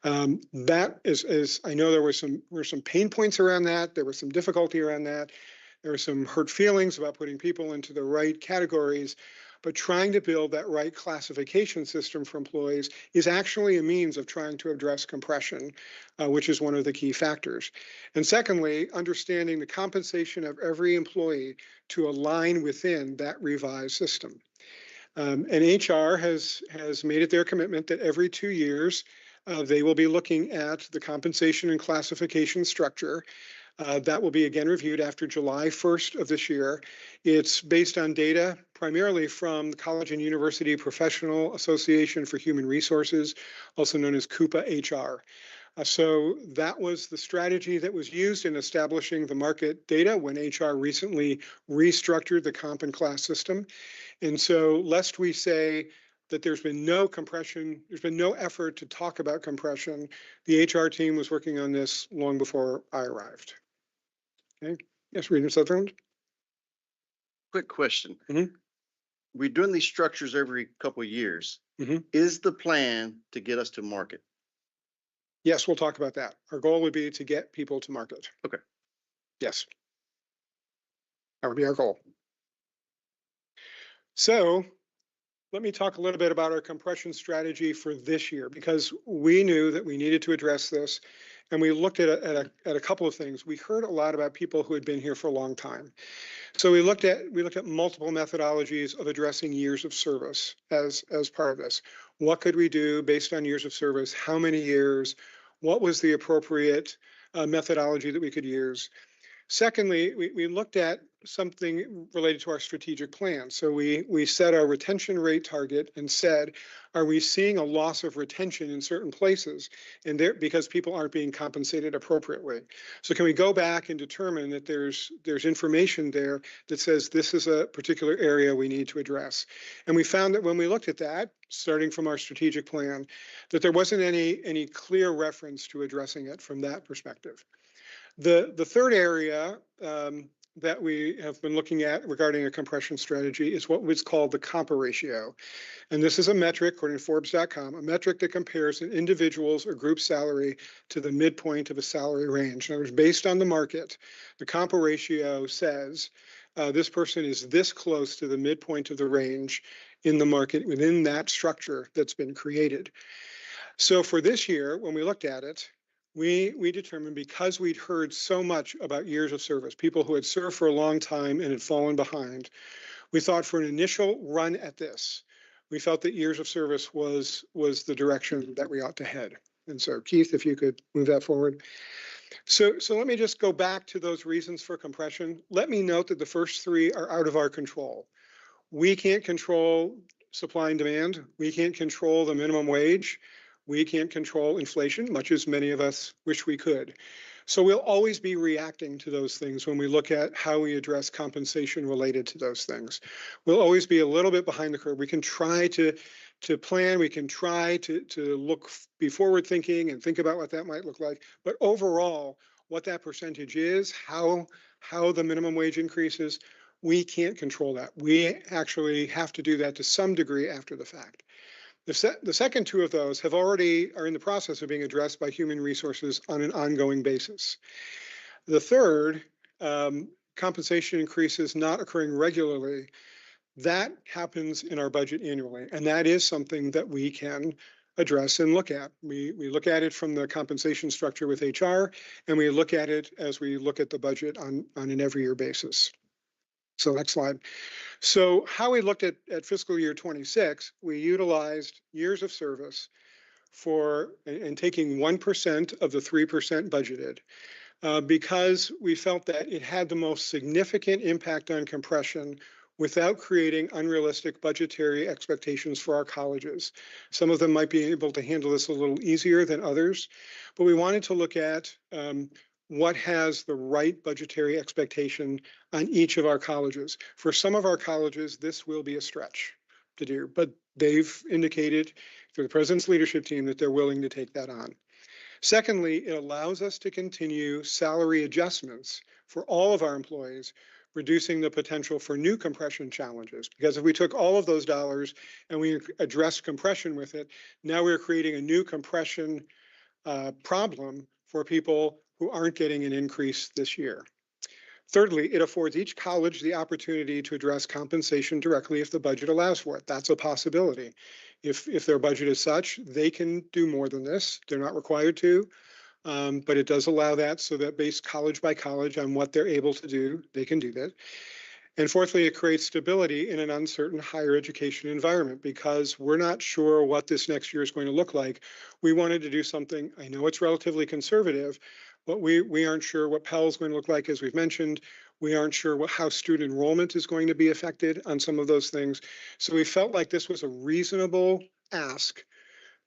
That is, I know there were some pain points around that. There was some difficulty around that. There were some hurt feelings about putting people into the right categories, but trying to build that right classification system for employees is actually a means of trying to address compression, which is one of the key factors. And secondly, understanding the compensation of every employee to align within that revised system. And HR has made it their commitment that every 2 years, they will be looking at the compensation and classification structure. That will be again reviewed after July 1st of this year. It's based on data primarily from the College and University Professional Association for Human Resources, also known as Coupa HR. So that was the strategy that was used in establishing the market data when HR recently restructured the comp and class system. And so lest we say, that there's been no compression, there's been no effort to talk about compression. The HR team was working on this long before I arrived. Okay, yes, Regents Sutherland? Quick question. Mhm. We're doing these structures every couple of years. Mhm. Is the plan to get us to market? Yes, we'll talk about that. Our goal would be to get people to market. Okay. Yes. That would be our goal. So let me talk a little bit about our compression strategy for this year, because we knew that we needed to address this. And we looked at a couple of things. We heard a lot about people who had been here for a long time. So we looked at multiple methodologies of addressing years of service as part of this. What could we do based on years of service? How many years? What was the appropriate methodology that we could use? Secondly, we looked at something related to our strategic plan. So we set our retention rate target and said, are we seeing a loss of retention in certain places and there because people aren't being compensated appropriately? So can we go back and determine that there's information there that says this is a particular area we need to address? And we found that when we looked at that, starting from our strategic plan, that there wasn't any clear reference to addressing it from that perspective. The third area that we have been looking at regarding a compression strategy is what was called the compa ratio. And this is a metric, according to Forbes.com, a metric that compares an individual's or group salary to the midpoint of a salary range. In other words, based on the market, the compa ratio says this person is this close to the midpoint of the range in the market within that structure that's been created. So for this year, when we looked at it, we determined, because we'd heard so much about years of service, people who had served for a long time and had fallen behind, we thought for an initial run at this, we felt that years of service was the direction that we ought to head. And so Keith, if you could move that forward. So let me just go back to those reasons for compression. Let me note that the first three are out of our control. We can't control supply and demand. We can't control the minimum wage. We can't control inflation, much as many of us wish we could. So we'll always be reacting to those things when we look at how we address compensation related to those things. We'll always be a little bit behind the curve. We can try to plan, we can try to be forward thinking and think about what that might look like. But overall, what that percentage is, how the minimum wage increases, we can't control that. We actually have to do that to some degree after the fact. The second two of those are in the process of being addressed by human resources on an ongoing basis. The third, compensation increases not occurring regularly, that happens in our budget annually. And that is something that we can address and look at. We look at it from the compensation structure with HR, and we look at it as we look at the budget on an every year basis. So next slide. So how we looked at fiscal year 26, we utilized years of service and taking 1% of the 3% budgeted because we felt that it had the most significant impact on compression without creating unrealistic budgetary expectations for our colleges. Some of them might be able to handle this a little easier than others, but we wanted to look at what has the right budgetary expectation on each of our colleges. For some of our colleges, this will be a stretch to do, but they've indicated through the president's leadership team that they're willing to take that on. Secondly, it allows us to continue salary adjustments for all of our employees, reducing the potential for new compression challenges. Because if we took all of those dollars and we addressed compression with it, now we're creating a new compression problem for people who aren't getting an increase this year. Thirdly, it affords each college the opportunity to address compensation directly if the budget allows for it. That's a possibility. If their budget is such, they can do more than this. They're not required to, but it does allow that, so that based college by college on what they're able to do, they can do that. And fourthly, it creates stability in an uncertain higher education environment because we're not sure what this next year is going to look like. We wanted to do something, I know it's relatively conservative, but we aren't sure what Pell is going to look like, as we've mentioned. We aren't sure how student enrollment is going to be affected on some of those things. So we felt like this was a reasonable ask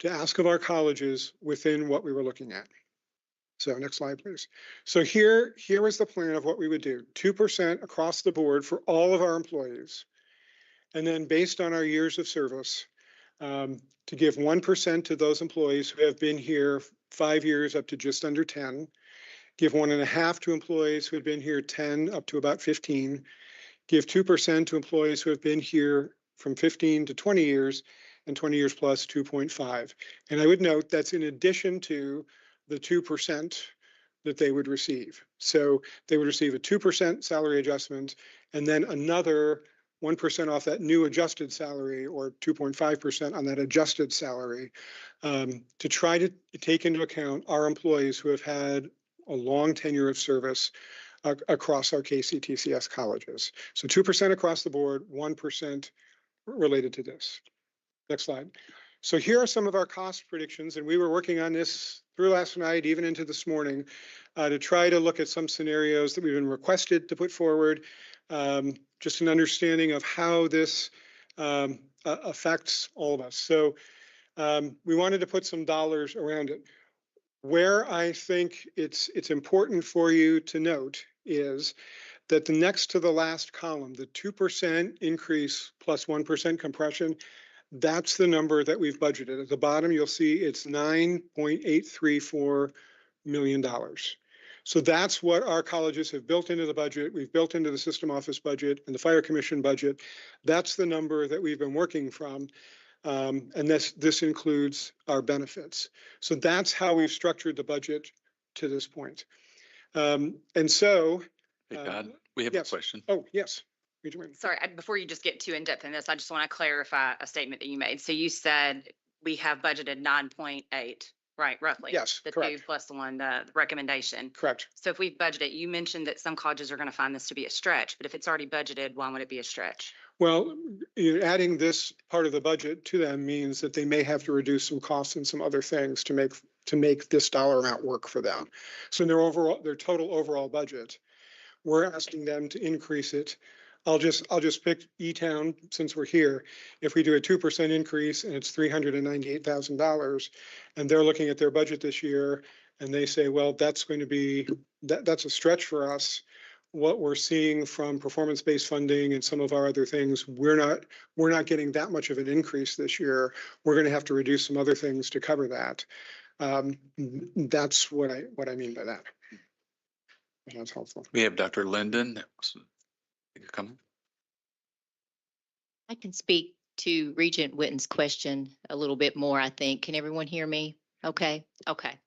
of our colleges within what we were looking at. So next slide, please. So here was the plan of what we would do. 2% across the board for all of our employees. And then based on our years of service, to give 1% to those employees who have been here 5 years up to just under 10, give 1.5 to employees who have been here 10 up to about 15, give 2% to employees who have been here from 15 to 20 years, and 20 years plus 2.5. And I would note that's in addition to the 2% that they would receive. So they would receive a 2% salary adjustment and then another 1% off that new adjusted salary, or 2.5% on that adjusted salary, to try to take into account our employees who have had a long tenure of service across our KCTCS colleges. So 2% across the board, 1% related to this. Next slide. So here are some of our cost predictions, and we were working on this through last night, even into this morning, to try to look at some scenarios that we've been requested to put forward, just an understanding of how this affects all of us. So we wanted to put some dollars around it. Where I think it's important for you to note is that the next to the last column, the 2% increase plus 1% compression, that's the number that we've budgeted. At the bottom, you'll see it's $9.834 million. So that's what our colleges have built into the budget. We've built into the system office budget and the fire commission budget. That's the number that we've been working from. And this includes our benefits. So that's how we've structured the budget to this point. And so. Hey, Todd, we have yes. a question. Oh, yes. Regent Whitman. Sorry, before you just get too in depth in this, I just want to clarify a statement that you made. So you said we have budgeted 9.8, right, roughly? Yes, The correct. 2 plus the 1, the recommendation. Correct. So if we've budgeted, you mentioned that some colleges are going to find this to be a stretch, but if it's already budgeted, why would it be a stretch? Well, adding this part of the budget to them means that they may have to reduce some costs and some other things to make this dollar amount work for them. So in their total overall budget, we're asking them to increase it. I'll just pick E-Town since we're here. If we do a 2% increase and it's $398,000, and they're looking at their budget this year and they say, well, that's going to be that's a stretch for us. What we're seeing from performance-based funding and some of our other things, we're not getting that much of an increase this year. We're going to have to reduce some other things to cover that. That's what I mean by that. That's helpful. We have Dr. Linden. Come. I can speak to Regent Witten's question a little bit more, I think. Can everyone hear me? Okay. Okay.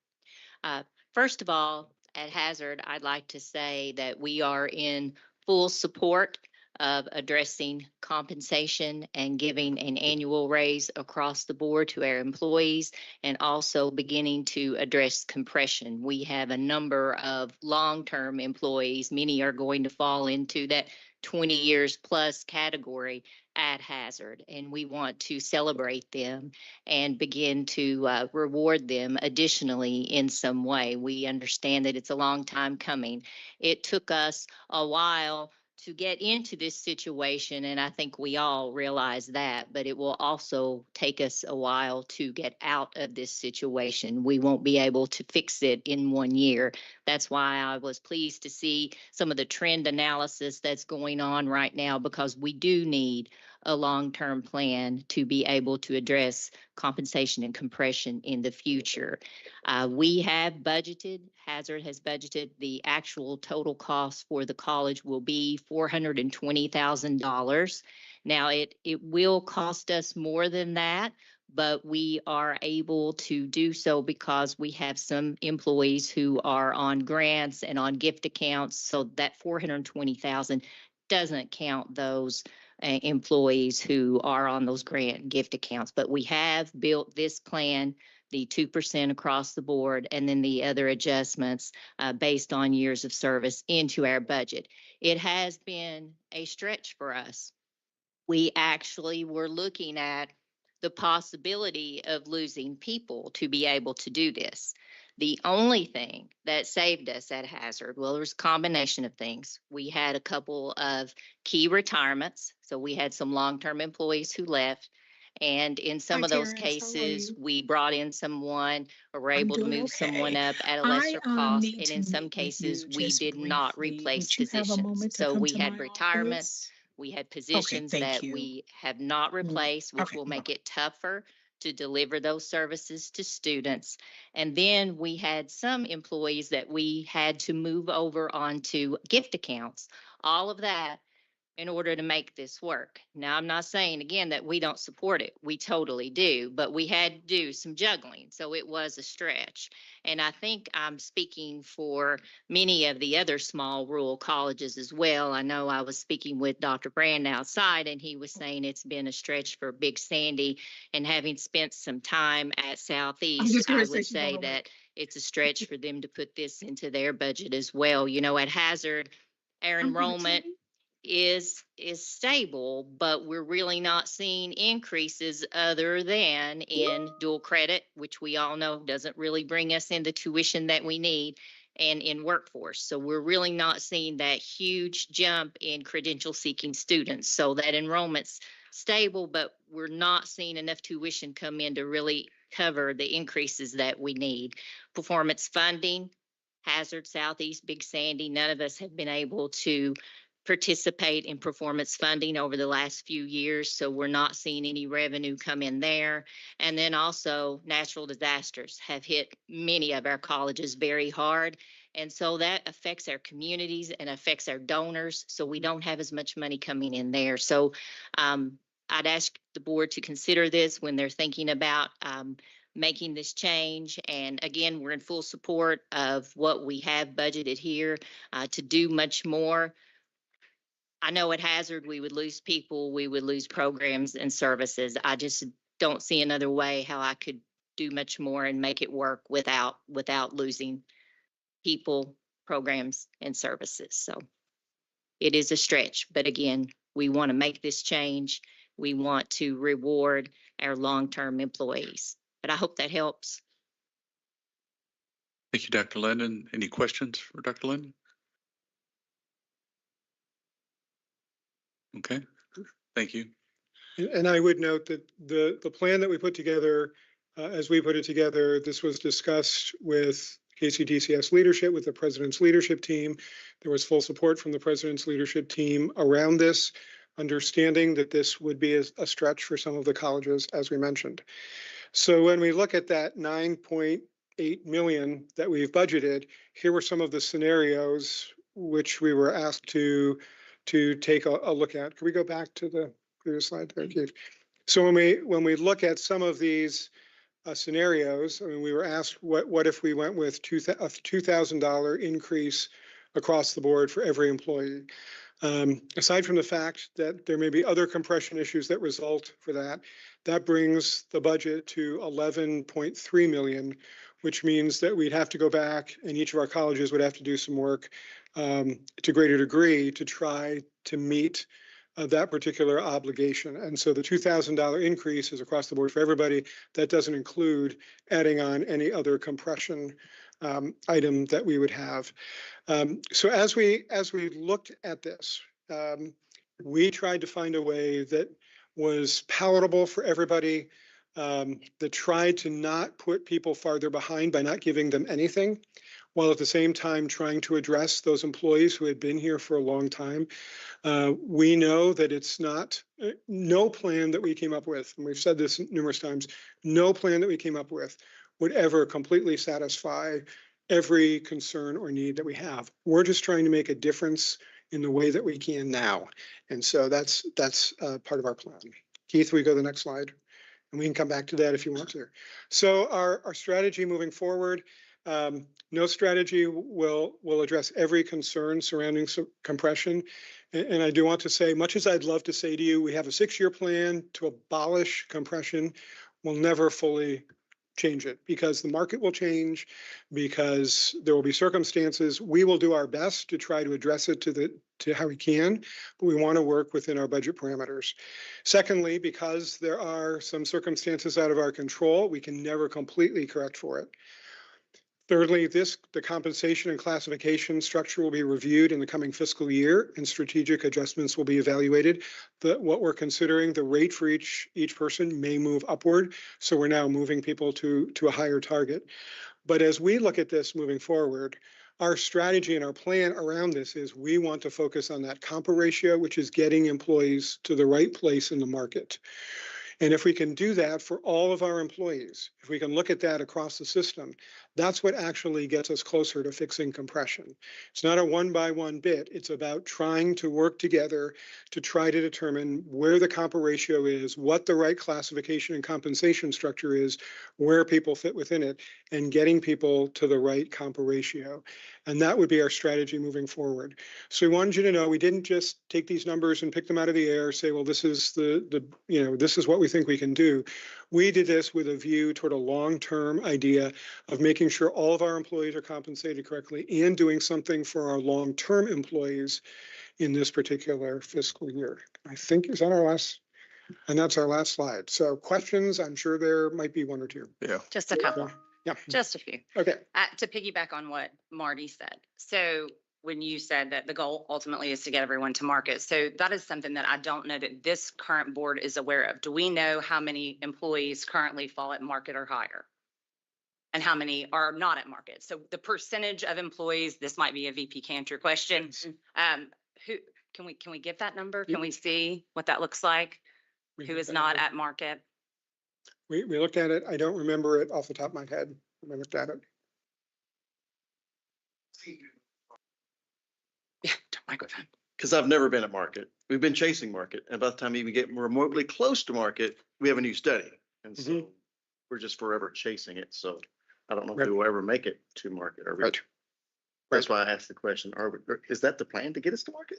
First of all, at Hazard, I'd like to say that we are in full support of addressing compensation and giving an annual raise across the board to our employees, and also beginning to address compression. We have a number of long-term employees. Many are going to fall into that 20 years plus category at Hazard, and we want to celebrate them and begin to reward them additionally in some way. We understand that it's a long time coming. It took us a while to get into this situation, and I think we all realize that, but it will also take us a while to get out of this situation. We won't be able to fix it in 1 year. That's why I was pleased to see some of the trend analysis that's going on right now, because we do need a long-term plan to be able to address compensation and compression in the future. We have budgeted, Hazard has budgeted, the actual total cost for the college will be $420,000. Now, it will cost us more than that, but we are able to do so because we have some employees who are on grants and on gift accounts, so that $420,000 doesn't count those employees who are on those grant and gift accounts. But we have built this plan, the 2% across the board, and then the other adjustments based on years of service into our budget. It has been a stretch for us. We actually were looking at the possibility of losing people to be able to do this. The only thing that saved us at Hazard, well, there was a combination of things. We had a couple of key retirements. So we had some long-term employees who left. And in some of those cases, we brought in someone or were able to move someone up at a lesser cost. And in some cases, we did not replace positions. So we had retirements, We had positions thank that you. we have not replaced, which okay, will no. make it tougher to deliver those services to students. And then we had some employees that we had to move over onto gift accounts. All of that in order to make this work. Now, I'm not saying again that we don't support it. We totally do, but we had to do some juggling. So it was a stretch. And I think I'm speaking for many of the other small rural colleges as well. I know I was speaking with Dr. Brand outside, and he was saying it's been a stretch for Big Sandy. And having spent some time at Southeast, I would say that it's a stretch for them to put this into their budget as well. You know, at Hazard, our enrollment is stable, but we're really not seeing increases other than in dual credit, which we all know doesn't really bring us in the tuition that we need, and in workforce. So we're really not seeing that huge jump in credential seeking students. So that enrollment's stable, but we're not seeing enough tuition come in to really cover the increases that we need. Performance funding, Hazard, Southeast, Big Sandy, none of us have been able to participate in performance funding over the last few years, so we're not seeing any revenue come in there. And then also natural disasters have hit many of our colleges very hard. And so that affects our communities and affects our donors. So we don't have as much money coming in there. So I'd ask the board to consider this when they're thinking about making this change. And again, we're in full support of what we have budgeted here to do much more. I know at Hazard, we would lose people, we would lose programs and services. I just don't see another way how I could do much more and make it work without losing people, programs, and services. So it is a stretch, but again, we want to make this change. We want to reward our long-term employees, but I hope that helps. Thank you, Dr. Linden. Any questions for Dr. Linden? Okay, thank you. And I would note that the plan that we put together, as we put it together, this was discussed with KCTCS leadership, with the president's leadership team. There was full support from the president's leadership team around this, understanding that this would be a stretch for some of the colleges, as we mentioned. So when we look at that 9.8 million that we've budgeted, here were some of the scenarios which we were asked to take a look at. Can we go back to the previous slide there, Keith? So when we look at some of these scenarios, I mean, we were asked what if we went with a $2,000 increase across the board for every employee. Aside from the fact that there may be other compression issues that result for that, that brings the budget to 11.3 million, which means that we'd have to go back and each of our colleges would have to do some work to greater degree to try to meet that particular obligation. And so the $2,000 increase is across the board for everybody. That doesn't include adding on any other compression item that we would have. So as we looked at this, we tried to find a way that was palatable for everybody, that tried to not put people farther behind by not giving them anything, while at the same time trying to address those employees who had been here for a long time. We know that it's not, no plan that we came up with, and we've said this numerous times, no plan that we came up with would ever completely satisfy every concern or need that we have. We're just trying to make a difference in the way that we can now. And so that's part of our plan. Keith, we go to the next slide, and we can come back to that if you want to. So our strategy moving forward, no strategy will address every concern surrounding compression. And I do want to say, much as I'd love to say to you, we have a 6-year plan to abolish compression, we'll never fully change it because the market will change, because there will be circumstances. We will do our best to try to address it to how we can, but we want to work within our budget parameters. Secondly, because there are some circumstances out of our control, we can never completely correct for it. Thirdly, the compensation and classification structure will be reviewed in the coming fiscal year, and strategic adjustments will be evaluated. What we're considering, the rate for each person may move upward, so we're now moving people to a higher target. But as we look at this moving forward, our strategy and our plan around this is we want to focus on that compa ratio, which is getting employees to the right place in the market. And if we can do that for all of our employees, if we can look at that across the system, that's what actually gets us closer to fixing compression. It's not a one-by-one bit. It's about trying to work together to try to determine where the compa ratio is, what the right classification and compensation structure is, where people fit within it, and getting people to the right compa ratio. And that would be our strategy moving forward. So we wanted you to know we didn't just take these numbers and pick them out of the air, say, well, this is this is what we think we can do. We did this with a view toward a long-term idea of making sure all of our employees are compensated correctly and doing something for our long-term employees in this particular fiscal year. I think is that our last, and that's our last slide. So questions, I'm sure there might be one or two. Yeah. Just a couple, Yeah. just a few. Okay. To piggyback on what Marty said. So when you said that the goal ultimately is to get everyone to market. So that is something that I don't know that this current board is aware of. Do we know how many employees currently fall at market or higher? And how many are not at market? So the percentage of employees, this might be a VP Cantor question. Who can we get that number? Can we see what that looks like? Who is not at market? We looked at it. I don't remember it off the top of my head. We looked at it. Yeah, microphone. Because I've never been at market. We've been chasing market. And by the time we even get remotely close to market, we have a new study. And so we're just forever chasing it. So I don't know if we will ever make it to market or reach. That's why I asked the question, is that the plan to get us to market?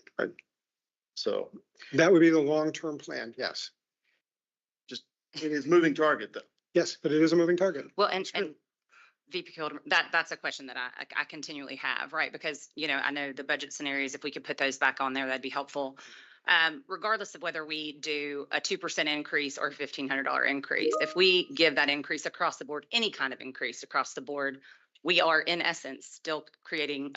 So that would be the long-term plan. Yes. Just it is moving target though. Yes, but it is a moving target. Well, and VP Kilder, that's a question that I continually have, right? Because, I know the budget scenarios, if we could put those back on there, that'd be helpful. Regardless of whether we do a 2% increase or a $1,500 increase, if we give that increase across the board, any kind of increase across the board, we are in essence still creating,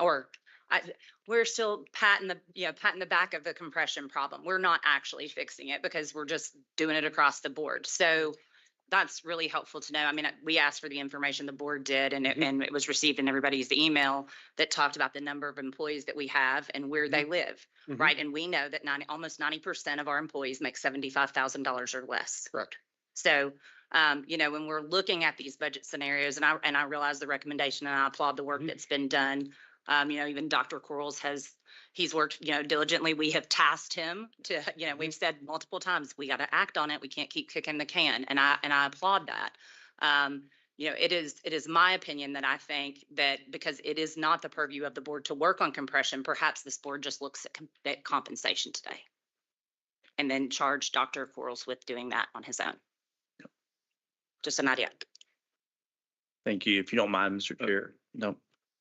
we're still patting the back of the compression problem. We're not actually fixing it because we're just doing it across the board. So that's really helpful to know. I mean, we asked for the information, the board did, and it was received in everybody's email that talked about the number of employees that we have and where they live, right? And we know that almost 90% of our employees make $75,000 or less. Correct. So, when we're looking at these budget scenarios, and I realize the recommendation, and I applaud the work that's been done. Even Dr. Quarles he's worked, diligently. We have tasked him to, we've said multiple times, we got to act on it. We can't keep kicking the can. And I applaud that. It is my opinion that I think that because it is not the purview of the board to work on compression, perhaps this board just looks at compensation today and then charge Dr. Quarles with doing that on his own. Just an idea. Thank you. If you don't mind, Mr. Chair. No.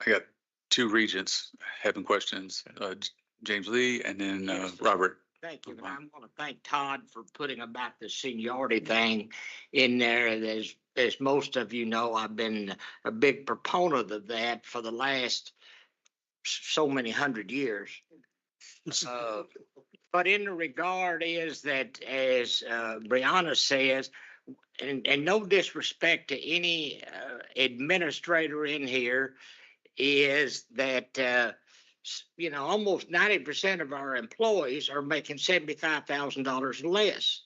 I got two regents having questions, James Lee and then Robert. Thank you. And I want to thank Todd for putting about the seniority thing in there. As most of you know, I've been a big proponent of that for the last so many 100 years. But in the regard is that, as Brianna says, and no disrespect to any administrator in here, is that, almost 90% of our employees are making $75,000 less.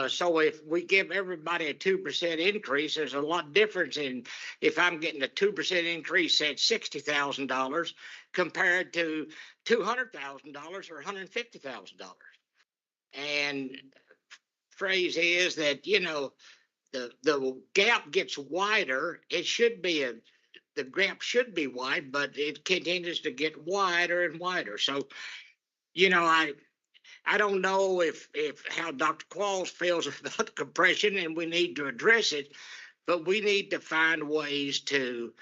So if we give everybody a 2% increase, there's a lot difference in if I'm getting a 2% increase at $60,000 compared to $200,000 or $150,000. And phrase is that, the gap gets wider. It should be the gap should be wide, but it continues to get wider and wider. So, I don't know if how Dr. Qualls feels about compression, and we need to address it, but we need to find ways to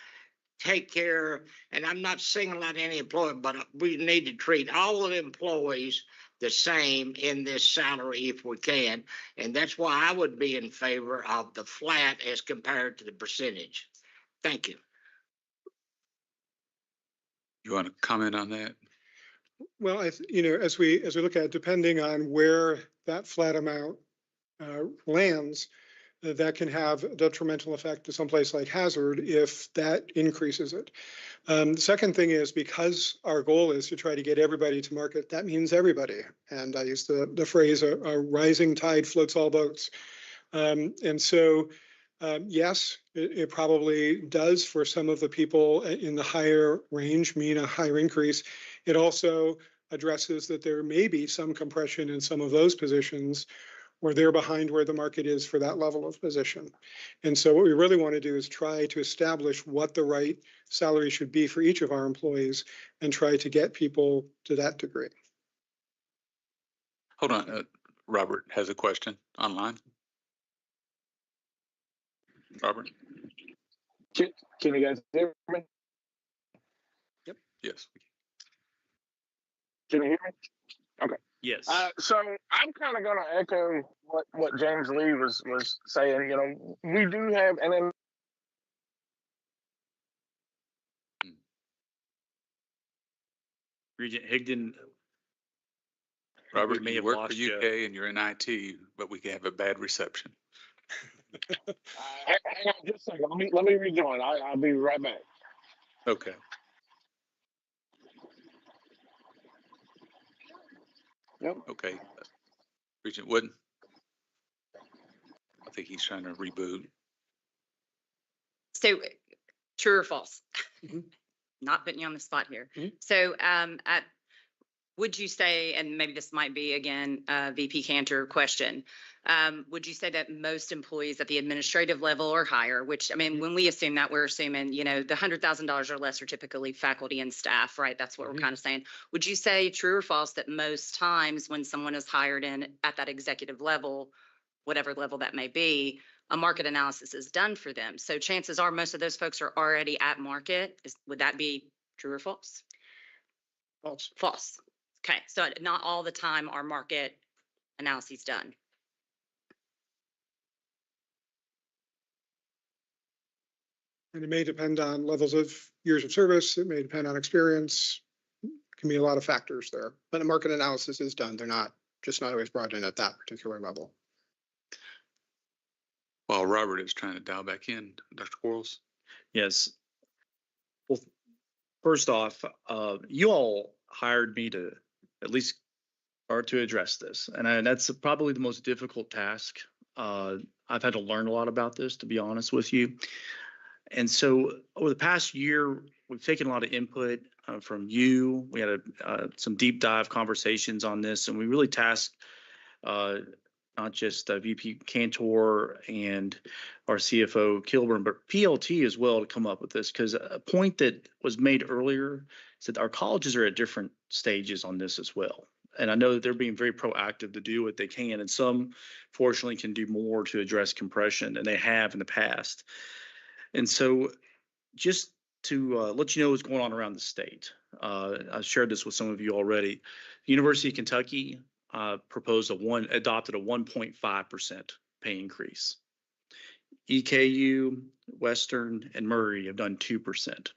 take care. And I'm not singling out any employee, but we need to treat all of the employees the same in this salary if we can. And that's why I would be in favor of the flat as compared to the percentage. Thank you. You want to comment on that? Well, as we look at it, depending on where that flat amount lands, that can have a detrimental effect to someplace like Hazard if that increases it. The second thing is, because our goal is to try to get everybody to market, that means everybody. And I use the phrase, a rising tide floats all boats. And so, yes, it probably does for some of the people in the higher range mean a higher increase. It also addresses that there may be some compression in some of those positions where they're behind where the market is for that level of position. And so what we really want to do is try to establish what the right salary should be for each of our employees and try to get people to that degree. Hold on, Robert has a question online. Robert? Can you guys hear me? Yes. Can you hear me? Okay. Yes. So I'm kind of going to echo what James Lee was saying. You know, we do have, and then Regent Higdon. Robert, may you have work for lost UK you. and you're in IT, but we can have a bad reception. hang on just a second. Let me rejoin. I'll be right back. Okay. Yep. Okay. Regent Wooden? I think he's trying to reboot. So true or false? Mhm. Not putting you on the spot here. Mhm. So would you say, and maybe this might be again, VP Cantor question, would you say that most employees at the administrative level or higher, which, I mean, when we assume that, we're assuming, you know, the $100,000 or less are typically faculty and staff, right? That's what we're kind of saying. Would you say true or false that most times when someone is hired in at that executive level, whatever level that may be, a market analysis is done for them? So chances are most of those folks are already at market. Would that be true or false? False. False. Okay, so not all the time are market analyses done. And it may depend on levels of years of service. It may depend on experience. Can be a lot of factors there, but a market analysis is done. They're not always brought in at that particular level. While Robert is trying to dial back in, Dr. Quarles? Yes. Well, first off, you all hired me to at least start to address this. And that's probably the most difficult task. I've had to learn a lot about this, to be honest with you. And so over the past year, we've taken a lot of input from you. We had some deep dive conversations on this, and we really tasked not just VP Cantor and our CFO Kilburn, but PLT as well to come up with this, because a point that was made earlier is that our colleges are at different stages on this as well. And I know that they're being very proactive to do what they can, and some fortunately can do more to address compression than they have in the past. And so just to let you know what's going on around the state, I've shared this with some of you already. The University of Kentucky adopted a 1.5% pay increase. EKU, Western, and Murray have done 2%.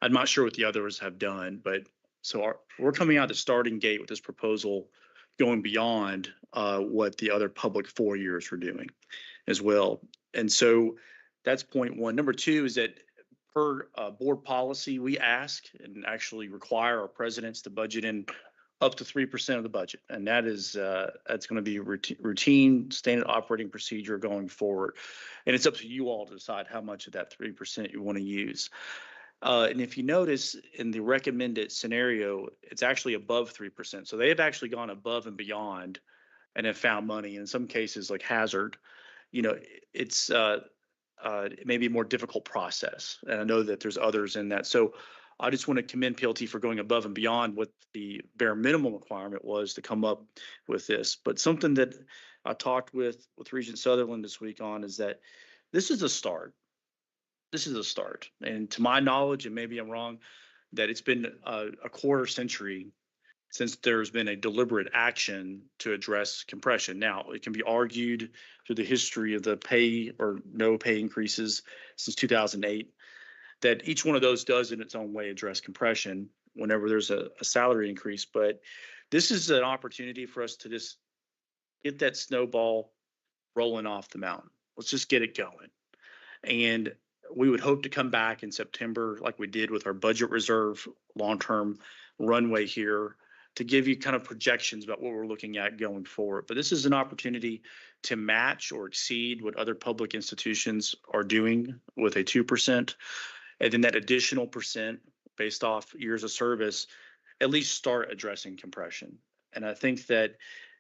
I'm not sure what the others have done, but so we're coming out the starting gate with this proposal going beyond what the other public 4 years were doing as well. And so that's point one. Number two is that per board policy, we ask and actually require our presidents to budget in up to 3% of the budget. And that is, that's going to be routine standard operating procedure going forward. And it's up to you all to decide how much of that 3% you want to use. And if you notice in the recommended scenario, it's actually above 3%. So they have actually gone above and beyond and have found money. In some cases, like Hazard, you know, it's it may be a more difficult process. And I know that there's others in that. So I just want to commend PLT for going above and beyond what the bare minimum requirement was to come up with this. But something that I talked with Regent Sutherland this week on is that this is a start. This is a start. And to my knowledge, and maybe I'm wrong, that it's been a quarter century since there's been a deliberate action to address compression. Now, it can be argued through the history of the pay or no pay increases since 2008 that each one of those does in its own way address compression whenever there's a salary increase. But this is an opportunity for us to just get that snowball rolling off the mountain. Let's just get it going. And we would hope to come back in September, like we did with our budget reserve, long-term runway here, to give you kind of projections about what we're looking at going forward. But this is an opportunity to match or exceed what other public institutions are doing with a 2%. And then that additional percent based off years of service, at least start addressing compression. And I think that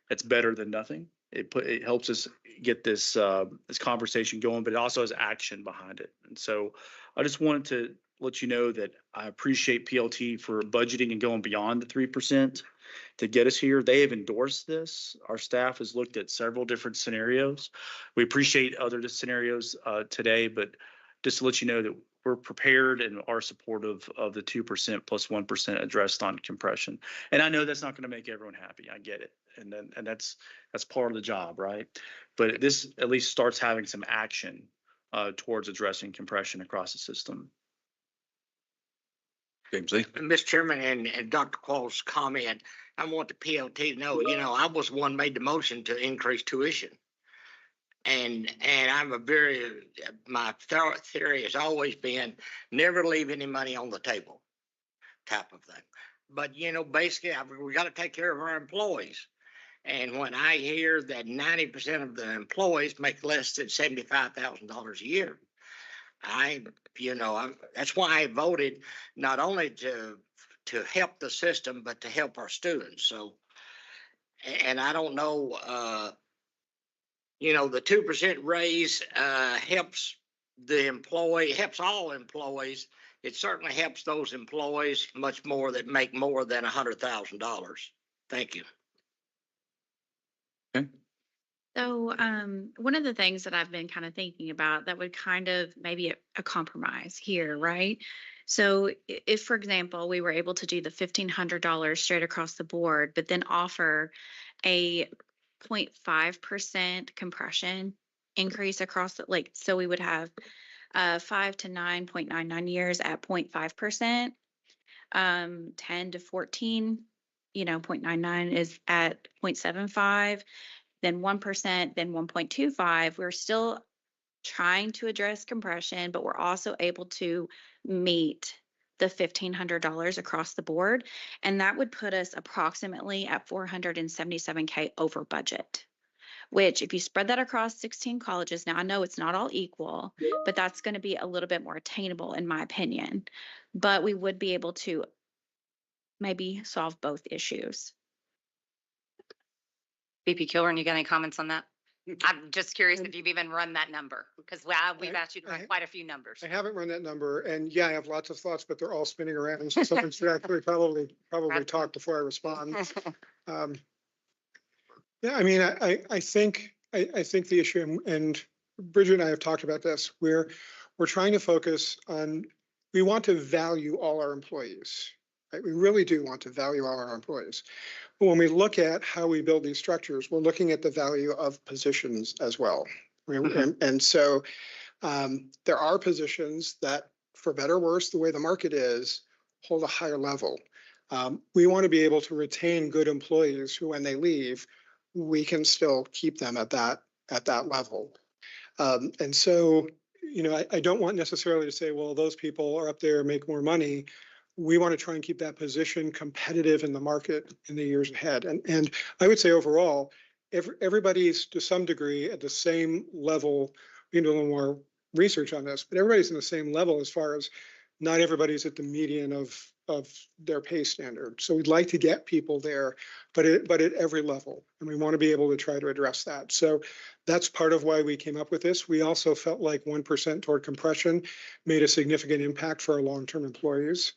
that's better than nothing. It helps us get this this conversation going, but it also has action behind it. And so I just wanted to let you know that I appreciate PLT for budgeting and going beyond the 3% to get us here. They have endorsed this. Our staff has looked at several different scenarios. We appreciate other scenarios today, but just to let you know that we're prepared and are supportive of the 2% plus 1% addressed on compression. And I know that's not going to make everyone happy. I get it. And that's part of the job, right? But this at least starts having some action towards addressing compression across the system. James Lee. Mr. Chairman, and Dr. Quall's comment, I want the PLT to know, I was the one made the motion to increase tuition. And I'm my theory has always been never leave any money on the table type of thing. But, basically we got to take care of our employees. And when I hear that 90% of the employees make less than $75,000 a year, that's why I voted not only to help the system, but to help our students. So, and I don't know, the 2% raise helps the employee, helps all employees. It certainly helps those employees much more that make more than $100,000. Thank you. Okay. So one of the things that I've been kind of thinking about that would kind of maybe a compromise here, right? So if, for example, we were able to do the $1,500 straight across the board, but then offer a 0.5% compression increase across the, so we would have 5 to 9.99 years at 0.5%, 10 to 14, 0.99 is at 0.75, then 1%, then 1.25. We're still trying to address compression, but we're also able to meet the $1,500 across the board. And that would put us approximately at $477K over budget, which if you spread that across 16 colleges, now I know it's not all equal, but that's going to be a little bit more attainable in my opinion. But we would be able to maybe solve both issues. VP Kilburn, you got any comments on that? I'm just curious if you've even run that number, because we've asked you to run quite a few numbers. I haven't run that number, and yeah, I have lots of thoughts, but they're all spinning around. So something should actually probably talk before I respond. Yeah, I mean, I think the issue, and Bridget and I have talked about this, we're trying to focus on, we want to value all our employees, right? We really do want to value all our employees. But when we look at how we build these structures, we're looking at the value of positions as well. And so there are positions that, for better or worse, the way the market is, hold a higher level. We want to be able to retain good employees who, when they leave, we can still keep them at that level. And so, I don't want necessarily to say, well, those people are up there, make more money. We want to try and keep that position competitive in the market in the years ahead. And I would say overall, everybody's to some degree at the same level. We need a little more research on this, but everybody's in the same level as far as not everybody's at the median of their pay standard. So we'd like to get people there, but at every level. And we want to be able to try to address that. So that's part of why we came up with this. We also felt like 1% toward compression made a significant impact for our long-term employees.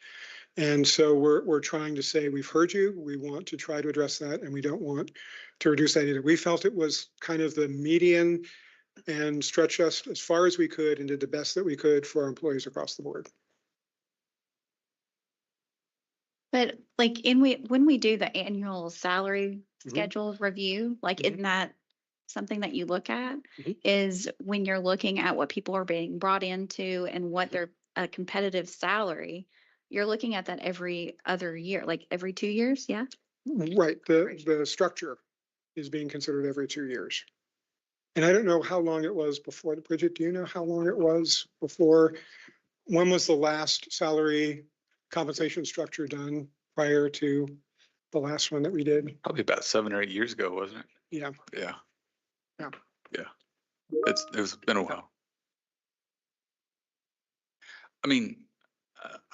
And so we're trying to say, we've heard you, we want to try to address that, and we don't want to reduce that either. We felt it was kind of the median and stretch us as far as we could and did the best that we could for our employees across the board. But when we do the annual salary schedule review, isn't that something that you look at? Is when you're looking at what people are being brought into and what their competitive salary, you're looking at that every other year, like every 2 years, yeah? Right. The structure is being considered every 2 years. And I don't know how long it was before. Bridget, do you know how long it was before? When was the last salary compensation structure done prior to the last one that we did? Probably about 7 or 8 years ago, wasn't it? Yeah. Yeah. Yeah. Yeah. It's been a while. I mean,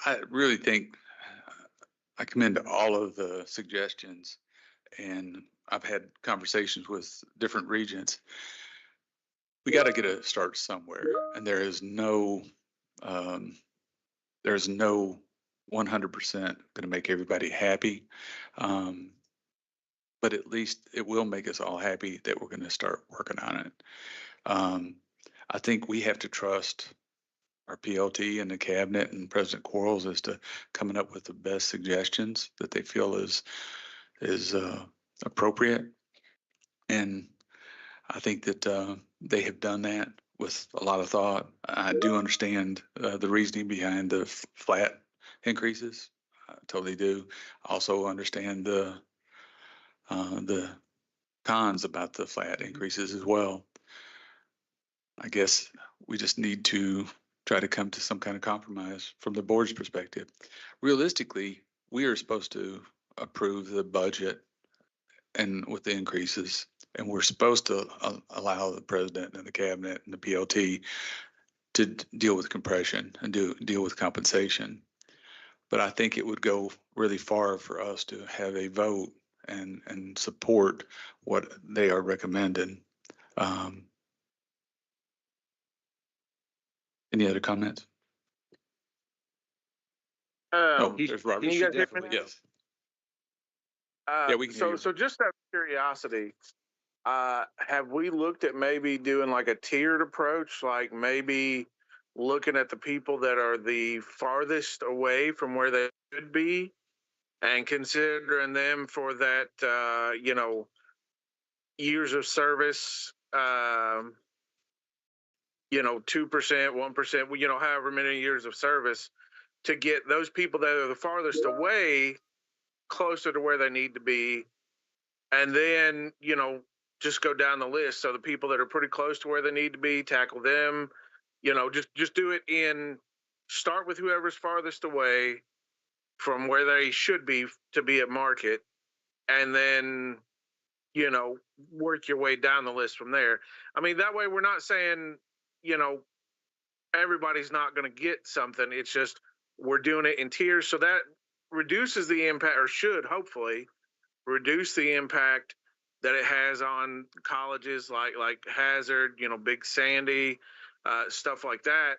I really think I commend all of the suggestions, and I've had conversations with different regions. We got to get a start somewhere, and there's no 100% going to make everybody happy. But at least it will make us all happy that we're going to start working on it. I think we have to trust our PLT and the cabinet and President Quarles as to coming up with the best suggestions that they feel is appropriate. And I think that they have done that with a lot of thought. I do understand the reasoning behind the flat increases. I totally do. I also understand the cons about the flat increases as well. I guess we just need to try to come to some kind of compromise from the board's perspective. Realistically, we are supposed to approve the budget and with the increases, and we're supposed to allow the president and the cabinet and the PLT to deal with compression and deal with compensation. But I think it would go really far for us to have a vote and support what they are recommending. Any other comments? Oh, there's Robert. can you guys hear me? Yes. Yeah, we can hear you. So just out of curiosity, have we looked at maybe doing like a tiered approach, like maybe looking at the people that are the farthest away from where they should be and considering them for that, years of service, 2%, 1%, however many years of service, to get those people that are the farthest away closer to where they need to be. And then, just go down the list. So the people that are pretty close to where they need to be, tackle them, just do it start with whoever's farthest away from where they should be to be at market. And then, work your way down the list from there. I mean, that way we're not saying, everybody's not going to get something. It's just we're doing it in tiers. So that reduces the impact, or should hopefully reduce the impact that it has on colleges like Hazard, Big Sandy, stuff like that.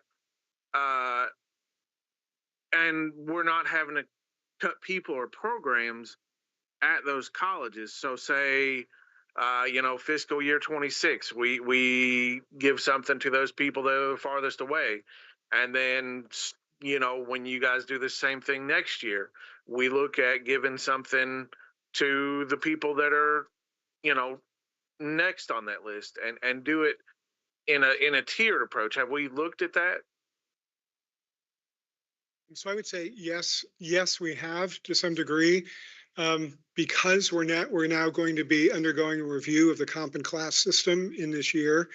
And we're not having to cut people or programs at those colleges. So say, fiscal year 26, we give something to those people that are the farthest away. And then, when you guys do the same thing next year, we look at giving something to the people that are, next on that list and do it in a tiered approach. Have we looked at that? So I would say yes, we have to some degree. Because we're now going to be undergoing a review of the comp and class system in this year.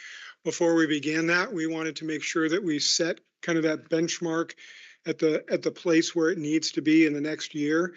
Before we began that, we wanted to make sure that we set kind of that benchmark at the place where it needs to be in the next year.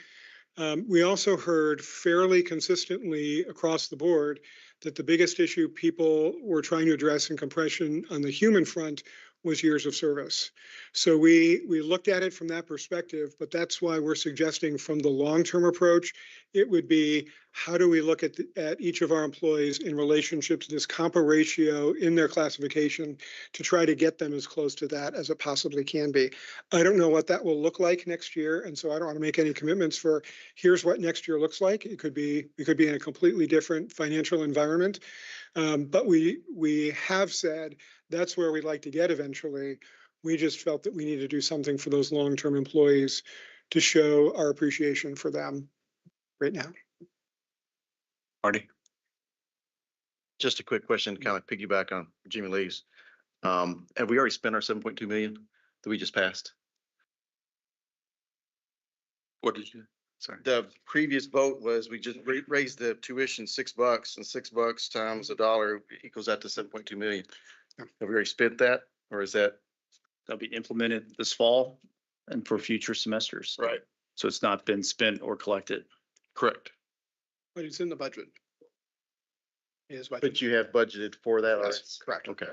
We also heard fairly consistently across the board that the biggest issue people were trying to address in compression on the human front was years of service. So we looked at it from that perspective, but that's why we're suggesting from the long-term approach, it would be how do we look at each of our employees in relationship to this compa ratio in their classification to try to get them as close to that as it possibly can be. I don't know what that will look like next year, and so I don't want to make any commitments for here's what next year looks like. We could be in a completely different financial environment, but we have said that's where we'd like to get eventually. We just felt that we need to do something for those long-term employees to show our appreciation for them right now. Marty? Just a quick question to kind of piggyback on Jimmy Lee's. Have we already spent our 7.2 million that we just passed? What did you? Sorry. The previous vote was we just raised the tuition $6 and $6 times $1 equals out to 7.2 million. Have we already spent that or is that? That'll be implemented this fall and for future semesters. Right. So it's not been spent or collected. Correct. But it's in the budget. It is budgeted. But you have budgeted for that? already? Yes, correct. Okay.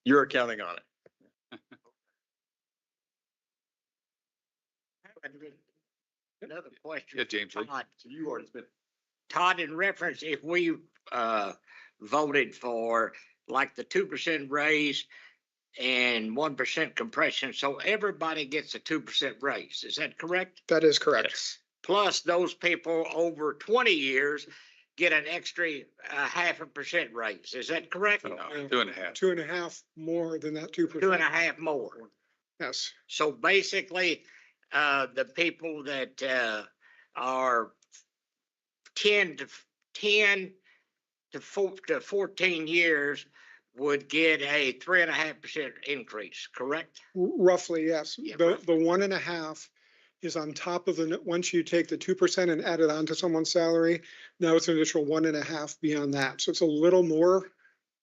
You're accounting on it. Another question. Yeah, James. Todd. So you already spent. Todd, in reference, if we voted for like the 2% raise and 1% compression, so everybody gets a 2% raise, is that correct? That is correct. Yes. Plus those people over 20 years get an extra 0.5% raise, is that correct? No, 2.5. 2.5 more than that 2%. 2.5 more. Yes, So basically, the people that are 10 to 14 years would get a 3.5% increase, correct? roughly, yes. Yeah, The roughly. 1.5 is on top of once you take the 2% and add it on to someone's salary, now it's an additional 1.5 beyond that. So it's a little more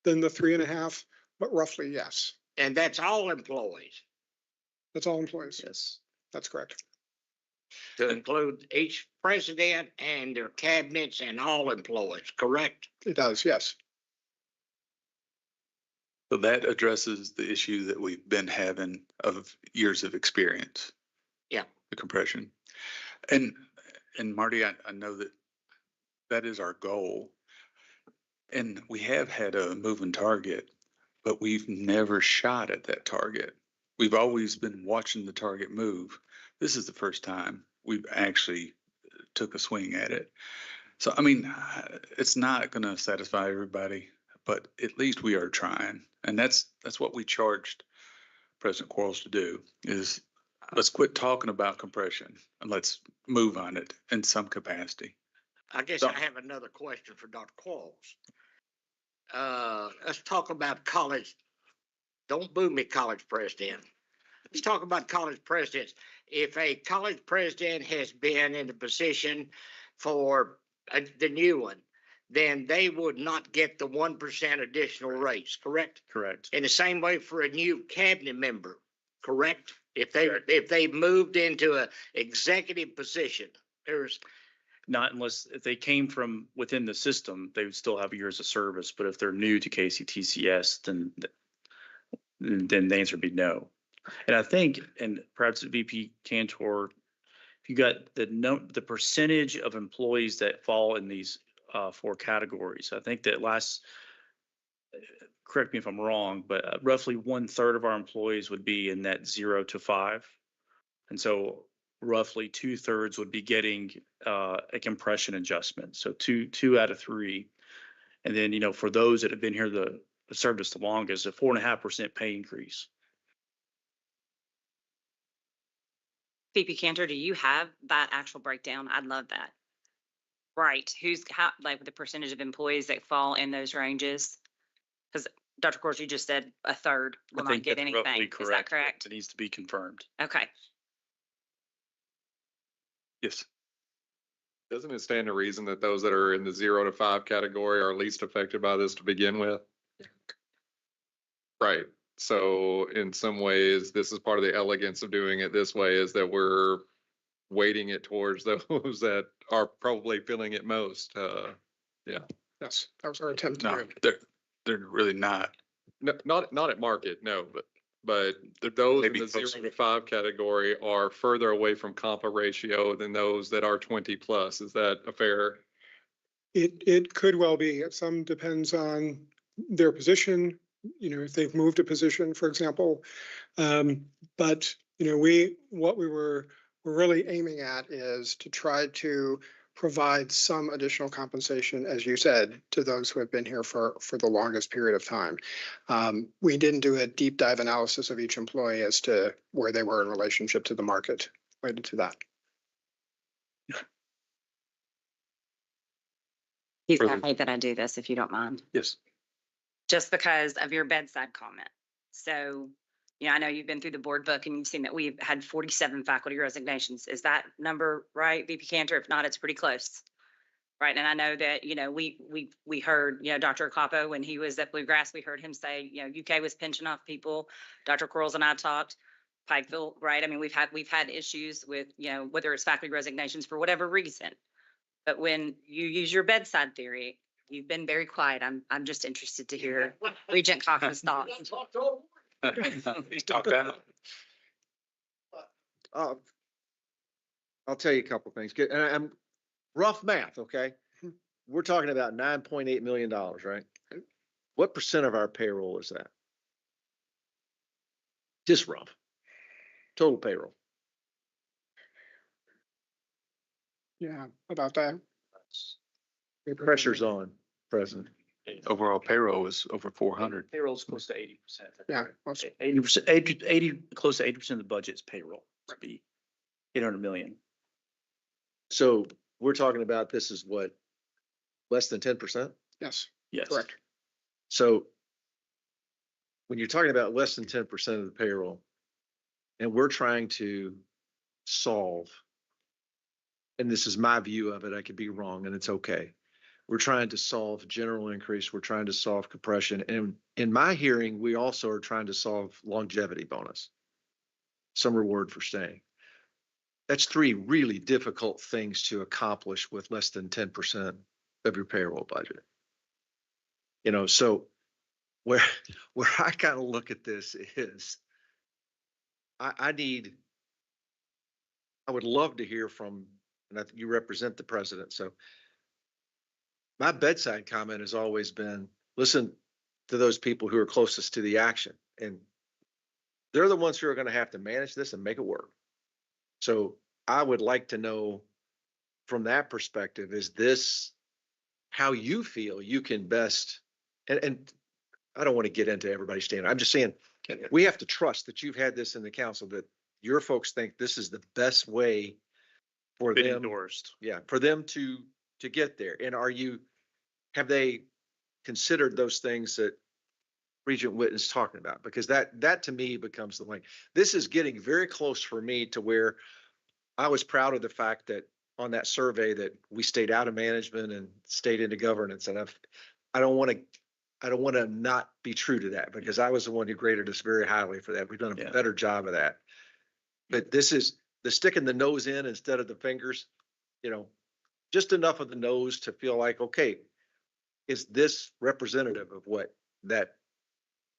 than the 3.5, but roughly, yes. And that's all employees, That's all employees. Yes. That's correct. to include each president and their cabinets and all employees, correct? It does, yes. So that addresses the issue that we've been having of years of experience. Yeah. The compression. And Marty, I know that is our goal. And we have had a moving target, but we've never shot at that target. We've always been watching the target move. This is the first time we've actually took a swing at it. So, I mean, it's not going to satisfy everybody, but at least we are trying. And that's what we charged President Quarles to do is let's quit talking about compression and let's move on it in some capacity. I guess So- I have another question for Dr. Quarles. Let's talk about college. Don't boo me, college president. Let's talk about college presidents. If a college president has been in the position for the new one, then they would not get the 1% additional raise, correct? Correct. In the same way for a new cabinet member, correct? If they moved into a executive position, there's, Not unless if they came from within the system, they would still have years of service. But if they're new to KCTCS, then the answer would be no. And I think, and perhaps VP Cantor, if you got the percentage of employees that fall in these 4 categories, I think that correct me if I'm wrong, but roughly 1/3 of our employees would be in that 0 to 5. And so roughly 2/3 would be getting a compression adjustment. So two out of 3. And then, for those that have been here the served us the longest, a 4.5% pay increase. VP Cantor, do you have that actual breakdown? I'd love that. Right, like the percentage of employees that fall in those ranges? Because Dr. Quarles, you just said 1/3 will I not think get that's roughly anything. Is that correct? It needs to be confirmed. Okay. Yes. Doesn't it stand to reason that those that are in the 0 to 5 category are least affected by this to begin with? Right. So in some ways, this is part of the elegance of doing it this way is that we're weighting it towards those that are probably feeling it most. Yeah. Yes, that was our attempt to No, do. they're really not. No, not at market, no, but those in Maybe the 0 closer. to 5 category are further away from compa ratio than those that are 20 plus. Is that a fair? It could well be. Some depends on their position, if they've moved a position, for example. But, what we're really aiming at is to try to provide some additional compensation, as you said, to those who have been here for the longest period of time. We didn't do a deep dive analysis of each employee as to where they were in relationship to the market related to that. He's Further- gonna hate that I do this, if you don't mind. Yes. Just because of your bedside comment. So Yeah, I know you've been through the board book and you've seen that we've had 47 faculty resignations. Is that number right, VP Cantor? If not, it's pretty close. Right, and I know that, we heard, Dr. Capo, when he was at Bluegrass, we heard him say, UK was pinching off people. Dr. Quarles and I talked, Pikeville, right? I mean, we've had issues with, whether it's faculty resignations for whatever reason. But when you use your bedside theory, you've been very quiet. I'm just interested to hear Regent Cochran's thoughts. He's talked out. I'll tell you a couple things. Good, and I'm rough math, okay? We're talking about $9.8 million, right? What percent of our payroll is that? Just rough. Total payroll. Yeah, about that. Pressure's on, President. Overall payroll was over 400. Payroll's close to 80%. Yeah. 80%, 80, close to 80% of the budget is payroll. It'd be 800 million. So we're talking about this is what, less than 10%? Yes. Yes. Correct. So when you're talking about less than 10% of the payroll, and we're trying to solve, and this is my view of it, I could be wrong, and it's okay. We're trying to solve general increase. We're trying to solve compression. And in my hearing, we also are trying to solve longevity bonus, some reward for staying. That's three really difficult things to accomplish with less than 10% of your payroll budget. So where I kind of look at this is I would love to hear from, and I think you represent the president. So my bedside comment has always been, listen to those people who are closest to the action. And they're the ones who are going to have to manage this and make it work. So I would like to know from that perspective, is this how you feel you can best, and I don't want to get into everybody's standard. I'm just saying, we have to trust that you've had this in the council, that your folks think this is the best way for Been them. endorsed. Yeah, for them to get there. And have they considered those things that Regent Witten's talking about? Because that to me becomes the link. This is getting very close for me to where I was proud of the fact that on that survey that we stayed out of management and stayed into governance. And I don't want to not be true to that, because I was the one who graded us very highly for that. We've done a better job of that. But this is the sticking the nose in instead of the fingers, just enough of the nose to feel like, okay, is this representative of what that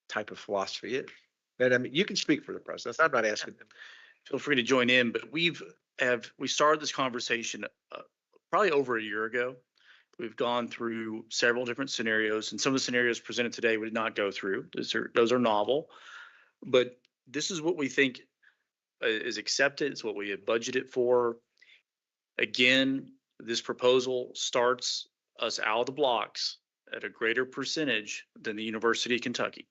type of philosophy is? And I mean, you can speak for the president. I'm not asking them. Feel free to join in, but we started this conversation probably over a year ago. We've gone through several different scenarios, and some of the scenarios presented today we did not go through. Those are novel, but this is what we think is accepted. It's what we had budgeted for. Again, this proposal starts us out of the blocks at a greater percentage than the University of Kentucky.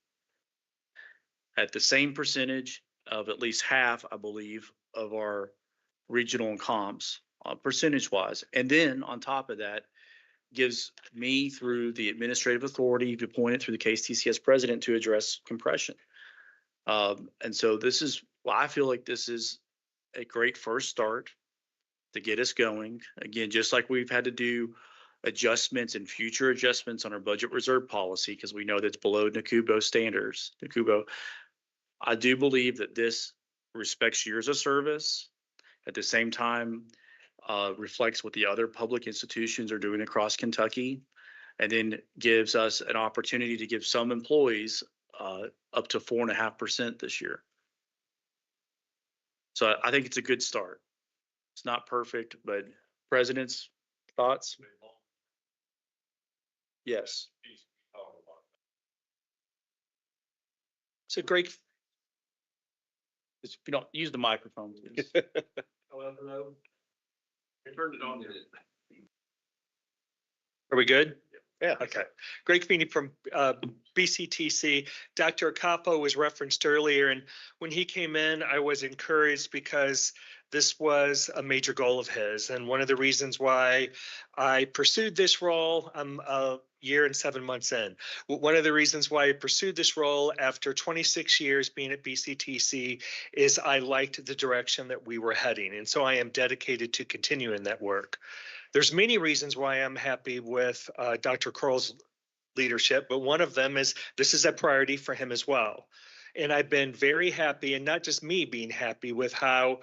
At the same percentage of at least half, I believe, of our regional and comps, percentage wise. And then on top of that, gives me, through the administrative authority appointed through the KCTCS president, to address compression. And so I feel like this is a great first start to get us going. Again, just like we've had to do adjustments and future adjustments on our budget reserve policy, because we know that's below NACUBO standards. I do believe that this respects years of service, at the same time reflects what the other public institutions are doing across Kentucky, and then gives us an opportunity to give some employees up to 4.5% this year. So I think it's a good start. It's not perfect, but President's thoughts? Yes. It's a great. If you don't use the microphone, please. Are we good? Yeah. Okay. Greg Feeney from BCTC. Dr. Capo was referenced earlier, and when he came in, I was encouraged because this was a major goal of his. And one of the reasons why I pursued this role, I'm a year and 7 months in. One of the reasons why I pursued this role after 26 years being at BCTC is I liked the direction that we were heading. And so I am dedicated to continuing that work. There's many reasons why I'm happy with Dr. Kroll's leadership, but one of them is this is a priority for him as well. And I've been very happy, and not just me being happy, with how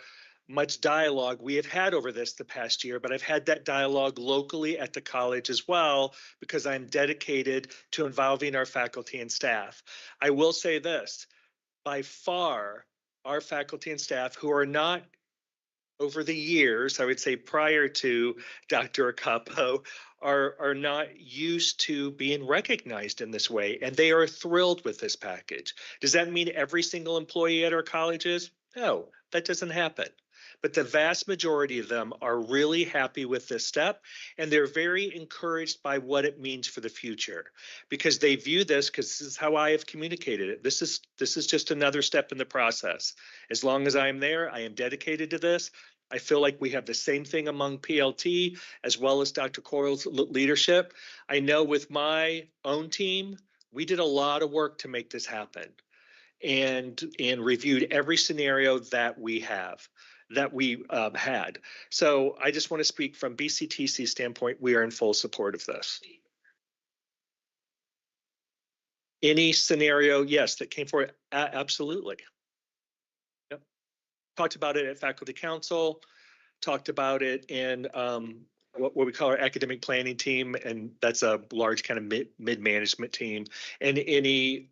much dialogue we have had over this the past year, but I've had that dialogue locally at the college as well, because I'm dedicated to involving our faculty and staff. I will say this, by far, our faculty and staff who are not over the years, I would say prior to Dr. Acapo, are not used to being recognized in this way, and they are thrilled with this package. Does that mean every single employee at our colleges? No, that doesn't happen. But the vast majority of them are really happy with this step, and they're very encouraged by what it means for the future, because they view this, because this is how I have communicated it. This is just another step in the process. As long as I am there, I am dedicated to this. I feel like we have the same thing among PLT as well as Dr. Coyle's leadership. I know with my own team, we did a lot of work to make this happen, and reviewed every scenario that we had. So I just want to speak from BCTC standpoint, we are in full support of this. Any scenario, yes, that came forward, absolutely. Yep. Talked about it at faculty council, talked about it in what we call our academic planning team, and that's a large kind of mid-management team, and any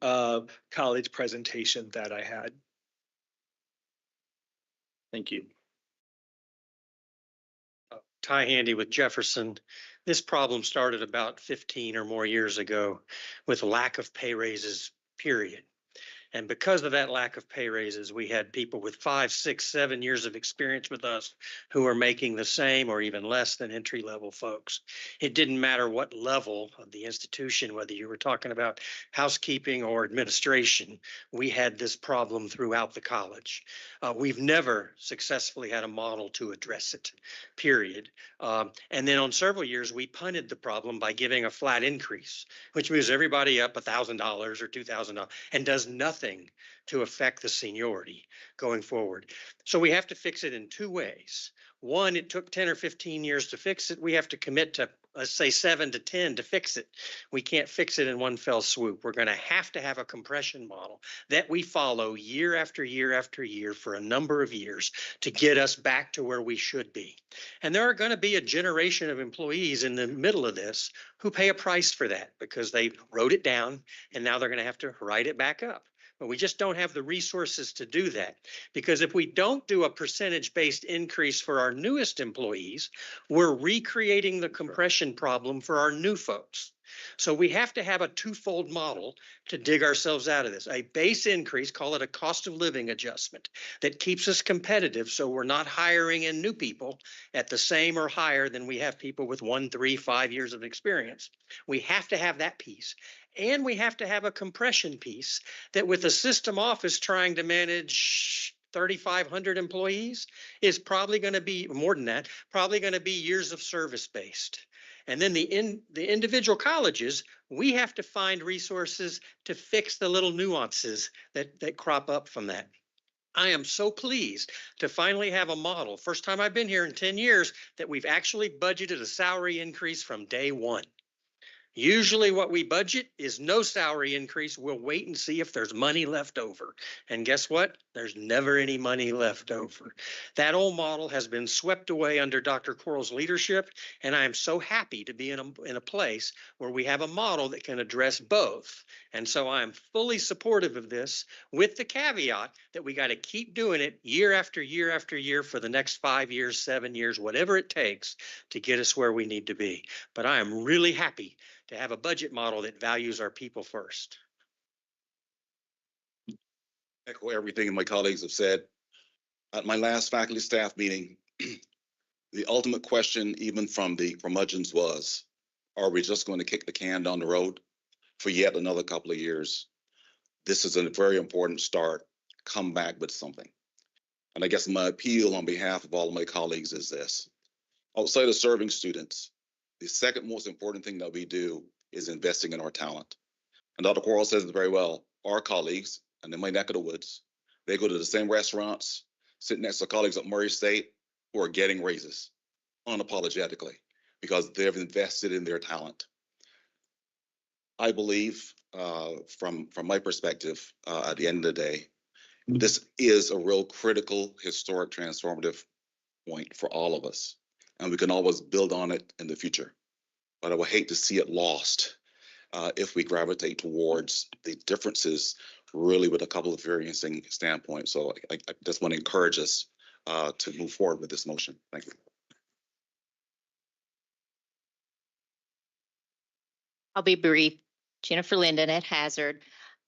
college presentation that I had. Thank you. Ty Handy with Jefferson. This problem started about 15 or more years ago with lack of pay raises, period. And because of that lack of pay raises, we had people with 5, 6, 7 years of experience with us who are making the same or even less than entry-level folks. It didn't matter what level of the institution, whether you were talking about housekeeping or administration, we had this problem throughout the college. We've never successfully had a model to address it, period. And then on several years, we punted the problem by giving a flat increase, which moves everybody up $1,000 or $2,000 and does nothing to affect the seniority going forward. So we have to fix it in two ways. One, it took 10 or 15 years to fix it. We have to commit to, let's say, 7 to 10 to fix it. We can't fix it in one fell swoop. We're going to have a compression model that we follow year after year after year for a number of years to get us back to where we should be. And there are going to be a generation of employees in the middle of this who pay a price for that because they wrote it down and now they're going to have to write it back up. But we just don't have the resources to do that, because if we don't do a percentage-based increase for our newest employees, we're recreating the compression problem for our new folks. So we have to have a twofold model to dig ourselves out of this. A base increase, call it a cost of living adjustment, that keeps us competitive so we're not hiring in new people at the same or higher than we have people with 1, 3, 5 years of experience. We have to have that piece. And we have to have a compression piece that, with a system office trying to manage 3,500 employees, is probably going to be more than that, probably going to be years of service based. And then the individual colleges, we have to find resources to fix the little nuances that crop up from that. I am so pleased to finally have a model, first time I've been here in 10 years, that we've actually budgeted a salary increase from day one. Usually what we budget is no salary increase. We'll wait and see if there's money left over. And guess what? There's never any money left over. That old model has been swept away under Dr. Coral's leadership, and I am so happy to be in a place where we have a model that can address both. And so I am fully supportive of this, with the caveat that we got to keep doing it year after year after year for the next 5 years, 7 years, whatever it takes to get us where we need to be. But I am really happy to have a budget model that values our people first. Echo everything my colleagues have said. At my last faculty staff meeting, the ultimate question, even from the curmudgeons, was, are we just going to kick the can down the road for yet another couple of years? This is a very important start. Come back with something. And I guess my appeal on behalf of all of my colleagues is this. Outside of serving students, the second most important thing that we do is investing in our talent. And Dr. Quarles says it very well. Our colleagues, and in my neck of the woods, they go to the same restaurants, sit next to colleagues at Murray State who are getting raises unapologetically because they've invested in their talent. I believe, from my perspective, at the end of the day, this is a real critical, historic, transformative point for all of us, and we can always build on it in the future. But I would hate to see it lost if we gravitate towards the differences, really with a couple of varying standpoints. So I just want to encourage us to move forward with this motion. Thank you. I'll be brief. Jennifer Linden at Hazard.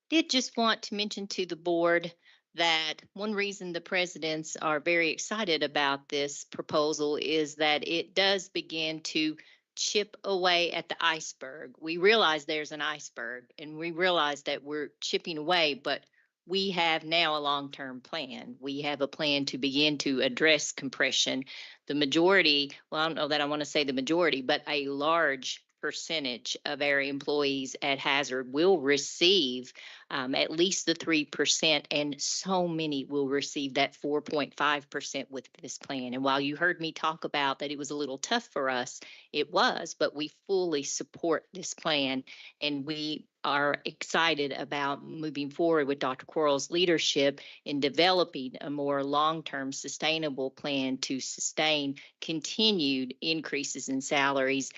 Did just want to mention to the board that one reason the presidents are very excited about this proposal is that it does begin to chip away at the iceberg. We realize there's an iceberg and we realize that we're chipping away, but we have now a long-term plan. We have a plan to begin to address compression. The majority, well, I don't know that I want to say the majority, but a large percentage of our employees at Hazard will receive at least the 3%, and so many will receive that 4.5% with this plan. And while you heard me talk about that it was a little tough for us, it was, but we fully support this plan, and we are excited about moving forward with Dr. Quarles' leadership in developing a more long-term sustainable plan to sustain continued increases in salaries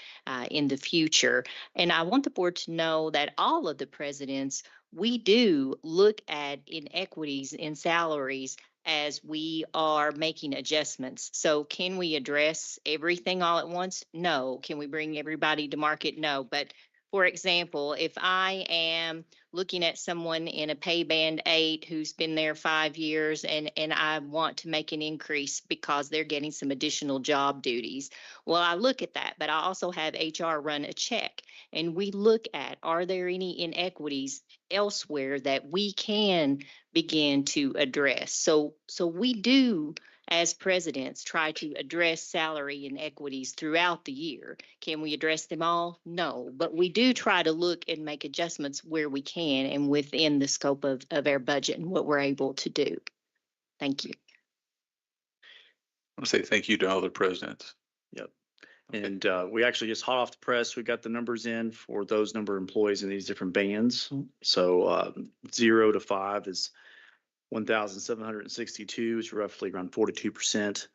in the future. And I want the board to know that all of the presidents, we do look at inequities in salaries as we are making adjustments. So can we address everything all at once? No. Can we bring everybody to market? No. But for example, if I am looking at someone in a pay band 8 who's been there 5 years and I want to make an increase because they're getting some additional job duties, well, I look at that, but I also have HR run a check and we look at, are there any inequities elsewhere that we can begin to address? So we do, as presidents, try to address salary inequities throughout the year. Can we address them all? No, but we do try to look and make adjustments where we can and within the scope of our budget and what we're able to do. Thank you. I want to say thank you to all the presidents. Yep. And we actually just hot off the press, we got the numbers in for those number of employees in these different bands. So 0 to 5 is 1,762, is roughly around 42%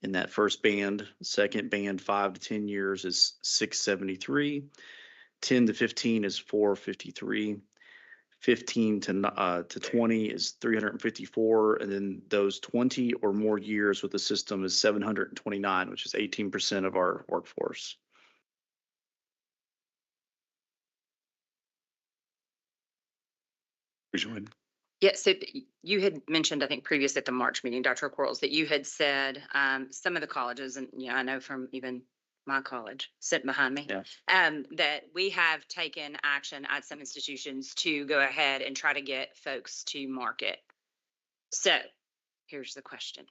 in that first band. Second band, 5 to 10 years, is 673. 10 to 15 is 453. 15 to 20 is 354, and then those 20 or more years with the system is 729, which is 18% of our workforce. Yeah, so you had mentioned, I think, previous at the March meeting, Dr. Quarles, that you had said some of the colleges, and I know from even my college sitting behind me, that we have taken action at some institutions to go ahead and try to get folks to market. So here's the question.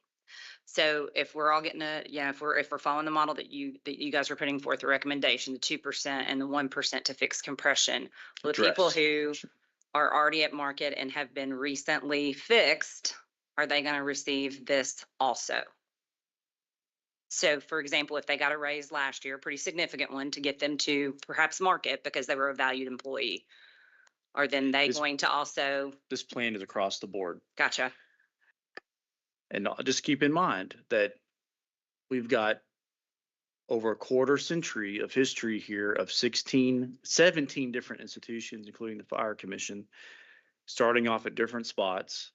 So if we're all getting if we're following the model that you guys are putting forth, a recommendation, the 2% and the 1% to fix compression, well, the people who are already at market and have been recently fixed, are they going to receive this also? So, for example, if they got a raise last year, a pretty significant one to get them to perhaps market because they were a valued employee, are then they going to also? This plan is across the board. Gotcha. And just keep in mind that we've got over a quarter century of history here of 17 different institutions, including the Fire Commission, starting off at different spots.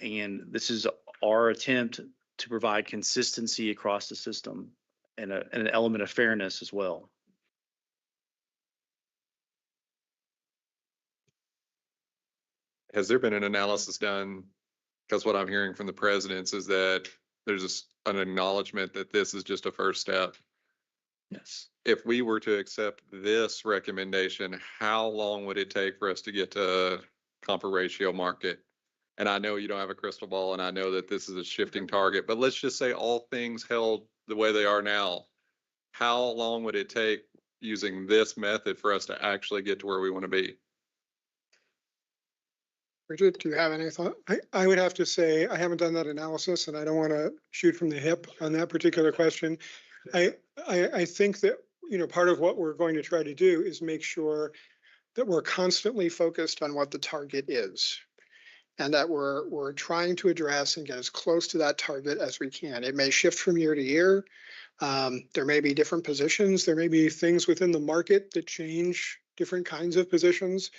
And this is our attempt to provide consistency across the system and an element of fairness as well. Has there been an analysis done? Because what I'm hearing from the presidents is that there's an acknowledgement that this is just a first step. Yes. If we were to accept this recommendation, how long would it take for us to get to compa ratio market? And I know you don't have a crystal ball, and I know that this is a shifting target, but let's just say all things held the way they are now. How long would it take using this method for us to actually get to where we want to be. Bridget, do you have any thought? I would have to say, I haven't done that analysis and I don't want to shoot from the hip on that particular question. I think that, you know, part of what we're going to try to do is make sure that we're constantly focused on what the target is. And that we're trying to address and get as close to that target as we can. It may shift from year to year. There may be different positions. There may be things within the market that change different kinds of positions.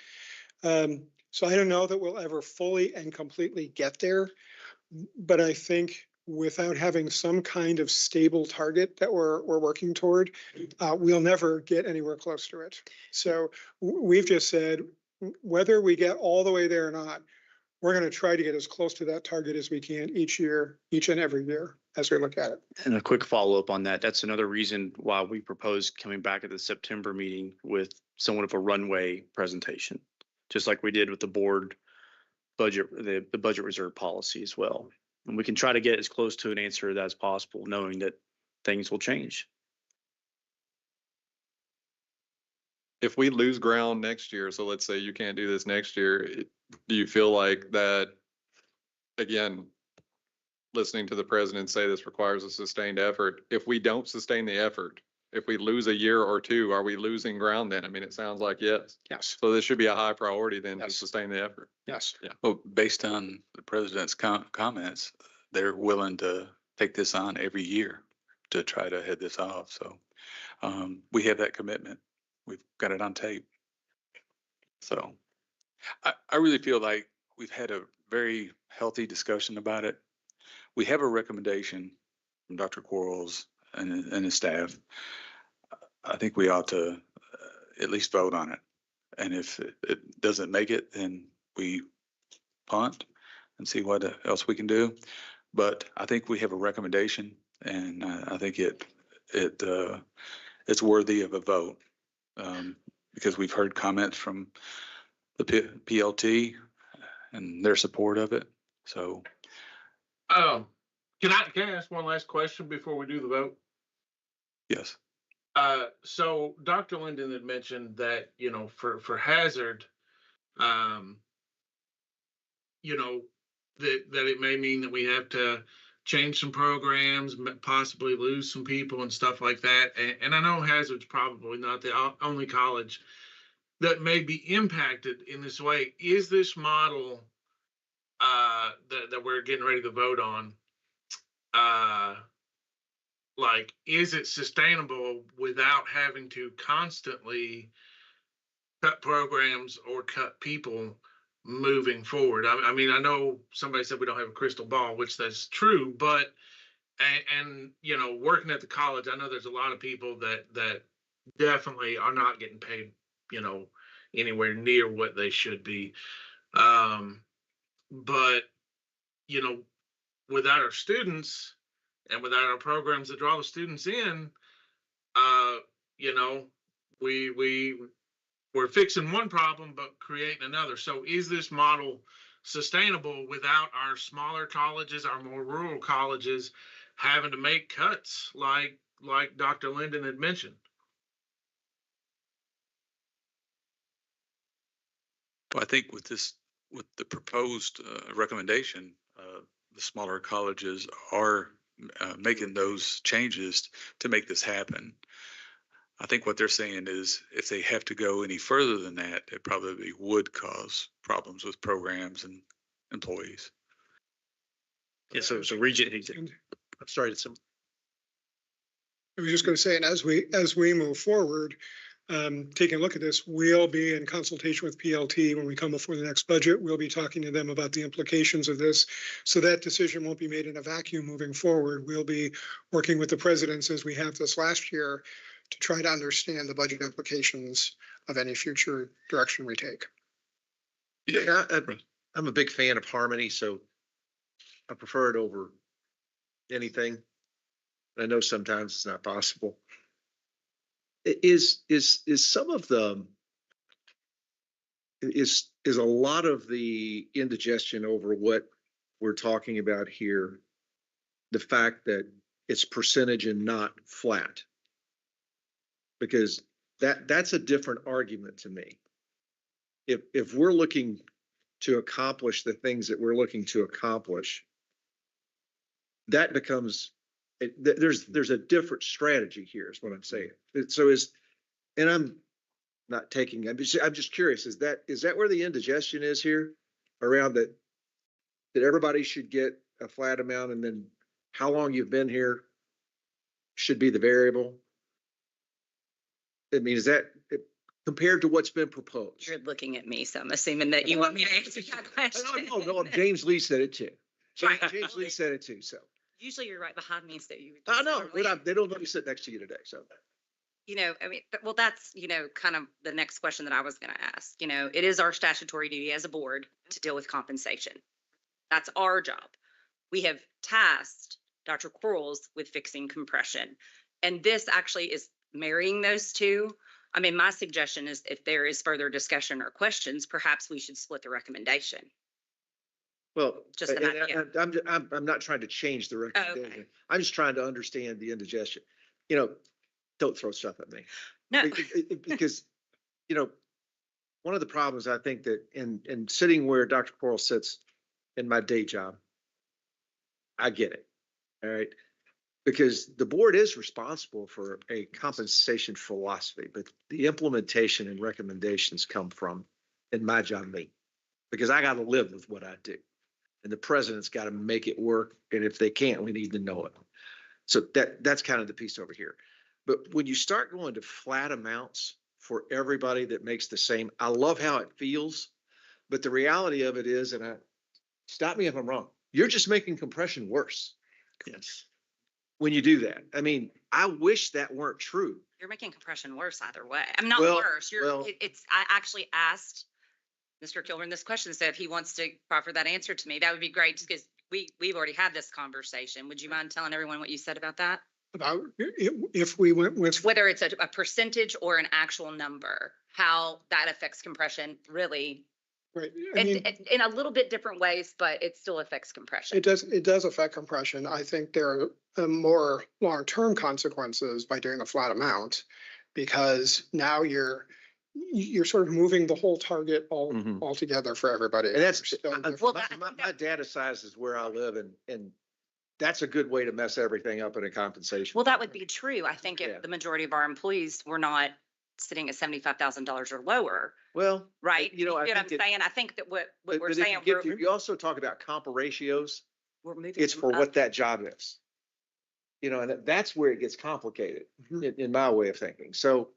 So I don't know that we'll ever fully and completely get there, but I think without having some kind of stable target that we're working toward, we'll never get anywhere close to it. So we've just said, whether we get all the way there or not, we're going to try to get as close to that target as we can each year, each and every year as we look at it. And a quick follow-up on that. That's another reason why we proposed coming back at the September meeting with somewhat of a runway presentation, just like we did with the board budget, the budget reserve policy as well. And we can try to get as close to an answer as possible, knowing that things will change. If we lose ground next year, so let's say you can't do this next year, do you feel like that, again, listening to the president say this requires a sustained effort, if we don't sustain the effort, if we lose a year or two, are we losing ground then? I mean, it sounds like yes. Yes. So this should be a high priority then to sustain the effort. Yes. Yeah. Well, based on the president's comments, they're willing to take this on every year to try to head this off. So we have that commitment. We've got it on tape. So I really feel like we've had a very healthy discussion about it. We have a recommendation from Dr. Quarles and his staff. I think we ought to at least vote on it. And if it doesn't make it, then we punt and see what else we can do. But I think we have a recommendation, and I think it's worthy of a vote. Because we've heard comments from the PLT and their support of it. So, can I ask one last question before we do the vote? yes. So Dr. Linden had mentioned that, you know, for Hazard, you know, that it may mean that we have to change some programs, possibly lose some people and stuff like that. And I know Hazard's probably not the only college that may be impacted in this way. Is this model that we're getting ready to vote on, like, is it sustainable without having to constantly cut programs or cut people moving forward? I mean, I know somebody said we don't have a crystal ball, which that's true, but and you know, working at the college, I know there's a lot of people that definitely are not getting paid, you know, anywhere near what they should be. But you know, without our students and without our programs that draw the students in, you know, we're fixing one problem but creating another. So is this model sustainable without our smaller colleges, our more rural colleges having to make cuts like Dr. Linden had mentioned? Well, I think with the proposed recommendation, the smaller colleges are making those changes to make this happen. I think what they're saying is if they have to go any further than that, it probably would cause problems with programs and employees. Yeah, so Regent, I'm sorry, I was just going to say, and as we move forward, taking a look at this, we'll be in consultation with PLT when we come before the next budget. We'll be talking to them about the implications of this. So that decision won't be made in a vacuum moving forward. We'll be working with the presidents as we have this last year to try to understand the budget implications of any future direction we take. Yeah, I'm a big fan of harmony, so I prefer it over anything. I know sometimes it's not possible. Is some of the is a lot of the indigestion over what we're talking about here the fact that it's percentage and not flat? Because that's a different argument to me. If we're looking to accomplish the things that we're looking to accomplish, that becomes, there's a different strategy here is what I'm saying. So and I'm not taking, I'm just curious, is that where the indigestion is here? Around that everybody should get a flat amount, and then how long you've been here should be the variable? I mean, is that compared to what's been proposed? You're looking at me, so I'm assuming that you want me to answer that question. No, James Lee said it too. James Lee said it too, so. Usually you're right behind me, so you. I know, they don't let me sit next to you today, so. I mean, well, that's, kind of the next question that I was going to ask. It is our statutory duty as a board to deal with compensation. That's our job. We have tasked Dr. Quarles with fixing compression. And this actually is marrying those two. I mean, my suggestion is if there is further discussion or questions, perhaps we should split the recommendation. Well, Just an idea. I'm not trying to change the recommendation. Okay. I'm just trying to understand the indigestion. Don't throw stuff at me. No. Because, one of the problems I think that in sitting where Dr. Quarles sits in my day job, I get it. All right. Because the board is responsible for a compensation philosophy, but the implementation and recommendations come from, in my job, me. Because I got to live with what I do. And the president's got to make it work. And if they can't, we need to know it. So that's kind of the piece over here. But when you start going to flat amounts for everybody that makes the same, I love how it feels. But the reality of it is, and stop me if I'm wrong, you're just making compression worse. Yes. When you do that. I mean, I wish that weren't true. You're making compression worse either way. I'm not Well, worse. I actually asked Mr. Kilburn this question, so if he wants to proffer that answer to me, that would be great, because we've already had this conversation. Would you mind telling everyone what you said about that? About if we went with, Whether it's a percentage or an actual number, how that affects compression, really, right, I mean, in a little bit different ways, but it still affects compression. it does affect compression. I think there are more long-term consequences by doing a flat amount, because now you're sort of moving the whole target all together for everybody. And that's, Well, my data size is where I live, and that's a good way to mess everything up in a compensation. Well, that would be true. I think Yeah. if the majority of our employees were not sitting at $75,000 or lower, Well, right? you know, I what I'm think saying? I think that what but we're if you saying, get to- you also talk about compa ratios. we're moving. It's them for up. what that job is. And that's where it gets complicated in my way of thinking. So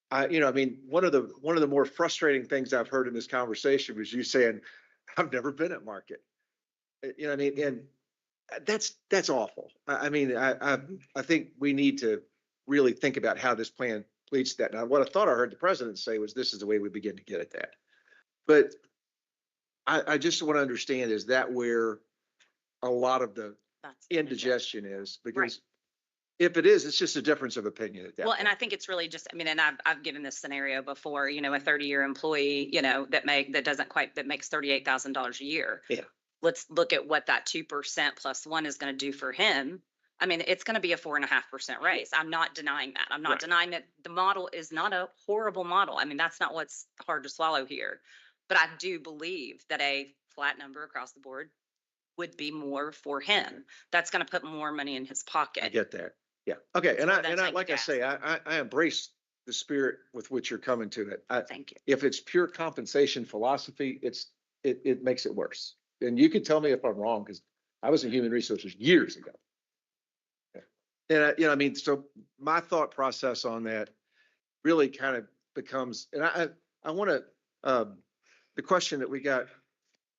I mean, one of the more frustrating things I've heard in this conversation was you saying, I've never been at market. I mean, and that's awful. I mean, I think we need to really think about how this plan leads to that. Now, what I thought I heard the president say was this is the way we begin to get at that. But I just want to understand, is that where a lot of the indigestion is? Because if it is, it's just a difference of opinion at that Well, point. and I think it's really just, I mean, and I've given this scenario before, a 30-year employee, that makes $38,000 a year. Yeah. Let's look at what that 2% plus 1 is going to do for him. I mean, it's going to be a 4.5% raise. I'm not denying that. I'm not denying that the model is not a horrible model. I mean, that's not what's hard to swallow here. But I do believe that a flat number across the board would be more for him. That's going to put more money in his pocket. I get that. Yeah. Okay. And more than I take like I gas. say, I embrace the spirit with which you're coming to it. Thank you. If it's pure compensation philosophy, it makes it worse. And you can tell me if I'm wrong, because I was in human resources years ago. And I mean, so my thought process on that really kind of becomes, and I want to, the question that we got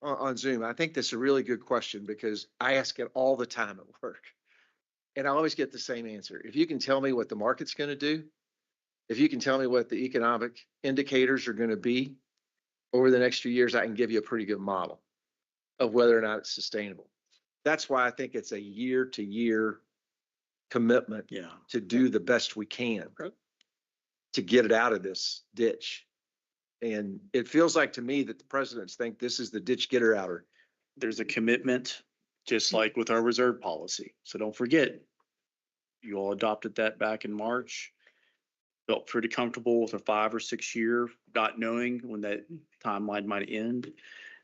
on Zoom, I think that's a really good question, because I ask it all the time at work. And I always get the same answer. If you can tell me what the market's going to do, if you can tell me what the economic indicators are going to be over the next few years, I can give you a pretty good model of whether or not it's sustainable. That's why I think it's a year-to-year commitment to do the best we can to get it out of this ditch. And it feels like to me that the presidents think this is the ditch getter outer. There's a commitment, just like with our reserve policy. So don't forget, you all adopted that back in March. felt pretty comfortable with a 5 or 6 year, not knowing when that timeline might end.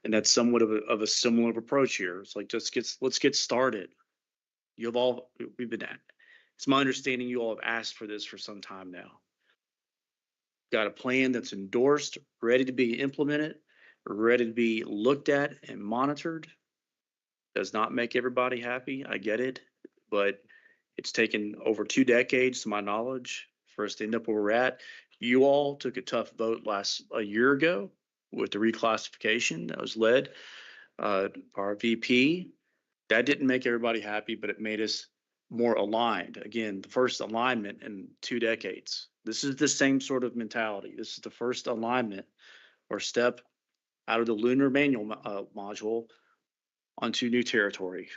And that's somewhat of a similar approach here. It's like, let's get started. We've been at, it's my understanding you all have asked for this for some time now. Got a plan that's endorsed, ready to be implemented, ready to be looked at and monitored. Does not make everybody happy. I get it, but it's taken over 2 decades, to my knowledge, for us to end up where we're at. You all took a tough vote a year ago with the reclassification that was led our VP. That didn't make everybody happy, but it made us more aligned. Again, the first alignment in 2 decades. This is the same sort of mentality. This is the first alignment or step out of the lunar manual module onto new territory.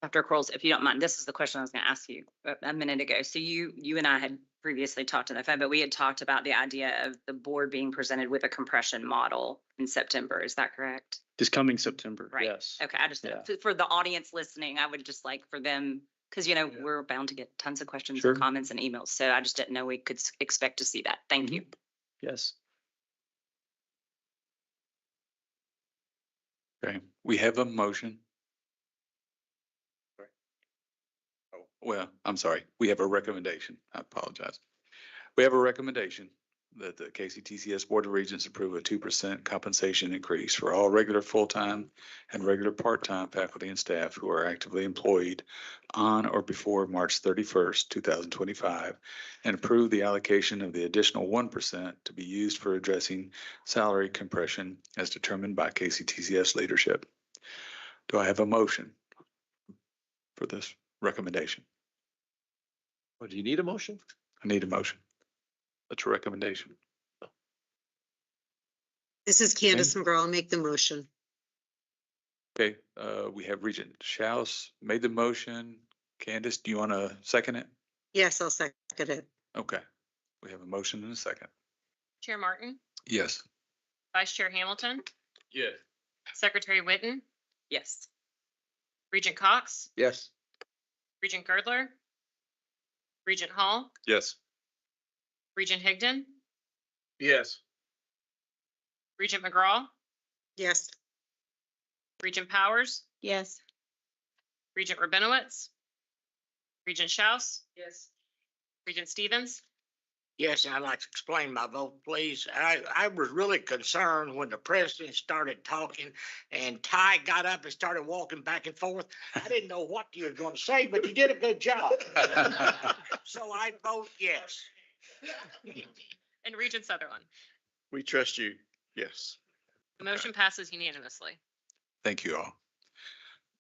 Dr. Quarles, if you don't mind, this is the question I was going to ask you a minute ago. So you and I had previously talked on the phone, but we had talked about the idea of the board being presented with a compression model in September. Is that correct? This coming September, Right. yes. Okay, I just, for the audience listening, I would just like for them, because, we're bound to get tons of questions Sure. and comments and emails. So I just didn't know we could expect to see that. Thank you. Yes. Okay, we have a motion. Oh, well, I'm sorry. We have a recommendation. I apologize. We have a recommendation that the KCTCS Board of Regents approve a 2% compensation increase for all regular full-time and regular part-time faculty and staff who are actively employed on or before March 31st, 2025, and approve the allocation of the additional 1% to be used for addressing salary compression as determined by KCTCS leadership. Do I have a motion for this recommendation? Well, do you need a motion? I need a motion. That's a recommendation. This is Candace McGraw. I'll make the motion. Okay, we have Regent Schaus made the motion. Candace, do you want to second it? Yes, I'll second it. Okay, we have a motion and a second. Chair Martin, Yes. Vice Chair Hamilton, Yes. Secretary Witten, Yes. Regent Cox, Yes. Regent Girdler, Regent Hall, Yes. Regent Higdon, Yes. Regent McGraw, Yes. Regent Powers, Yes. Regent Rabinowitz, Regent Schaus, Yes. Regent Stevens, Yes, I'd like to explain my vote, please. I was really concerned when the president started talking and Ty got up and started walking back and forth. I didn't know what you were going to say, but you did a good job. So I vote yes. and Regent Sutherland. We trust you. Yes. The motion passes unanimously. Thank you all.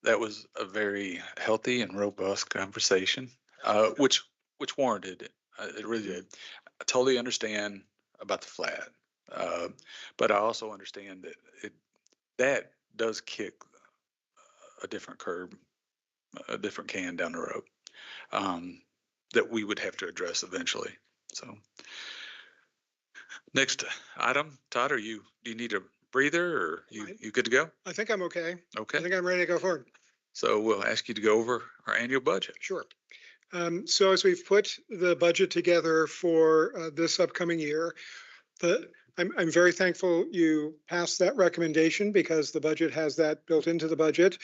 That was a very healthy and robust conversation, which warranted it. It really did. I totally understand about the flat, but I also understand that that does kick a different curb, a different can down the road that we would have to address eventually. So, next item, Todd, do you need a breather or you good to go? I think I'm okay. Okay. I think I'm ready to go forward. So we'll ask you to go over our annual budget. Sure. So as we've put the budget together for this upcoming year, I'm very thankful you passed that recommendation because the budget has that built into the budget.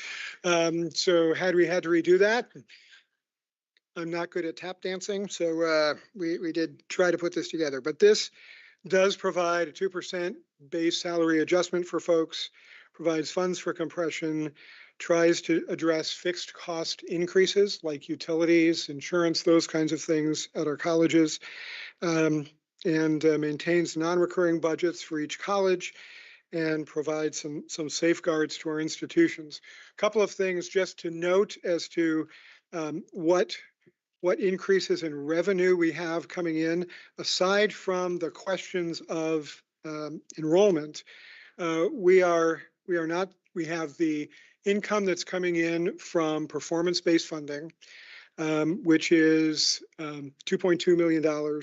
So had we had to redo that, I'm not good at tap dancing, so we did try to put this together. But this does provide a 2% base salary adjustment for folks, provides funds for compression, tries to address fixed cost increases like utilities, insurance, those kinds of things at our colleges, and maintains non-recurring budgets for each college and provides some safeguards to our institutions. A couple of things just to note as to what increases in revenue we have coming in, aside from the questions of enrollment. We have the income that's coming in from performance-based funding, which is $2.2 million.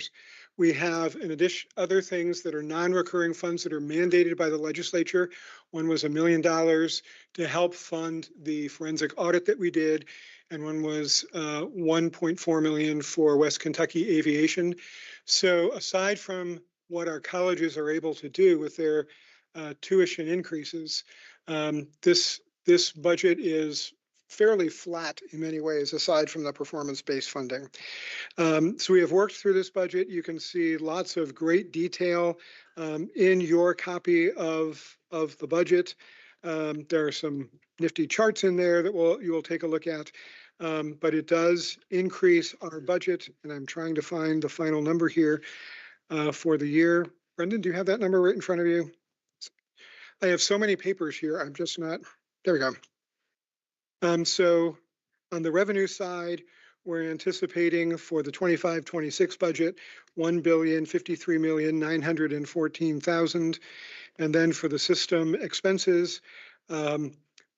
We have in addition, other things that are non-recurring funds that are mandated by the legislature. One was $1 million to help fund the forensic audit that we did. And one was 1.4 million for West Kentucky Aviation. So aside from what our colleges are able to do with their tuition increases, this budget is fairly flat in many ways, aside from the performance-based funding. So we have worked through this budget. You can see lots of great detail in your copy of the budget. There are some nifty charts in there that you will take a look at. But it does increase our budget, and I'm trying to find the final number here for the year. Brendan, do you have that number right in front of you? I have so many papers here. I'm just not, there we go. So on the revenue side, we're anticipating for the 25-26 budget, $1,053,914,000. And then for the system expenses,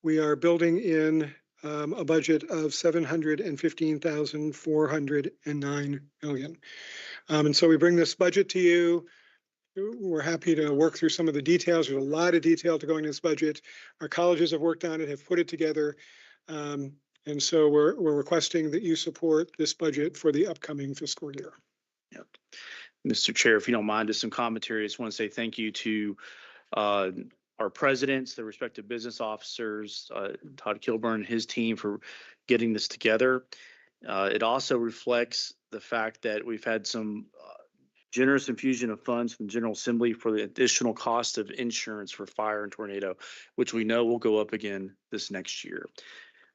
we are building in a budget of $715,409 million. And so we bring this budget to you. We're happy to work through some of the details. There's a lot of detail to go into this budget. Our colleges have worked on it, have put it together. And so we're requesting that you support this budget for the upcoming fiscal year. Yep. Mr. Chair, if you don't mind, just some commentary. I just want to say thank you to our presidents, the respective business officers, Todd Kilburn and his team for getting this together. It also reflects the fact that we've had some generous infusion of funds from the General Assembly for the additional cost of insurance for fire and tornado, which we know will go up again this next year.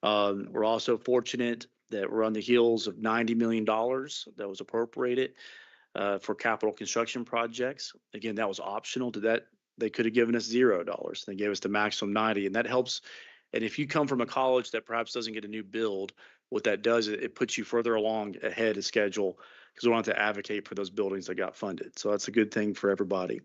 We're also fortunate that we're on the heels of $90 million that was appropriated for capital construction projects. Again, that was optional to that. They could have given us $0. They gave us the maximum 90, and that helps. And if you come from a college that perhaps doesn't get a new build, what that does, it puts you further along ahead of schedule because we don't have to advocate for those buildings that got funded. So that's a good thing for everybody.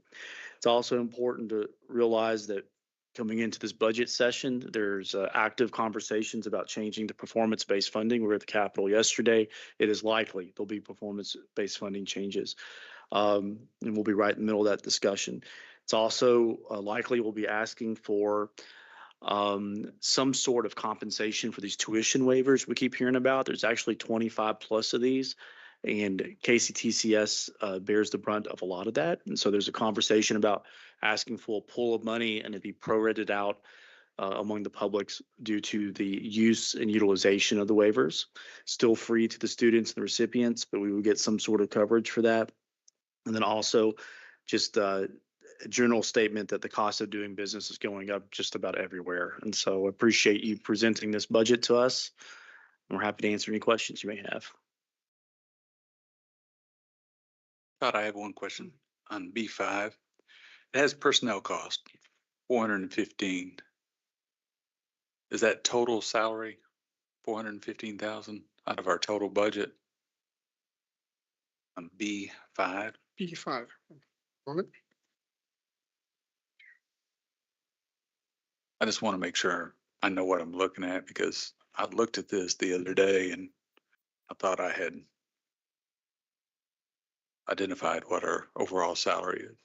It's also important to realize that coming into this budget session, there's active conversations about changing the performance-based funding. We were at the Capitol yesterday. It is likely there'll be performance-based funding changes. And we'll be right in the middle of that discussion. It's also likely we'll be asking for some sort of compensation for these tuition waivers we keep hearing about. There's actually 25 plus of these, and KCTCS bears the brunt of a lot of that. And so there's a conversation about asking for a pool of money and it'd be prorated out among the publics due to the use and utilization of the waivers. Still free to the students and the recipients, but we would get some sort of coverage for that. And then also just a general statement that the cost of doing business is going up just about everywhere. And so I appreciate you presenting this budget to us. And we're happy to answer any questions you may have. Todd, I have one question on B5. It has personnel cost, 415. Is that total salary, 415,000 out of our total budget? On B5. B5. Moment. I just want to make sure I know what I'm looking at because I looked at this the other day and I thought I had identified what our overall salary is.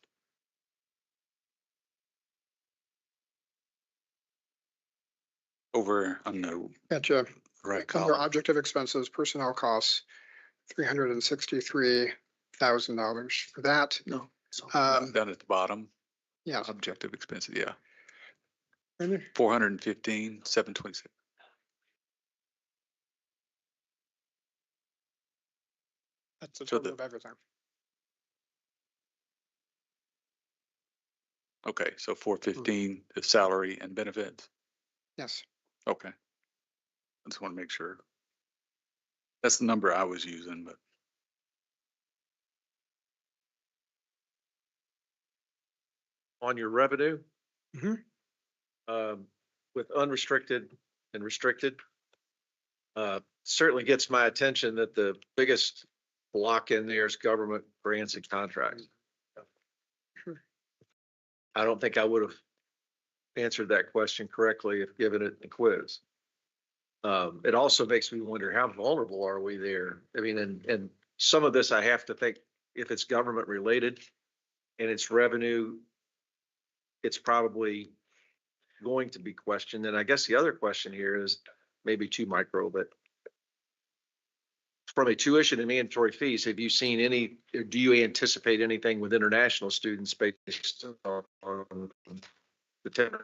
Over on the Gotcha. right Under column. object of expenses, personnel costs, $363,000 for that. No, so Um, down at the bottom, Yeah. objective expenses, yeah. Brendan? 415, 726. That's the So total of everything. Okay, so 415 is salary and benefits. Yes. Okay. I just want to make sure. That's the number I was using, but On your revenue. Mhm. With unrestricted and restricted. Certainly gets my attention that the biggest block in there is government grants and contracts. I don't think I would have answered that question correctly if given it the quiz. It also makes me wonder how vulnerable are we there? I mean, and some of this I have to think if it's government related and it's revenue, it's probably going to be questioned. And I guess the other question here is maybe too micro, but from a tuition and mandatory fees, have you seen any, or do you anticipate anything with international students based on the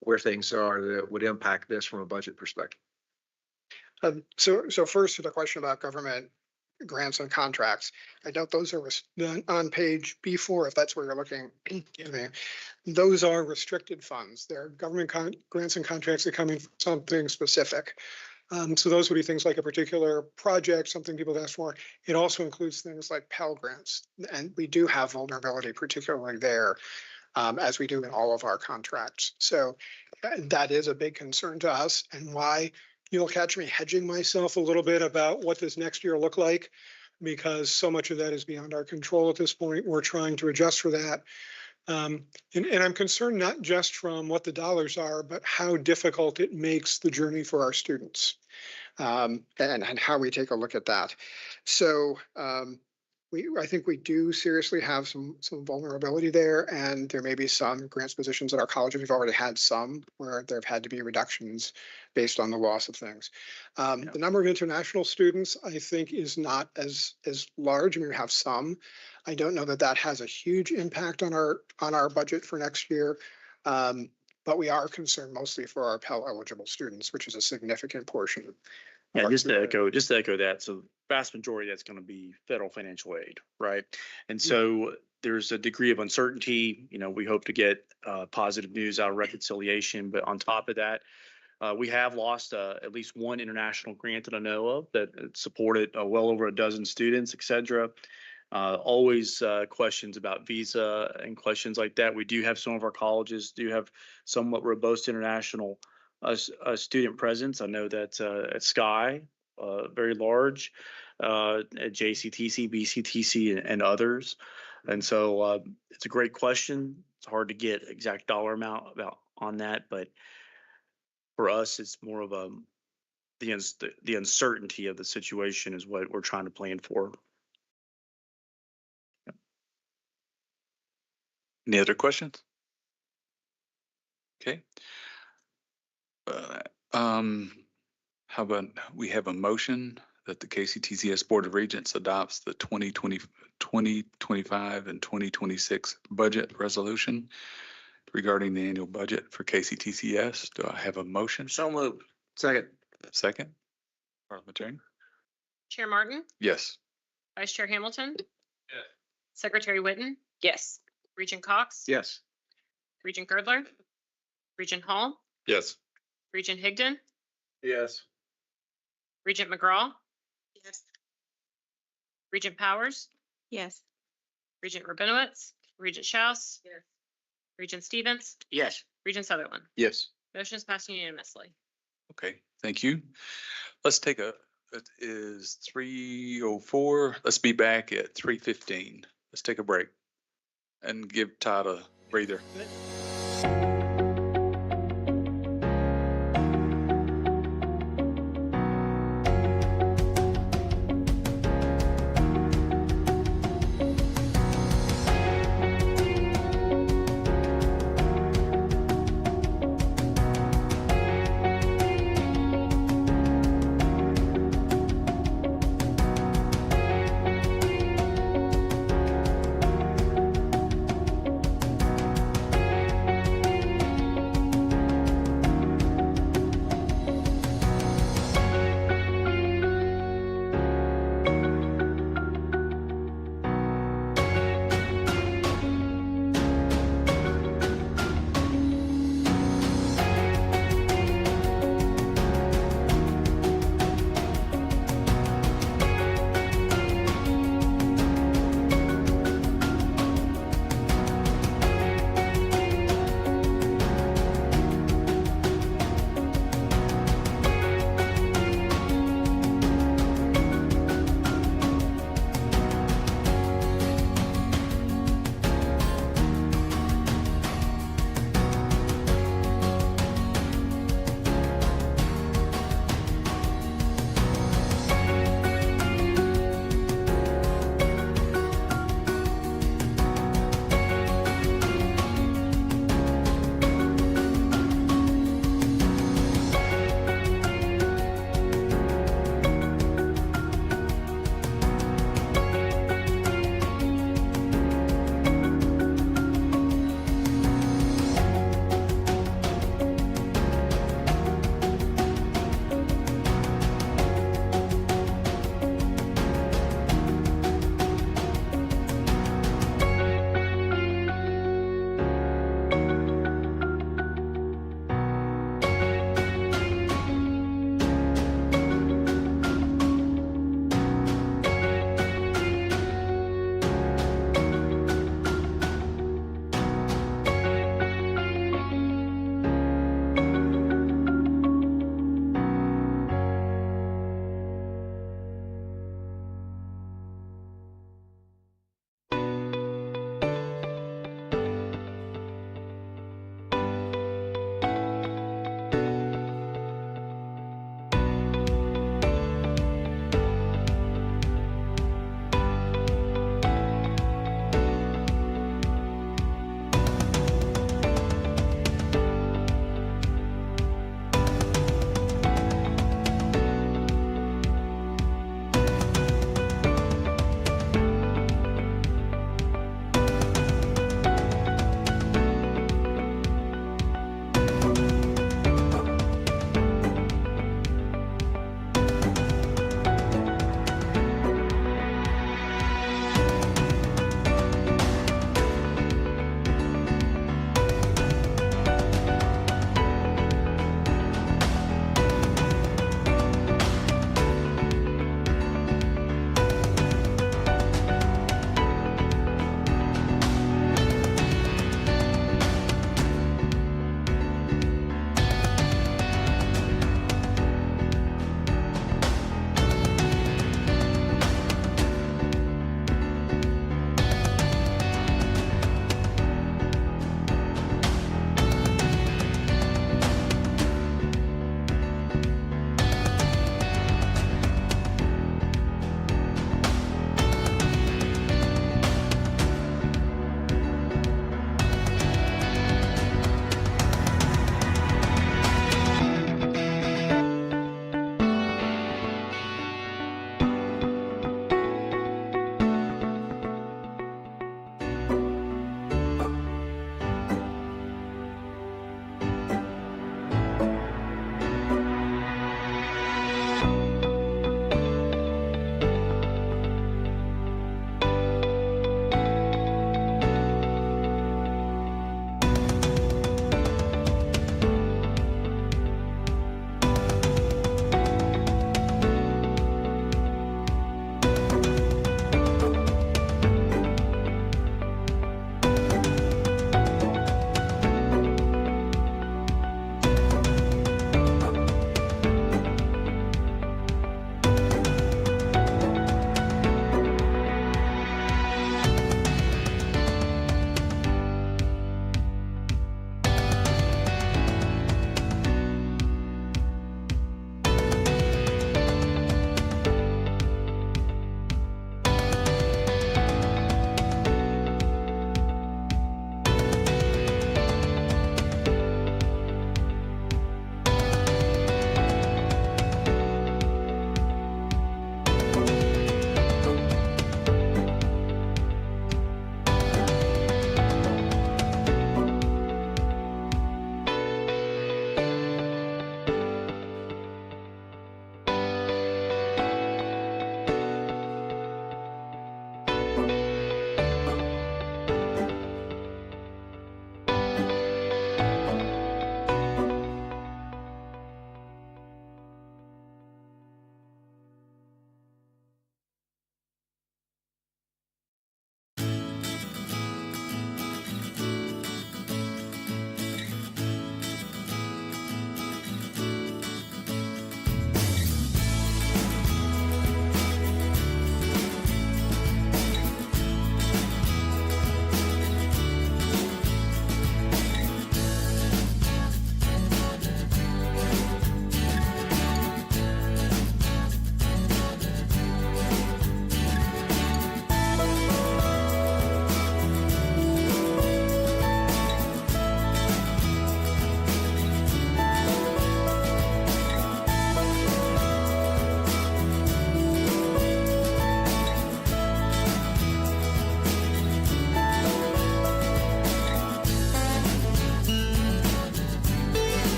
where things are that would impact this from a budget perspective? So first to the question about government grants and contracts. I note those are on page B4, if that's where you're looking. Those are restricted funds. They're government grants and contracts that come in for something specific. So those would be things like a particular project, something people have asked for. It also includes things like Pell Grants. And we do have vulnerability, particularly there, as we do in all of our contracts. So that is a big concern to us, and why you'll catch me hedging myself a little bit about what does next year look like, because so much of that is beyond our control at this point. We're trying to adjust for that. And I'm concerned not just from what the dollars are, but how difficult it makes the journey for our students, and how we take a look at that. So I think we do seriously have some vulnerability there, and there may be some grants positions at our colleges. We've already had some where there have had to be reductions based on the loss of things. The number of international students, I think, is not as large. I mean, we have some. I don't know that that has a huge impact on our budget for next year. But we are concerned mostly for our Pell eligible students, which is a significant portion. Yeah, just to echo that. So vast majority, that's going to be federal financial aid, right? And so there's a degree of uncertainty. You know, we hope to get positive news out of reconciliation, but on top of that, we have lost at least one international grant that I know of that supported well over a dozen students, et cetera. Always questions about visa and questions like that. We do have some of our colleges do have somewhat robust international student presence. I know that at Sky, very large, at JCTC, BCTC, and others. And so it's a great question. It's hard to get exact dollar amount on that, but for us, it's more of the uncertainty of the situation is what we're trying to plan for. Any other questions? Okay. How about we have a motion that the KCTCS Board of Regents adopts the 2025 and 2026 budget resolution regarding the annual budget for KCTCS. Do I have a motion? So moved. Second. Second. Parliamentarian? Chair Martin, Yes. Vice Chair Hamilton, Yes. Secretary Witten, Yes. Regent Cox, Yes. Regent Girdler, Regent Hall, Yes. Regent Higdon, Yes. Regent McGraw, Yes. Regent Powers, Yes. Regent Rabinowitz, Regent Schaus, Yes. Regent Stevens, Yes. Regent Sutherland. Yes. Motion is passed unanimously. Okay, thank you. Let's take it is 3:04. Let's be back at 3:15. Let's take a break and give Todd a breather.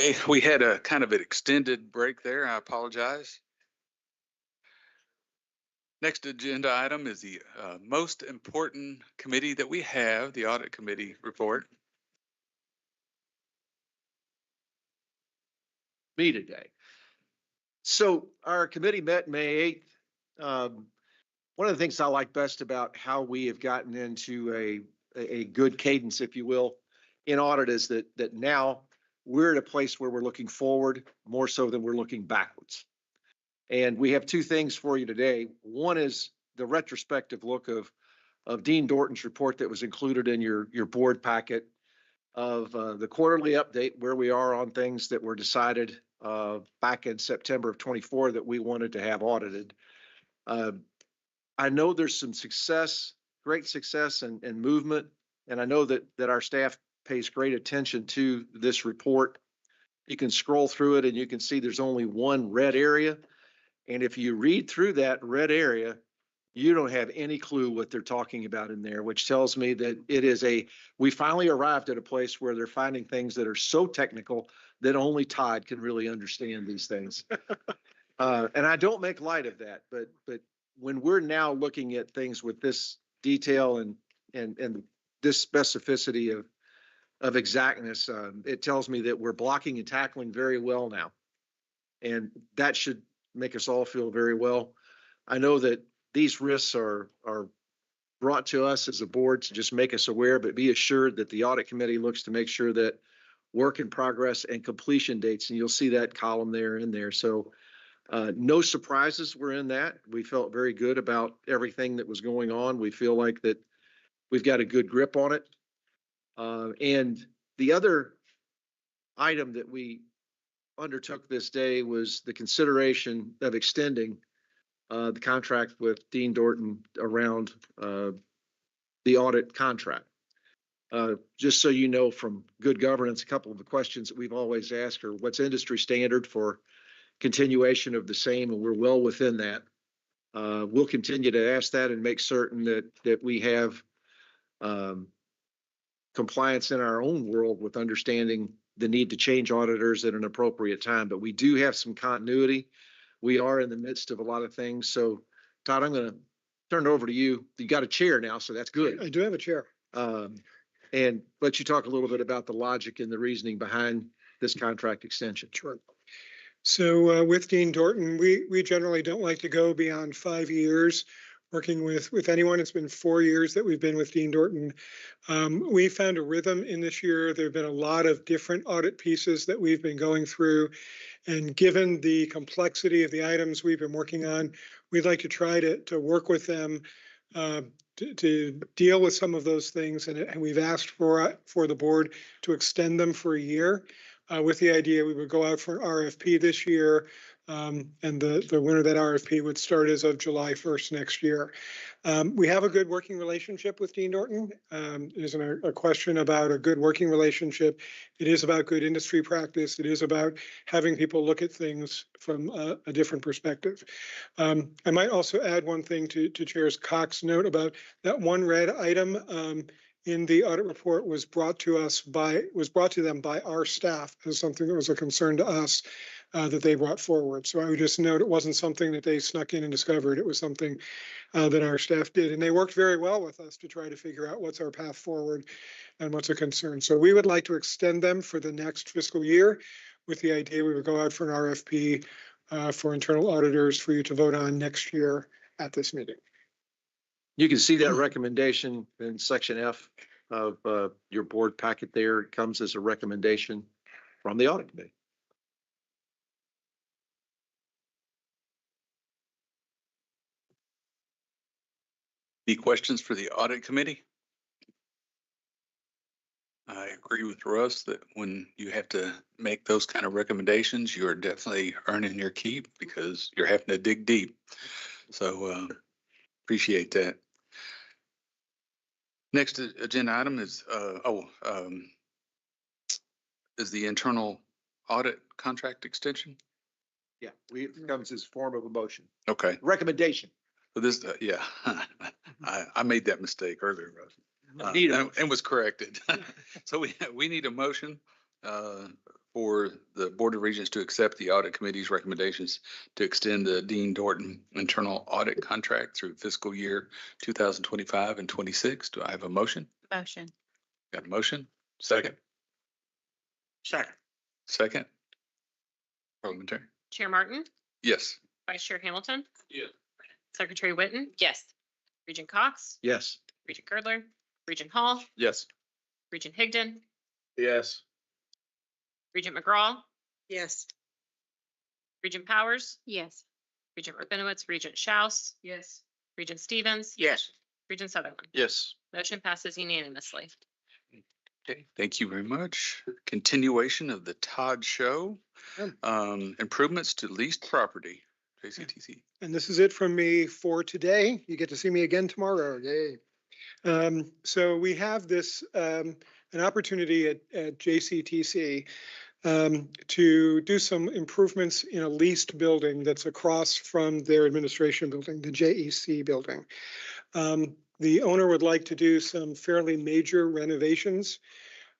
Okay, we had a kind of an extended break there. I apologize. Next agenda item is the most important committee that we have, the audit committee report. Me today. So our committee met May 8th. One of the things I like best about how we have gotten into a good cadence, if you will, in audit is that now we're at a place where we're looking forward more so than we're looking backwards. And we have two things for you today. One is the retrospective look of Dean Dorton's report that was included in your board packet of the quarterly update where we are on things that were decided back in September of 24 that we wanted to have audited. I know there's some success, great success and movement, and I know that our staff pays great attention to this report. You can scroll through it and you can see there's only one red area. And if you read through that red area, you don't have any clue what they're talking about in there, which tells me that we finally arrived at a place where they're finding things that are so technical that only Todd can really understand these things. And I don't make light of that, but when we're now looking at things with this detail and this specificity of exactness, it tells me that we're blocking and tackling very well now. And that should make us all feel very well. I know that these risks are brought to us as a board to just make us aware, but be assured that the audit committee looks to make sure that work in progress and completion dates, and you'll see that column there in there. So no surprises were in that. We felt very good about everything that was going on. We feel like that we've got a good grip on it. And the other item that we undertook this day was the consideration of extending the contract with Dean Dorton around the audit contract. Just so you know, from good governance, a couple of the questions that we've always asked are what's industry standard for continuation of the same, and we're well within that. We'll continue to ask that and make certain that we have compliance in our own world with understanding the need to change auditors at an appropriate time. But we do have some continuity. We are in the midst of a lot of things. So, Todd, I'm going to turn it over to you. You got a chair now, so that's good. I do have a chair. And let you talk a little bit about the logic and the reasoning behind this contract extension. Sure. So with Dean Dorton, we generally don't like to go beyond 5 years working with anyone. It's been 4 years that we've been with Dean Dorton. We found a rhythm in this year. There have been a lot of different audit pieces that we've been going through. And given the complexity of the items we've been working on, we'd like to try to work with them to deal with some of those things. And we've asked for the board to extend them for a year with the idea we would go out for an RFP this year. And the winner of that RFP would start as of July 1st next year. We have a good working relationship with Dean Dorton. It isn't a question about a good working relationship. It is about good industry practice. It is about having people look at things from a different perspective. I might also add one thing to Chair Cox's note about that one red item in the audit report was brought to them by our staff as something that was a concern to us. That they brought forward. So I would just note it wasn't something that they snuck in and discovered. It was something that our staff did. And they worked very well with us to try to figure out what's our path forward and what's a concern. So we would like to extend them for the next fiscal year with the idea we would go out for an RFP for internal auditors for you to vote on next year at this meeting. You can see that recommendation in section F of your board packet there. It comes as a recommendation from the audit committee. Any questions for the audit committee? I agree with Russ that when you have to make those kind of recommendations, you are definitely earning your keep because you're having to dig deep. So appreciate that. Next agenda item is the internal audit contract extension. Yeah, it comes as form of a motion. Okay. Recommendation. So this, yeah, I made that mistake earlier, Russ, Need and was corrected. So we need a motion for the Board of Regents to accept the Audit Committee's recommendations to extend the Dean Dorton internal audit contract through fiscal year 2025 and 26. Do I have a motion? Motion. Got a motion? Second? Second. Second? Parliamentary? Chair Martin, Yes. Vice Chair Hamilton, Yeah. Secretary Witten, Yes. Regent Cox, Yes. Regent Girdler, Regent Hall, Yes. Regent Higdon, Yes. Regent McGraw, Yes. Regent Powers, Yes. Regent Rabinowitz, Regent Schaus. Yes. Regent Stevens. Yes. Regent Sutherland. Yes. Motion passes unanimously. Okay, thank you very much. Continuation of the Todd Show. Improvements to leased property, JCTC. And this is it from me for today. You get to see me again tomorrow. Yay. So we have this, an opportunity at JCTC to do some improvements in a leased building that's across from their administration building, the JEC building. The owner would like to do some fairly major renovations.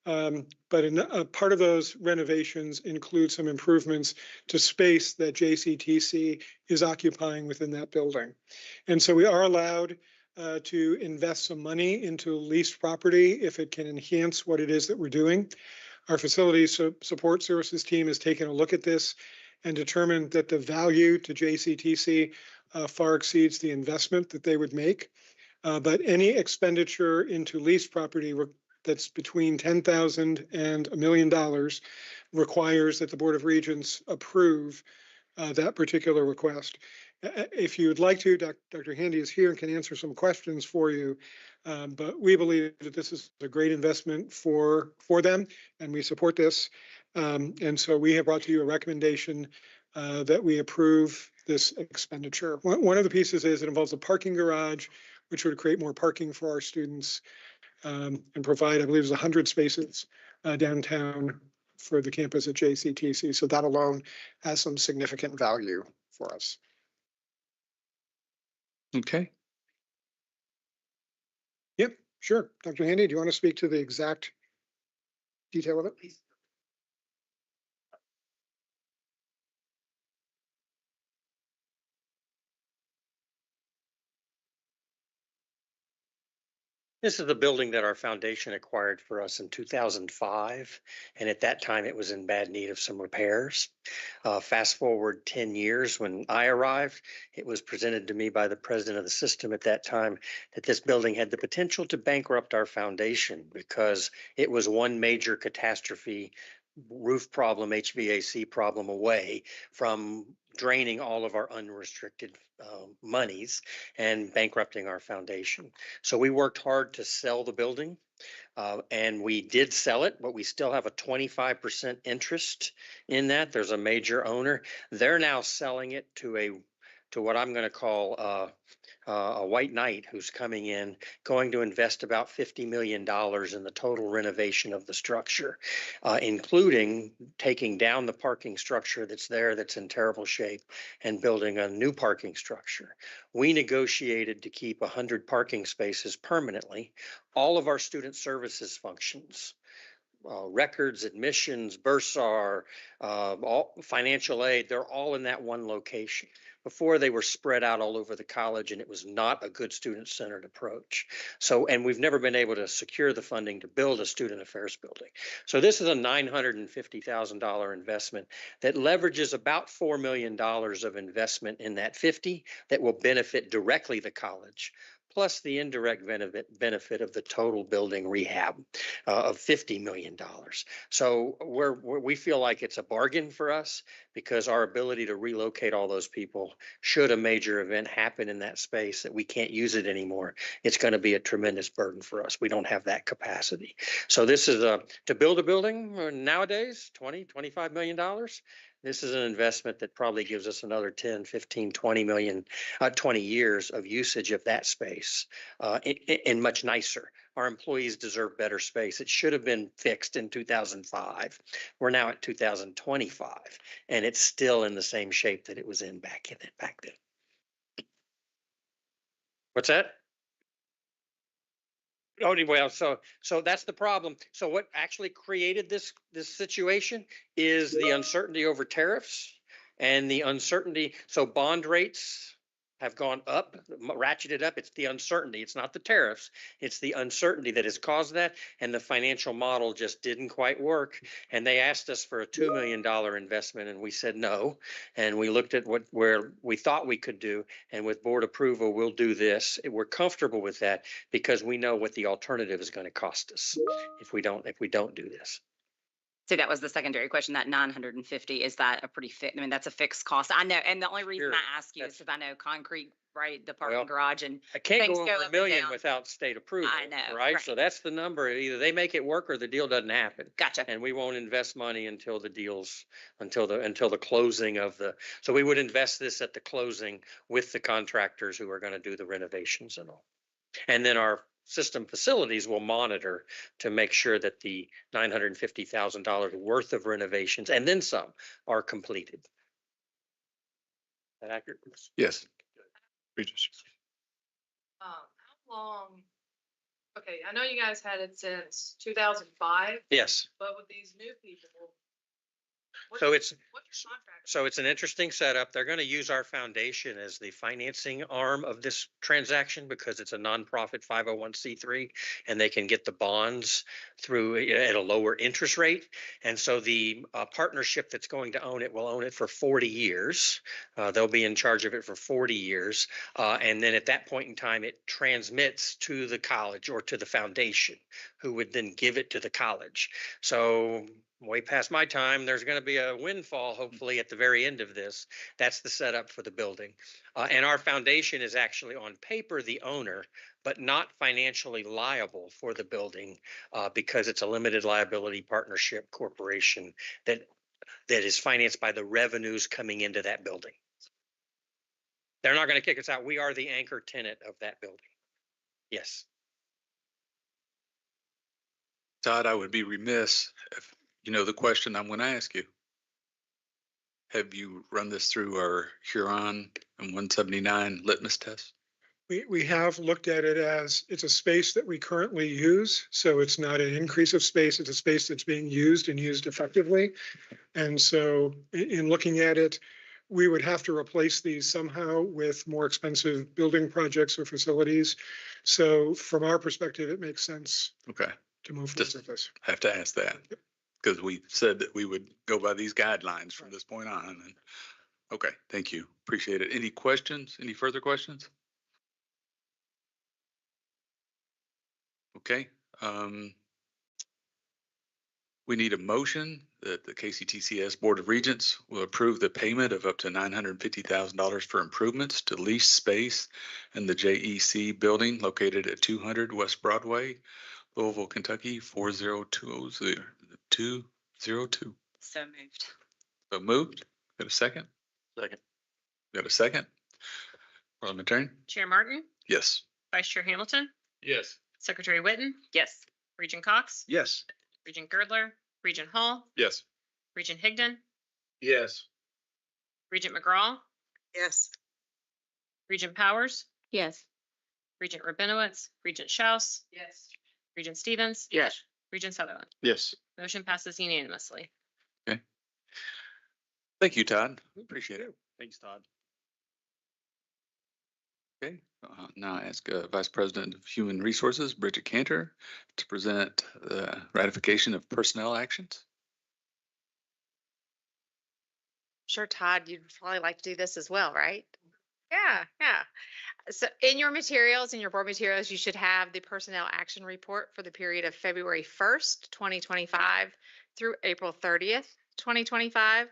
But a part of those renovations include some improvements to space that JCTC is occupying within that building. And so we are allowed to invest some money into leased property if it can enhance what it is that we're doing. Our facilities support services team has taken a look at this and determined that the value to JCTC far exceeds the investment that they would make. But any expenditure into leased property that's between $10,000 and $1 million requires that the Board of Regents approve that particular request. If you'd like to, Dr. Handy is here and can answer some questions for you. But we believe that this is a great investment for them, and we support this. And so we have brought to you a recommendation that we approve this expenditure. One of the pieces is it involves a parking garage, which would create more parking for our students and provide, I believe, 100 spaces downtown for the campus at JCTC. So that alone has some significant value for us. Okay. Yep, sure. Dr. Handy, do you want to speak to the exact detail of it? This is the building that our foundation acquired for us in 2005. And at that time, it was in bad need of some repairs. Fast forward 10 years when I arrived, it was presented to me by the president of the system at that time that this building had the potential to bankrupt our foundation because it was one major catastrophe, roof problem, HVAC problem away from draining all of our unrestricted monies and bankrupting our foundation. So we worked hard to sell the building and we did sell it, but we still have a 25% interest in that. There's a major owner. They're now selling it to what I'm going to call a white knight who's coming in, going to invest about $50 million in the total renovation of the structure, including taking down the parking structure that's there that's in terrible shape and building a new parking structure. We negotiated to keep 100 parking spaces permanently. All of our student services functions, records, admissions, bursar, all financial aid, they're all in that one location. Before they were spread out all over the college and it was not a good student-centered approach. So, and we've never been able to secure the funding to build a student affairs building. So this is a $950,000 investment that leverages about $4 million of investment in that 50 that will benefit directly the college, plus the indirect benefit of the total building rehab of $50 million. So we feel like it's a bargain for us because our ability to relocate all those people, should a major event happen in that space that we can't use it anymore, it's going to be a tremendous burden for us. We don't have that capacity. So this is to build a building nowadays, $25 million. This is an investment that probably gives us another 10, 15, 20 million, 20 years of usage of that space and much nicer. Our employees deserve better space. It should have been fixed in 2005. We're now at 2025 and it's still in the same shape that it was in back then. What's that? Oh, well, so that's the problem. So what actually created this situation is the uncertainty over tariffs and the uncertainty. So bond rates have gone up, ratcheted up. It's the uncertainty. It's not the tariffs. It's the uncertainty that has caused that. And the financial model just didn't quite work. And they asked us for a $2 million investment and we said no. And we looked at where we thought we could do. And with board approval, we'll do this. We're comfortable with that because we know what the alternative is going to cost us if we don't do this. So that was the secondary question, that 950, is that a pretty fit? I mean, that's a fixed cost. I know. And the only reason Sure. I ask you is because I know concrete, right? The parking Well, garage and I can't things go go over up a and million down. without state approval. I know, Right? right. So that's the number. Either they make it work or the deal doesn't happen. Gotcha. And we won't invest money until the deals, until the closing of the, so we would invest this at the closing with the contractors who are going to do the renovations and all. And then our system facilities will monitor to make sure that the $950,000 worth of renovations and then some are completed. Is that accurate? Yes. Regents. How long? Okay, I know you guys had it since 2005, Yes. but with these new people. So it's, what's your contract? so it's an interesting setup. They're going to use our foundation as the financing arm of this transaction because it's a nonprofit 501c3 and they can get the bonds through at a lower interest rate. And so the partnership that's going to own it will own it for 40 years. They'll be in charge of it for 40 years. And then at that point in time, it transmits to the college or to the foundation, who would then give it to the college. So way past my time, there's going to be a windfall, hopefully, at the very end of this. That's the setup for the building. And our foundation is actually on paper the owner, but not financially liable for the building because it's a limited liability partnership corporation that is financed by the revenues coming into that building. They're not going to kick us out. We are the anchor tenant of that building. Yes. Todd, I would be remiss if you know the question I'm going to ask you. Have you run this through our Huron and 179 litmus test? We have looked at it as it's a space that we currently use. So it's not an increase of space. It's a space that's being used and used effectively. And so in looking at it, we would have to replace these somehow with more expensive building projects or facilities. So from our perspective, it makes sense Okay. to move forward Just with this. have to ask that because we said that we would go by these guidelines from this point on. And okay, thank you. Appreciate it. Any questions? Any further questions? Okay. We need a motion that the KCTCS Board of Regents will approve the payment of up to $950,000 for improvements to lease space in the JEC building located at 200 West Broadway, Louisville, Kentucky, 40202. So moved. So moved. Got a second? Second. Got a second? Parliamentarian? Chair Martin, Yes. Vice Chair Hamilton, Yes. Secretary Witten, Yes. Regent Cox, Yes. Regent Girdler, Regent Hall, Yes. Regent Higdon, Yes. Regent McGraw, Yes. Regent Powers, Yes. Regent Rabinowitz, Regent Schaus, Yes. Regent Stevens, Yes. Regent Sutherland. Yes. Motion passes unanimously. Thank you, Todd. Appreciate it. Thanks, Todd. Okay, now I ask Vice President of Human Resources, Bridget Cantor, to present the ratification of personnel actions. Sure, Todd, you'd probably like to do this as well, right? Yeah. So in your materials, in your board materials, you should have the personnel action report for the period of February 1st, 2025 through April 30th, 2025.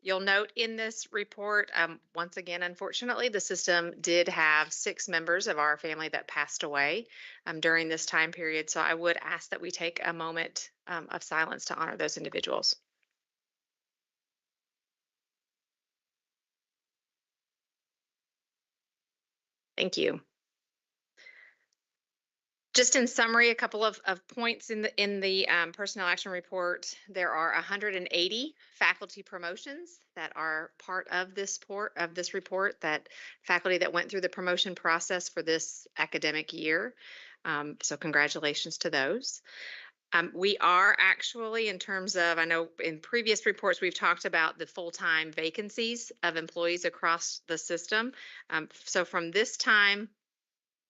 You'll note in this report, once again, unfortunately, the system did have 6 members of our family that passed away during this time period. So I would ask that we take a moment of silence to honor those individuals. Thank you. Just in summary, a couple of points in the personnel action report. There are 180 faculty promotions that are part of this report, that faculty that went through the promotion process for this academic year. So congratulations to those. We are actually, in terms of, I know in previous reports, we've talked about the full-time vacancies of employees across the system. So from this time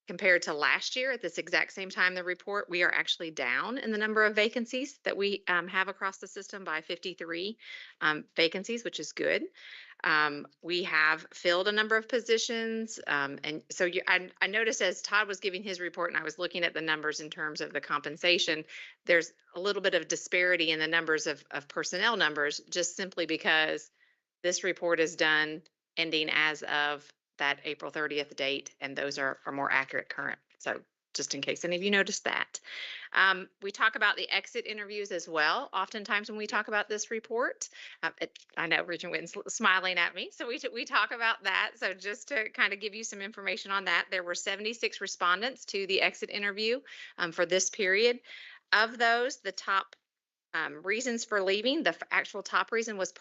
compared to last year, at this exact same time, the report, we are actually down in the number of vacancies that we have across the system by 53 vacancies, which is good. We have filled a number of positions. And so I noticed as Todd was giving his report and I was looking at the numbers in terms of the compensation, there's a little bit of disparity in the numbers of personnel numbers, just simply because this report is done ending as of that April 30th date, and those are more accurate current. So just in case any of you noticed that. We talk about the exit interviews as well. Oftentimes when we talk about this report, I know Regent Witten's smiling at me. So we talk about that. So just to kind of give you some information on that, there were 76 respondents to the exit interview for this period. Of those, the top reasons for leaving, the actual top reason was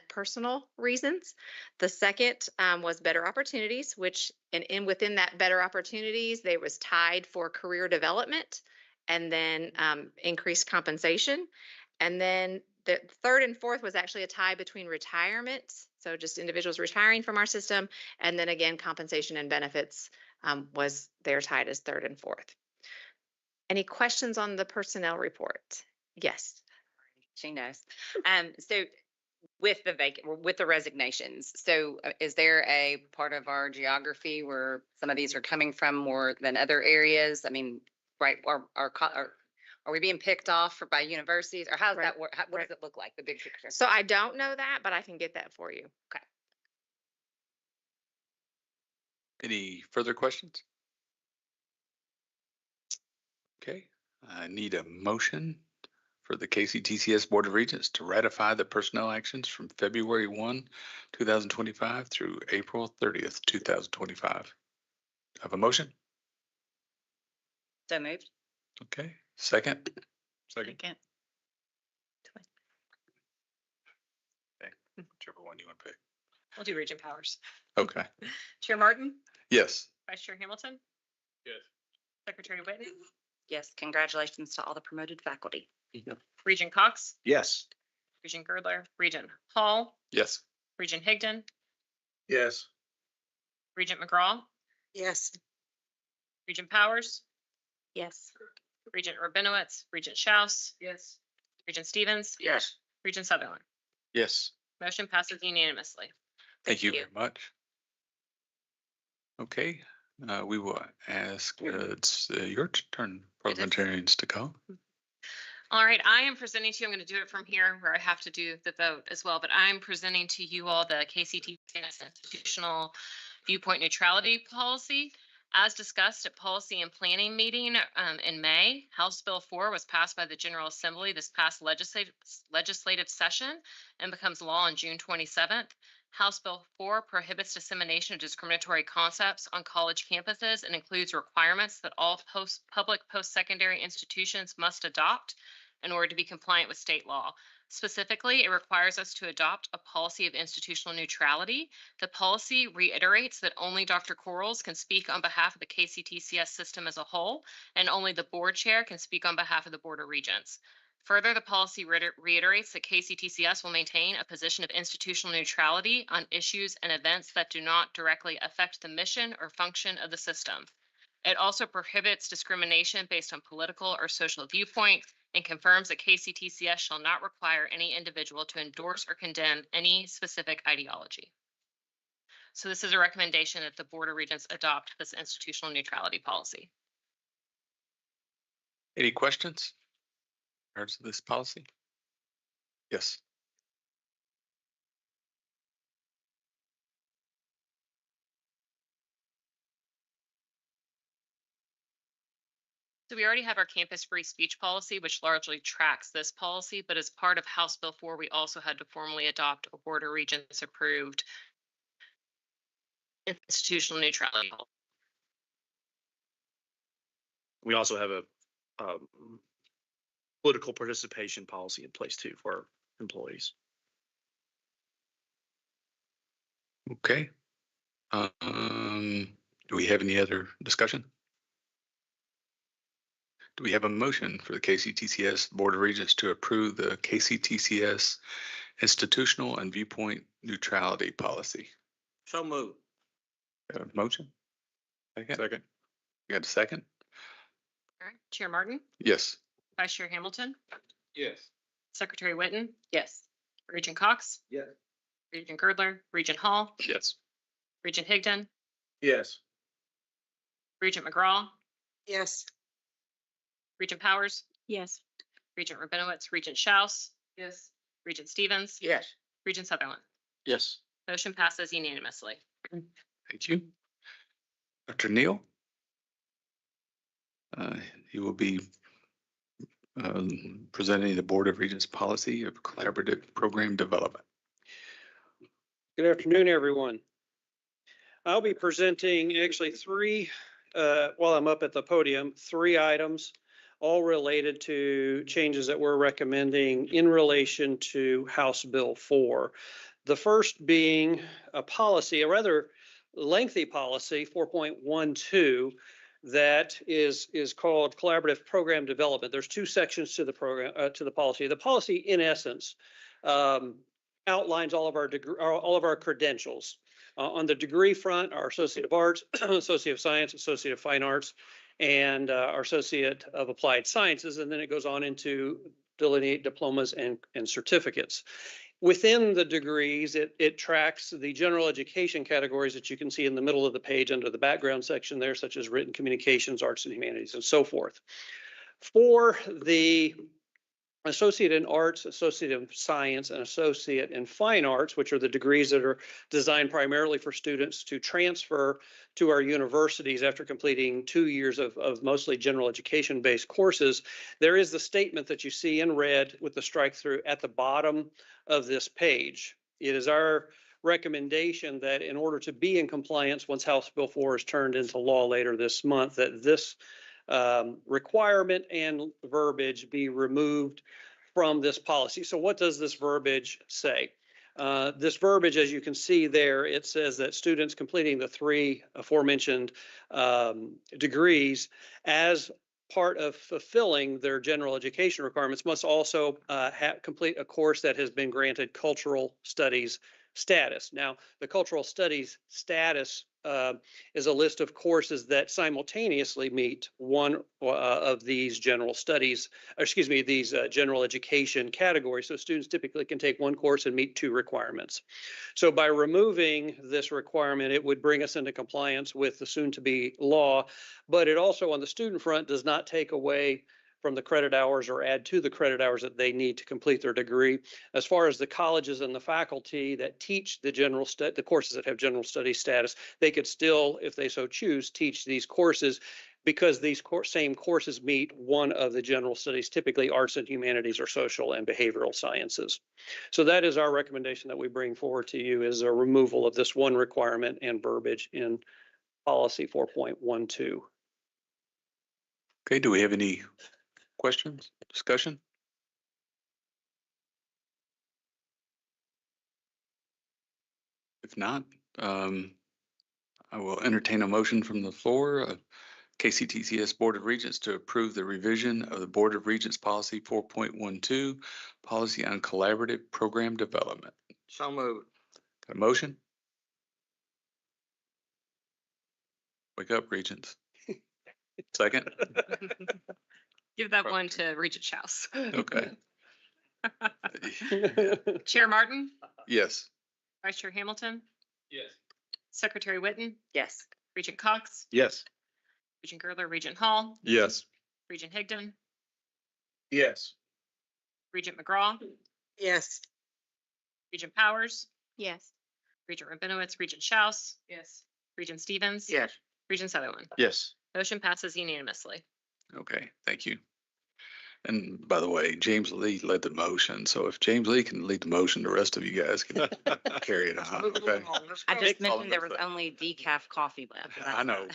personal reasons. The second was better opportunities, which and within that better opportunities, they was tied for career development and then increased compensation. And then the third and fourth was actually a tie between retirement. So just individuals retiring from our system. And then again, compensation and benefits was they're tied as third and fourth. Any questions on the personnel report? Yes. She knows. So with the resignations, so is there a part of our geography where some of these are coming from more than other areas? I mean, right, are we being picked off by universities, or how does that work? What does it look like, the big picture? So I don't know that, but I can get that for you. Okay. Any further questions? Okay, I need a motion for the KCTCS Board of Regents to ratify the personnel actions from February 1, 2025 through April 30th, 2025. Have a motion? So moved. Okay, second? Second. Okay, whichever one you want to pick. We'll do Regent Powers. Okay, Chair Martin, yes. Vice Chair Hamilton, Yes. Secretary Whitten, Yes, congratulations to all the promoted faculty. Regent Cox, Yes. Regent Girdler, Regent Hall, Yes. Regent Higdon, Yes. Regent McGraw, Yes. Regent Powers, Yes. Regent Rabinowitz, Regent Schaus. Yes. Regent Stevens, Yes. Regent Sutherland. Yes. Motion passes unanimously. Thank you very much. Okay, we will ask, it's your turn, parliamentarians, to call. All right, I am presenting to you, I'm going to do it from here where I have to do the vote as well, but I'm presenting to you all the KCTCS institutional viewpoint neutrality policy. As discussed at policy and planning meeting in May, House Bill 4 was passed by the General Assembly this past legislative session and becomes law on June 27th. House Bill 4 prohibits dissemination of discriminatory concepts on college campuses and includes requirements that all public post-secondary institutions must adopt in order to be compliant with state law. Specifically, it requires us to adopt a policy of institutional neutrality. The policy reiterates that only Dr. Quarles can speak on behalf of the KCTCS system as a whole, and only the board chair can speak on behalf of the Board of Regents. Further, the policy reiterates that KCTCS will maintain a position of institutional neutrality on issues and events that do not directly affect the mission or function of the system. It also prohibits discrimination based on political or social viewpoint and confirms that KCTCS shall not require any individual to endorse or condemn any specific ideology. So this is a recommendation that the Board of Regents adopt this institutional neutrality policy. Any questions? In regards to this policy? Yes. So we already have our campus free speech policy, which largely tracks this policy, but as part of House Bill 4, we also had to formally adopt a Board of Regents approved institutional neutrality. We also have a political participation policy in place too for our employees. Okay. Do we have any other discussion? Do we have a motion for the KCTCS Board of Regents to approve the KCTCS institutional and viewpoint neutrality policy? So moved. Got a motion? Second. You got a second? All right, Chair Martin, Yes. Vice Chair Hamilton, Yes. Secretary Witten, Yes. Regent Cox, Yes. Regent Girdler, Regent Hall, Yes. Regent Higdon, Yes. Regent McGraw, Yes. Regent Powers, Yes. Regent Rabinowitz, Regent Schaus. Yes. Regent Stevens. Yes. Regent Sutherland. Yes. Motion passes unanimously. Thank you. Dr. Neal? You will be presenting the Board of Regents policy of collaborative program development. Good afternoon, everyone. I'll be presenting actually while I'm up at the podium, 3 items, all related to changes that we're recommending in relation to House Bill 4. The first being a policy, a rather lengthy policy, 4.12, that is called collaborative program development. There's 2 sections to the program, to the policy. The policy, in essence, outlines all of our credentials. On the degree front, our Associate of Arts, Associate of Science, Associate of Fine Arts, and our Associate of Applied Sciences, and then it goes on into delineate diplomas and certificates. Within the degrees, it tracks the general education categories that you can see in the middle of the page under the background section there, such as written communications, arts and humanities, and so forth. For the Associate in Arts, Associate in Science, and Associate in Fine Arts, which are the degrees that are designed primarily for students to transfer to our universities after completing 2 years of mostly general education-based courses, there is the statement that you see in red with the strike through at the bottom of this page. It is our recommendation that in order to be in compliance once House Bill 4 is turned into law later this month, that this requirement and verbiage be removed from this policy. So what does this verbiage say? This verbiage, as you can see there, it says that students completing the 3 aforementioned degrees as part of fulfilling their general education requirements must also complete a course that has been granted cultural studies status. Now, the cultural studies status is a list of courses that simultaneously meet one of these general studies, these general education categories. So students typically can take one course and meet 2 requirements. So by removing this requirement, it would bring us into compliance with the soon-to-be law, but it also on the student front does not take away from the credit hours or add to the credit hours that they need to complete their degree. As far as the colleges and the faculty that teach the courses that have general study status, they could still, if they so choose, teach these courses because these same courses meet one of the general studies, typically arts and humanities or social and behavioral sciences. So that is our recommendation that we bring forward to you, is a removal of this one requirement and verbiage in policy 4.12. Okay, do we have any questions, discussion? If not, I will entertain a motion from the floor. KCTCS Board of Regents to approve the revision of the Board of Regents Policy 4.12, Policy on Collaborative Program Development. So moved. Got a motion? Wake up, Regents. Second? Give that one to Regent Schaus. Okay. Chair Martin, Yes. Vice Chair Hamilton, Yes. Secretary Witten, Yes. Regent Cox, Yes. Regent Girdler, Regent Hall, Yes. Regent Higdon, Yes. Regent McGraw, Yes. Regent Powers, Yes. Regent Rabinowitz, Regent Schaus. Yes. Regent Stevens. Yes. Regent Sutherland. Yes. Motion passes unanimously. Okay, thank you. And by the way, James Lee led the motion. So if James Lee can lead the motion, the rest of you guys can carry it on. Okay. I just All mentioned of there us. was only decaf coffee left. I know.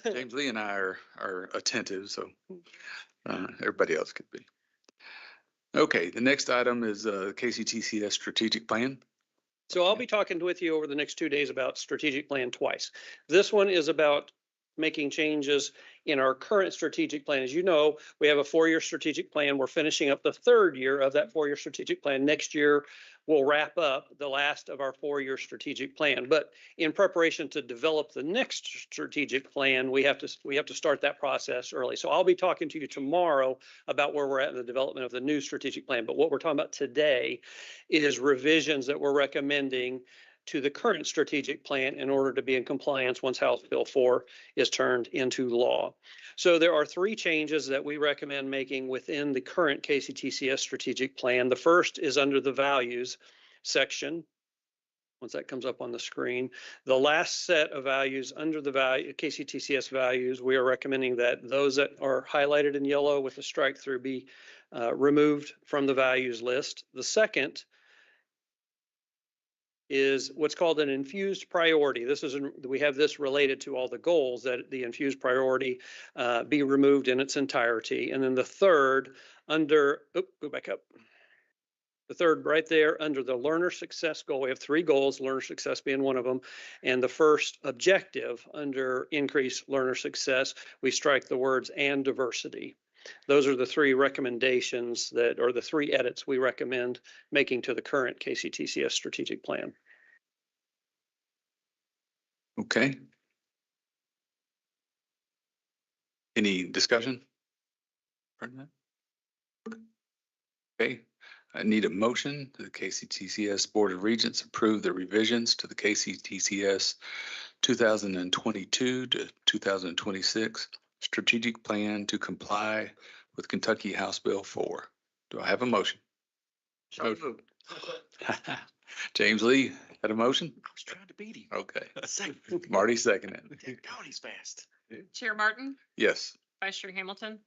James Lee and I are attentive, so everybody else could be. Okay, the next item is KCTCS strategic plan. So I'll be talking with you over the next 2 days about strategic plan twice. This one is about making changes in our current strategic plan. As you know, we have a 4-year strategic plan. We're finishing up the 3rd year of that 4-year strategic plan. Next year, we'll wrap up the last of our 4-year strategic plan. But in preparation to develop the next strategic plan, we have to start that process early. So I'll be talking to you tomorrow about where we're at in the development of the new strategic plan. But what we're talking about today is revisions that we're recommending to the current strategic plan in order to be in compliance once House Bill 4 is turned into law. So there are 3 changes that we recommend making within the current KCTCS strategic plan. The first is under the values section. Once that comes up on the screen, the last set of values under the KCTCS values, we are recommending that those that are highlighted in yellow with a strike through be removed from the values list. The second is what's called an infused priority. We have this related to all the goals, that the infused priority be removed in its entirety. And then the third go back up. The third right there under the learner success goal, we have 3 goals, learner success being one of them. And the first objective under increased learner success, we strike the words "and diversity." Those are the 3 recommendations or the 3 edits we recommend making to the current KCTCS strategic plan. Okay. Any discussion? Okay, I need a motion that the KCTCS Board of Regents approve the revisions to the KCTCS 2022 to 2026 strategic plan to comply with Kentucky House Bill 4. Do I have a motion? Motion. James Lee, had a motion? I was trying to beat him. Okay. Second. Marty seconded. God, he's fast. Chair Martin, Yes. Vice Chair Hamilton.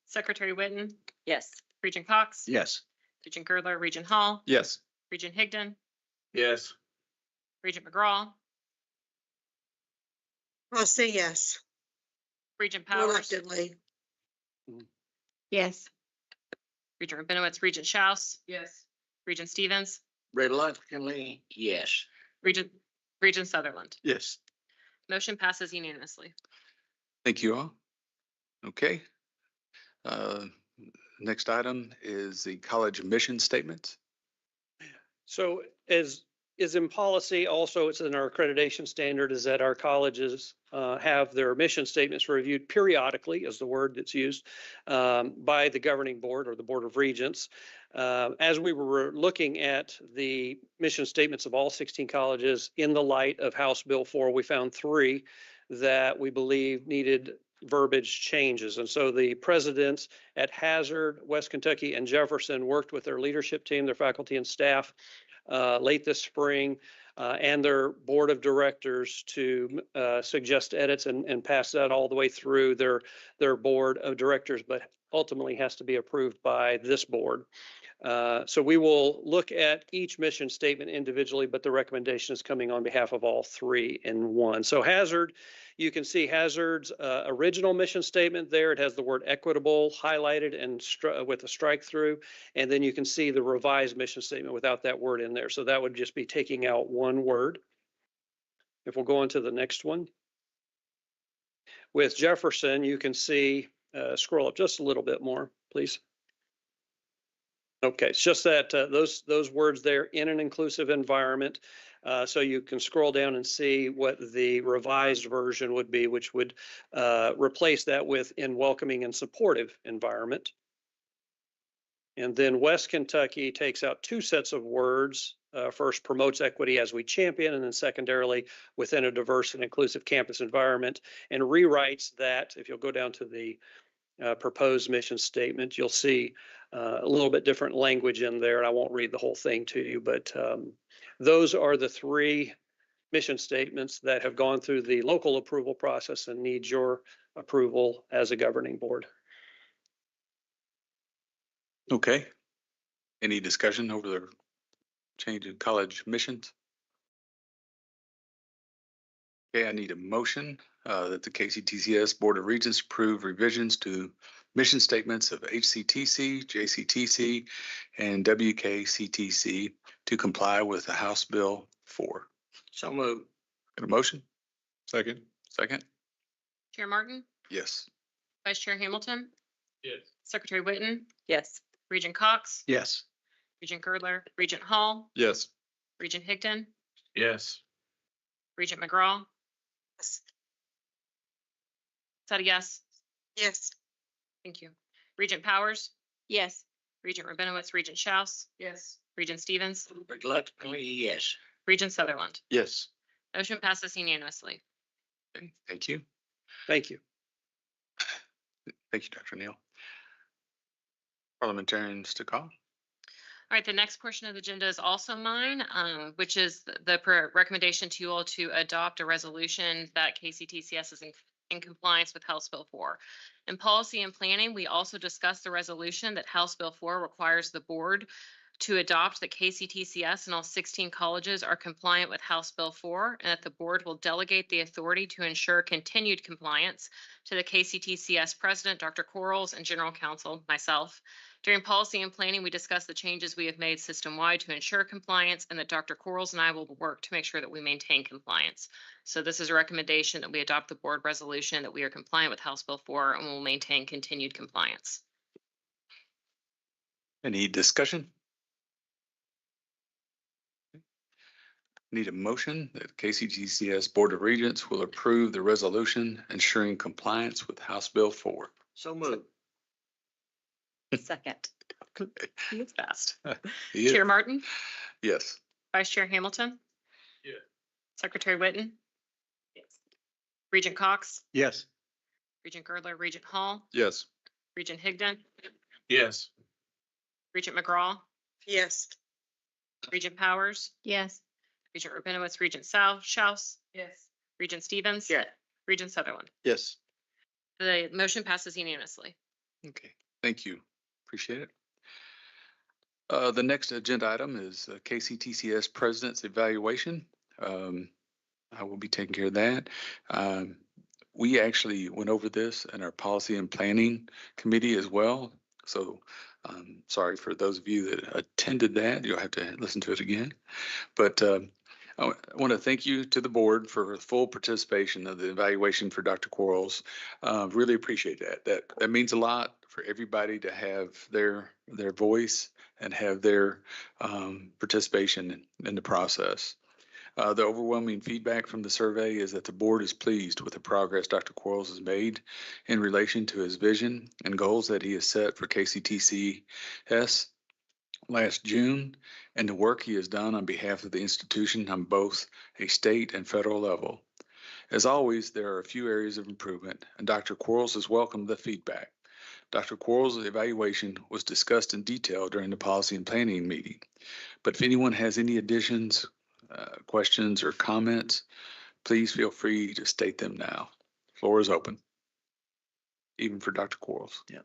Secretary Witten, Yes. Regent Cox. Yes. Regent Girdler, Regent Hall, Yes. Regent Higdon, Yes. Regent McGraw, I'll say yes, Regent Powers, reluctantly. Yes. Regent Rabinowitz, Regent Schaus. Yes. Regent Stevens, Reluctantly, yes. Regent Sutherland. Yes. Motion passes unanimously. Thank you all. Okay. Next item is the college mission statements. So as is in policy, also it's in our accreditation standard, is that our colleges have their mission statements reviewed periodically, is the word that's used, by the governing board or the Board of Regents. As we were looking at the mission statements of all 16 colleges in the light of House Bill 4, we found 3 that we believe needed verbiage changes. And so the presidents at Hazard, West Kentucky, and Jefferson worked with their leadership team, their faculty and staff late this spring, and their board of directors to suggest edits and pass that all the way through their board of directors, but ultimately has to be approved by this board. So we will look at each mission statement individually, but the recommendation is coming on behalf of all 3 in one. So Hazard, you can see Hazard's original mission statement there. It has the word equitable highlighted and with a strike through. And then you can see the revised mission statement without that word in there. So that would just be taking out one word. If we'll go on to the next one. With Jefferson, you can see, scroll up just a little bit more, please. Okay, it's just that those words there, in an inclusive environment. So you can scroll down and see what the revised version would be, which would replace that with in welcoming and supportive environment. And then West Kentucky takes out 2 sets of words. First, promotes equity as we champion, and then secondarily, within a diverse and inclusive campus environment, and rewrites that. If you'll go down to the proposed mission statement, you'll see a little bit different language in there. And I won't read the whole thing to you, but those are the 3 mission statements that have gone through the local approval process and need your approval as a governing board. Okay. Any discussion over the change in college missions? Okay, I need a motion that the KCTCS Board of Regents approve revisions to mission statements of HCTC, JCTC, and WKCTC to comply with the House Bill 4. So moved. Got a motion? Second. Second. Chair Martin, Yes. Vice Chair Hamilton, Yes. Secretary Whitten, Yes. Regent Cox, Yes. Regent Girdler, Regent Hall, Yes. Regent Higdon, Yes. Regent McGraw. Yes. Is that a yes? Yes. Thank you. Regent Powers, Yes. Regent Rabinowitz, Regent Schaus. Yes. Regent Stevens, Reluctantly, yes. Regent Sutherland. Yes. Motion passes unanimously. Okay, thank you. Thank you. Thank you, Dr. Neal. Parliamentarians to call. All right, the next portion of the agenda is also mine, which is the recommendation to you all to adopt a resolution that KCTCS is in compliance with House Bill 4. In policy and planning, we also discussed the resolution that House Bill 4 requires the board to adopt that KCTCS and all 16 colleges are compliant with House Bill 4, and that the board will delegate the authority to ensure continued compliance to the KCTCS president, Dr. Quarles, and general counsel, myself. During policy and planning, we discussed the changes we have made system-wide to ensure compliance, and that Dr. Quarles and I will work to make sure that we maintain compliance. So this is a recommendation that we adopt the board resolution that we are compliant with House Bill 4 and will maintain continued compliance. Any discussion? Need a motion that KCTCS Board of Regents will approve the resolution ensuring compliance with House Bill 4. So moved. Second. He is fast. He is. Chair Martin, Yes. Vice Chair Hamilton. Yeah. Secretary Whitten. Yes. Regent Cox, Yes. Regent Girdler, Regent Hall, Yes. Regent Higdon, Yes. Regent McGraw, Yes. Regent Powers, Yes. Regent Rabinowitz, Regent Schaus. Yes. Regent Stevens. Yeah. Regent Sutherland. Yes. The motion passes unanimously. Okay, thank you. Appreciate it. The next agenda item is KCTCS President's Evaluation. I will be taking care of that. We actually went over this in our Policy and Planning Committee as well. So sorry for those of you that attended that. You'll have to listen to it again. But I want to thank you to the board for full participation of the evaluation for Dr. Quarles. Really appreciate that. That means a lot for everybody to have their voice and have their participation in the process. The overwhelming feedback from the survey is that the board is pleased with the progress Dr. Quarles has made in relation to his vision and goals that he has set for KCTCS last June, and the work he has done on behalf of the institution on both a state and federal level. As always, there are a few areas of improvement, and Dr. Quarles has welcomed the feedback. Dr. Quarles' evaluation was discussed in detail during the policy and planning meeting, but if anyone has any additions, questions, or comments, please feel free to state them now. Floor is open, even for Dr. Quarles. Yeah.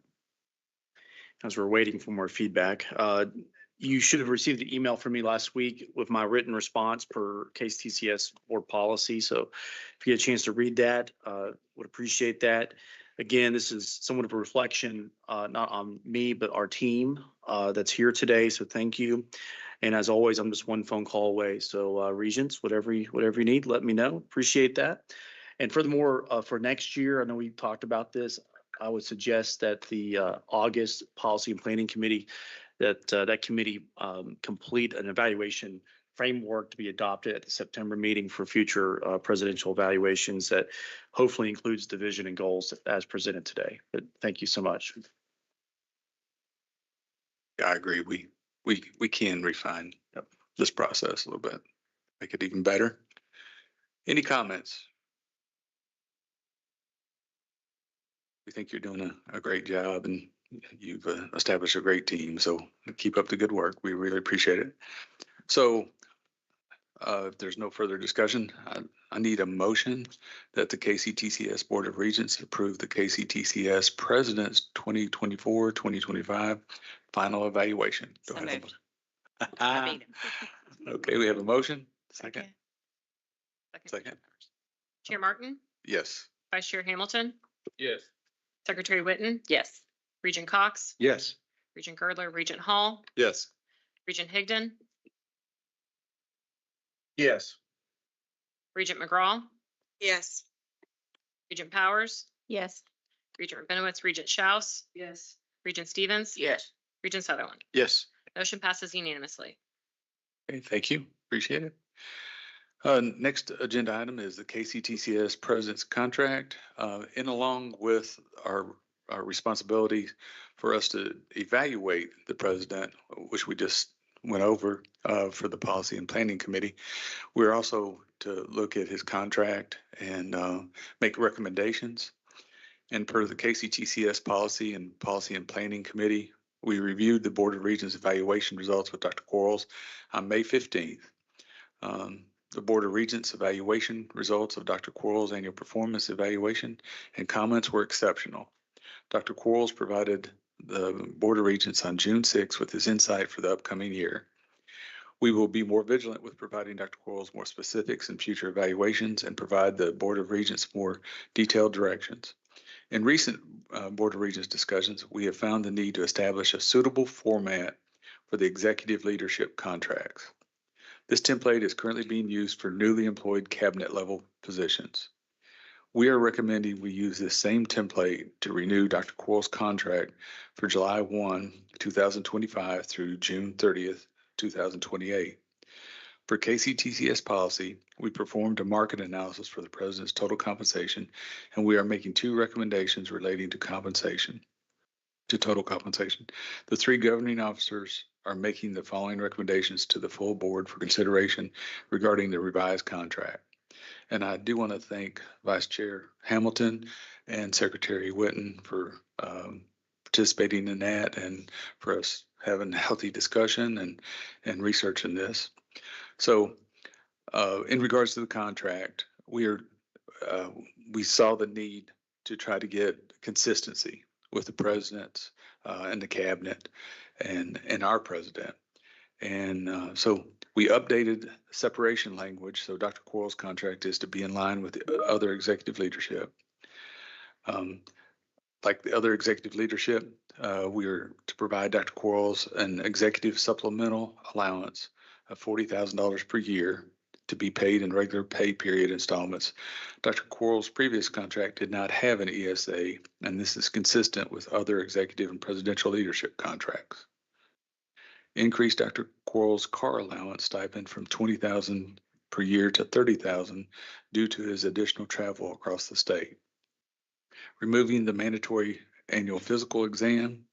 As we're waiting for more feedback, you should have received an email from me last week with my written response per KCTCS board policy. So if you get a chance to read that, would appreciate that. Again, this is somewhat of a reflection, not on me, but our team that's here today. So thank you. And as always, I'm just one phone call away. So Regents, whatever you need, let me know. Appreciate that. And furthermore, for next year, I know we talked about this. I would suggest that the August Policy and Planning Committee, that committee complete an evaluation framework to be adopted at the September meeting for future presidential evaluations that hopefully includes the vision and goals as presented today. But thank you so much. Yeah, I agree. We can refine this process a little bit, make it even better. Any comments? We think you're doing a great job, and you've established a great team. So keep up the good work. We really appreciate it. So if there's no further discussion, I need a motion that the KCTCS Board of Regents approve the KCTCS President's 2024-2025 final evaluation. Do I have a motion? Okay, we have a motion. Second. Second. Chair Martin, Yes. Vice Chair Hamilton, Yes. Secretary Whitten, Yes. Regent Cox, Yes. Regent Girdler, Regent Hall, Yes. Regent Higdon, Yes. Regent McGraw, Yes. Regent Powers, Yes. Regent Rabinowitz, Regent Schaus, Yes. Regent Stevens. Yes. Regent Sutherland. Yes. Motion passes unanimously. Okay, thank you. Appreciate it. Next agenda item is the KCTCS President's Contract. In along with our responsibility for us to evaluate the president, which we just went over for the Policy and Planning Committee, we're also to look at his contract and make recommendations. And per the KCTCS Policy and Planning Committee, we reviewed the Board of Regents evaluation results with Dr. Quarles on May 15th. The Board of Regents evaluation results of Dr. Quarles' annual performance evaluation and comments were exceptional. Dr. Quarles provided the Board of Regents on June 6th with his insight for the upcoming year. We will be more vigilant with providing Dr. Quarles more specifics in future evaluations and provide the Board of Regents more detailed directions. In recent Board of Regents discussions, we have found the need to establish a suitable format for the executive leadership contracts. This template is currently being used for newly employed cabinet level positions. We are recommending we use this same template to renew Dr. Quarles' contract for July 1, 2025 through June 30th, 2028. For KCTCS policy, we performed a market analysis for the president's total compensation, and we are making 2 recommendations relating to total compensation. The 3 governing officers are making the following recommendations to the full board for consideration regarding the revised contract. And I do want to thank Vice Chair Hamilton and Secretary Whitten for participating in that and for us having a healthy discussion and researching this. So in regards to the contract, we saw the need to try to get consistency with the president and the cabinet and our president. And so we updated separation language. So Dr. Quarles' contract is to be in line with the other executive leadership. Like the other executive leadership, we are to provide Dr. Quarles an executive supplemental allowance of $40,000 per year to be paid in regular pay period installments. Dr. Quarles' previous contract did not have an ESA, and this is consistent with other executive and presidential leadership contracts. Increase Dr. Quarles' car allowance stipend from $20,000 per year to $30,000 due to his additional travel across the state. Removing the mandatory annual physical exam,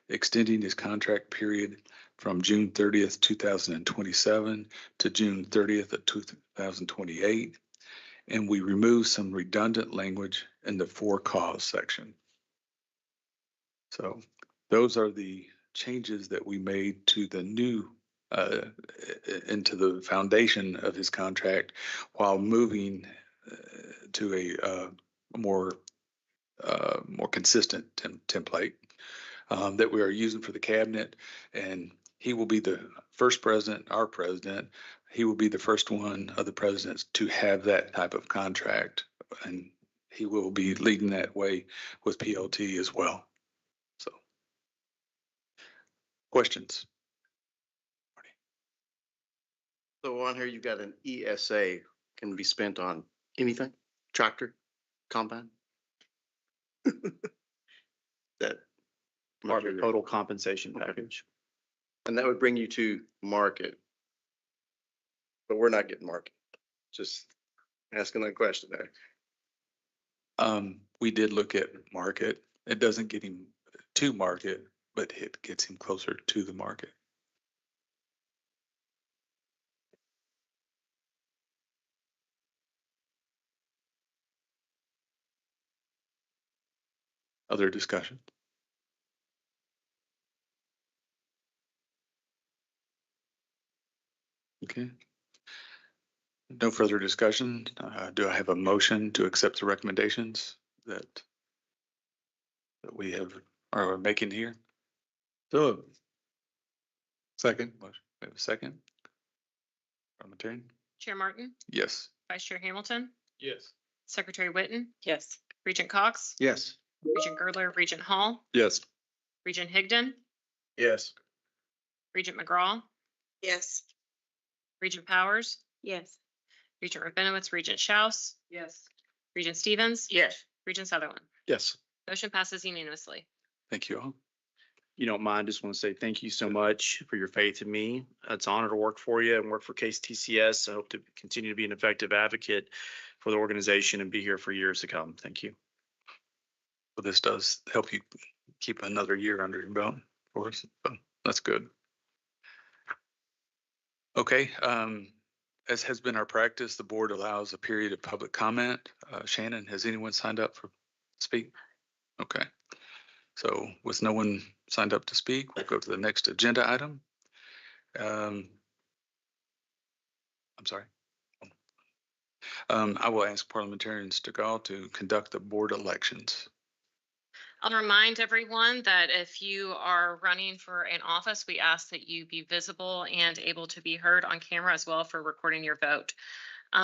extending his contract period from June 30th, 2027 to June 30th of 2028. And we remove some redundant language in the for cause section. So those are the changes that we made to the new into the foundation of his contract while moving to a more consistent template that we are using for the cabinet. And he will be the first president, our president. He will be the first one of the presidents to have that type of contract. And he will be leading that way with PLT as well. So, questions? So on here, you've got an ESA can be spent on anything, tractor, combine? That. Part of the total compensation Okay. package. And that would bring you to market. But we're not getting market. Just asking that question there. We did look at market. It doesn't get him to market, but it gets him closer to the market. Other discussion? Okay. No further discussion. Do I have a motion to accept the recommendations that we are making here? So, second. We have a second. Parliamentarian? Chair Martin, Yes. Vice Chair Hamilton, Yes. Secretary Whitten, Yes. Regent Cox, Yes. Regent Girdler, Regent Hall, Yes. Regent Higdon, Yes. Regent McGraw, Yes. Regent Powers, Yes. Regent Rabinowitz, Regent Schaus, Yes. Regent Stevens, Yes. Regent Sutherland. Yes. Motion passes unanimously. Thank you all. You don't mind, just want to say thank you so much for your faith in me. It's an honor to work for you and work for KCTCS. I hope to continue to be an effective advocate for the organization and be here for years to come. Thank you. Well, this does help you keep another year under your belt for us. So that's good. Okay, as has been our practice, the board allows a period of public comment. Shannon, has anyone signed up for speak? Okay. So with no one signed up to speak, we'll go to the next agenda item. I'm sorry. I will ask parliamentarian Stegall to conduct the board elections. I'll remind everyone that if you are running for an office, we ask that you be visible and able to be heard on camera as well for recording your vote.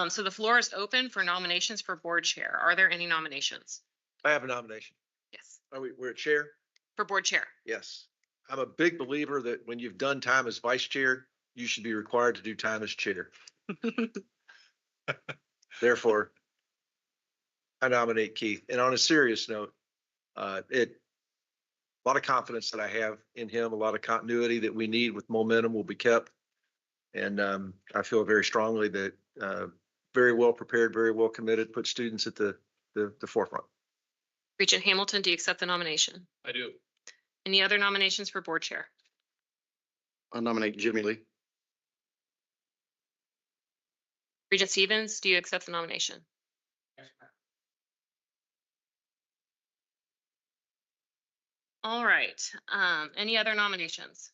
So the floor is open for nominations for board chair. Are there any nominations? I have a nomination. Yes. We're a chair? For board chair. Yes. I'm a big believer that when you've done time as vice chair, you should be required to do time as chair. Therefore, I nominate Keith. And on a serious note, a lot of confidence that I have in him, a lot of continuity that we need with momentum will be kept. And I feel very strongly that very well prepared, very well committed, put students at the forefront. Regent Hamilton, do you accept the nomination? I do. Any other nominations for board chair? I nominate Jimmy Lee. Regent Stevens, do you accept the nomination? All right. Any other nominations?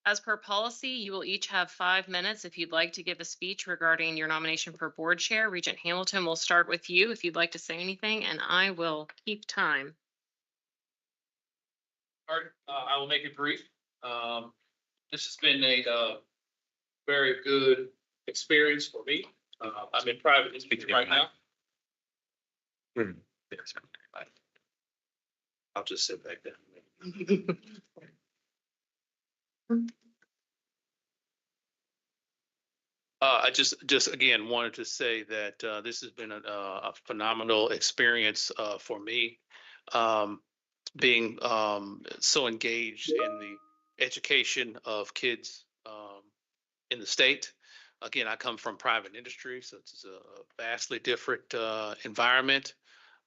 As per policy, you will each have 5 minutes if you'd like to give a speech regarding your nomination for board chair. Regent Hamilton, we'll start with you if you'd like to say anything, and I will keep time. All right, I will make it brief. This has been a very good experience for me. I'm in private industry right now. I'll just sit back there. I just again wanted to say that this has been a phenomenal experience for me. Being so engaged in the education of kids in the state. Again, I come from private industry, so it's a vastly different environment.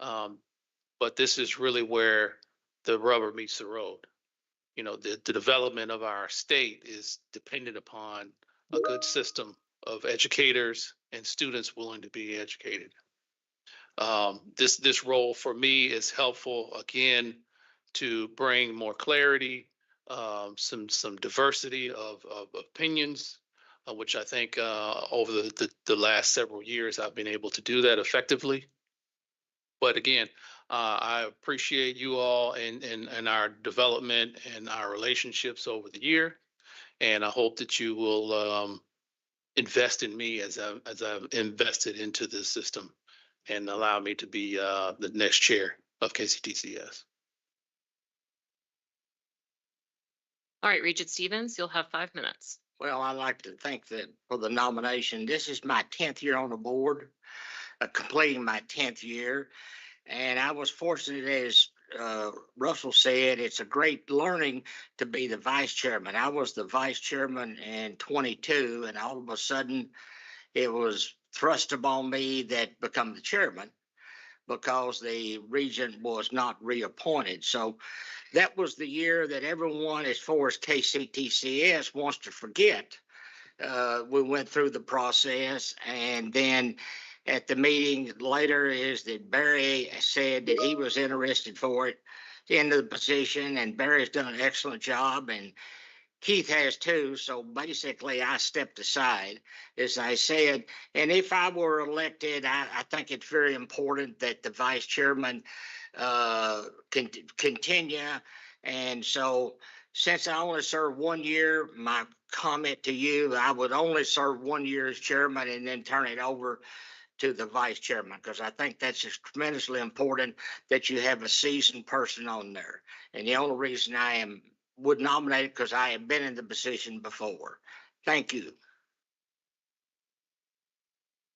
But this is really where the rubber meets the road. You know, the development of our state is dependent upon a good system of educators and students willing to be educated. This role for me is helpful, again, to bring more clarity, some diversity of opinions, which I think over the last several years I've been able to do that effectively. But again, I appreciate you all and our development and our relationships over the year, and I hope that you will invest in me as I've invested into this system, and allow me to be the next chair of KCTCS. All right, Regent Stevens, you'll have 5 minutes. Well, I'd like to thank for the nomination. This is my 10th year on the board, completing my 10th year. And I was fortunate, as Russell said, it's a great learning to be the vice chairman. I was the vice chairman in 22, and all of a sudden it was thrust upon me that become the chairman because the regent was not reappointed. So that was the year that everyone, as far as KCTCS, wants to forget. We went through the process, and then at the meeting later is that Barry said that he was interested for it into the position, and Barry's done an excellent job, and Keith has too. So basically I stepped aside, as I said, and if I were elected, I think it's very important that the vice chairman continue. And so since I only served 1 year, my comment to you, I would only serve 1 year as chairman and then turn it over to the vice chairman, because I think that's just tremendously important that you have a seasoned person on there. And the only reason I would nominate it because I have been in the position before. Thank you.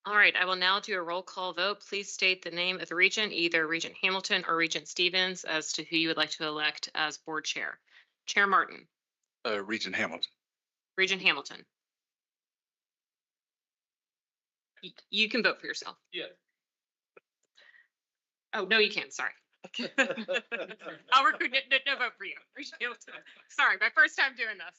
All right, I will now do a roll call vote. Please state the name of the regent, either Regent Hamilton or Regent Stevens, as to who you would like to elect as board chair. Chair Martin, Regent Hamilton. Regent Hamilton. You can vote for yourself. Yeah. Oh, no, you can't. Sorry. I'll recruit, no vote for you. Regent Hamilton. Sorry, my first time doing this.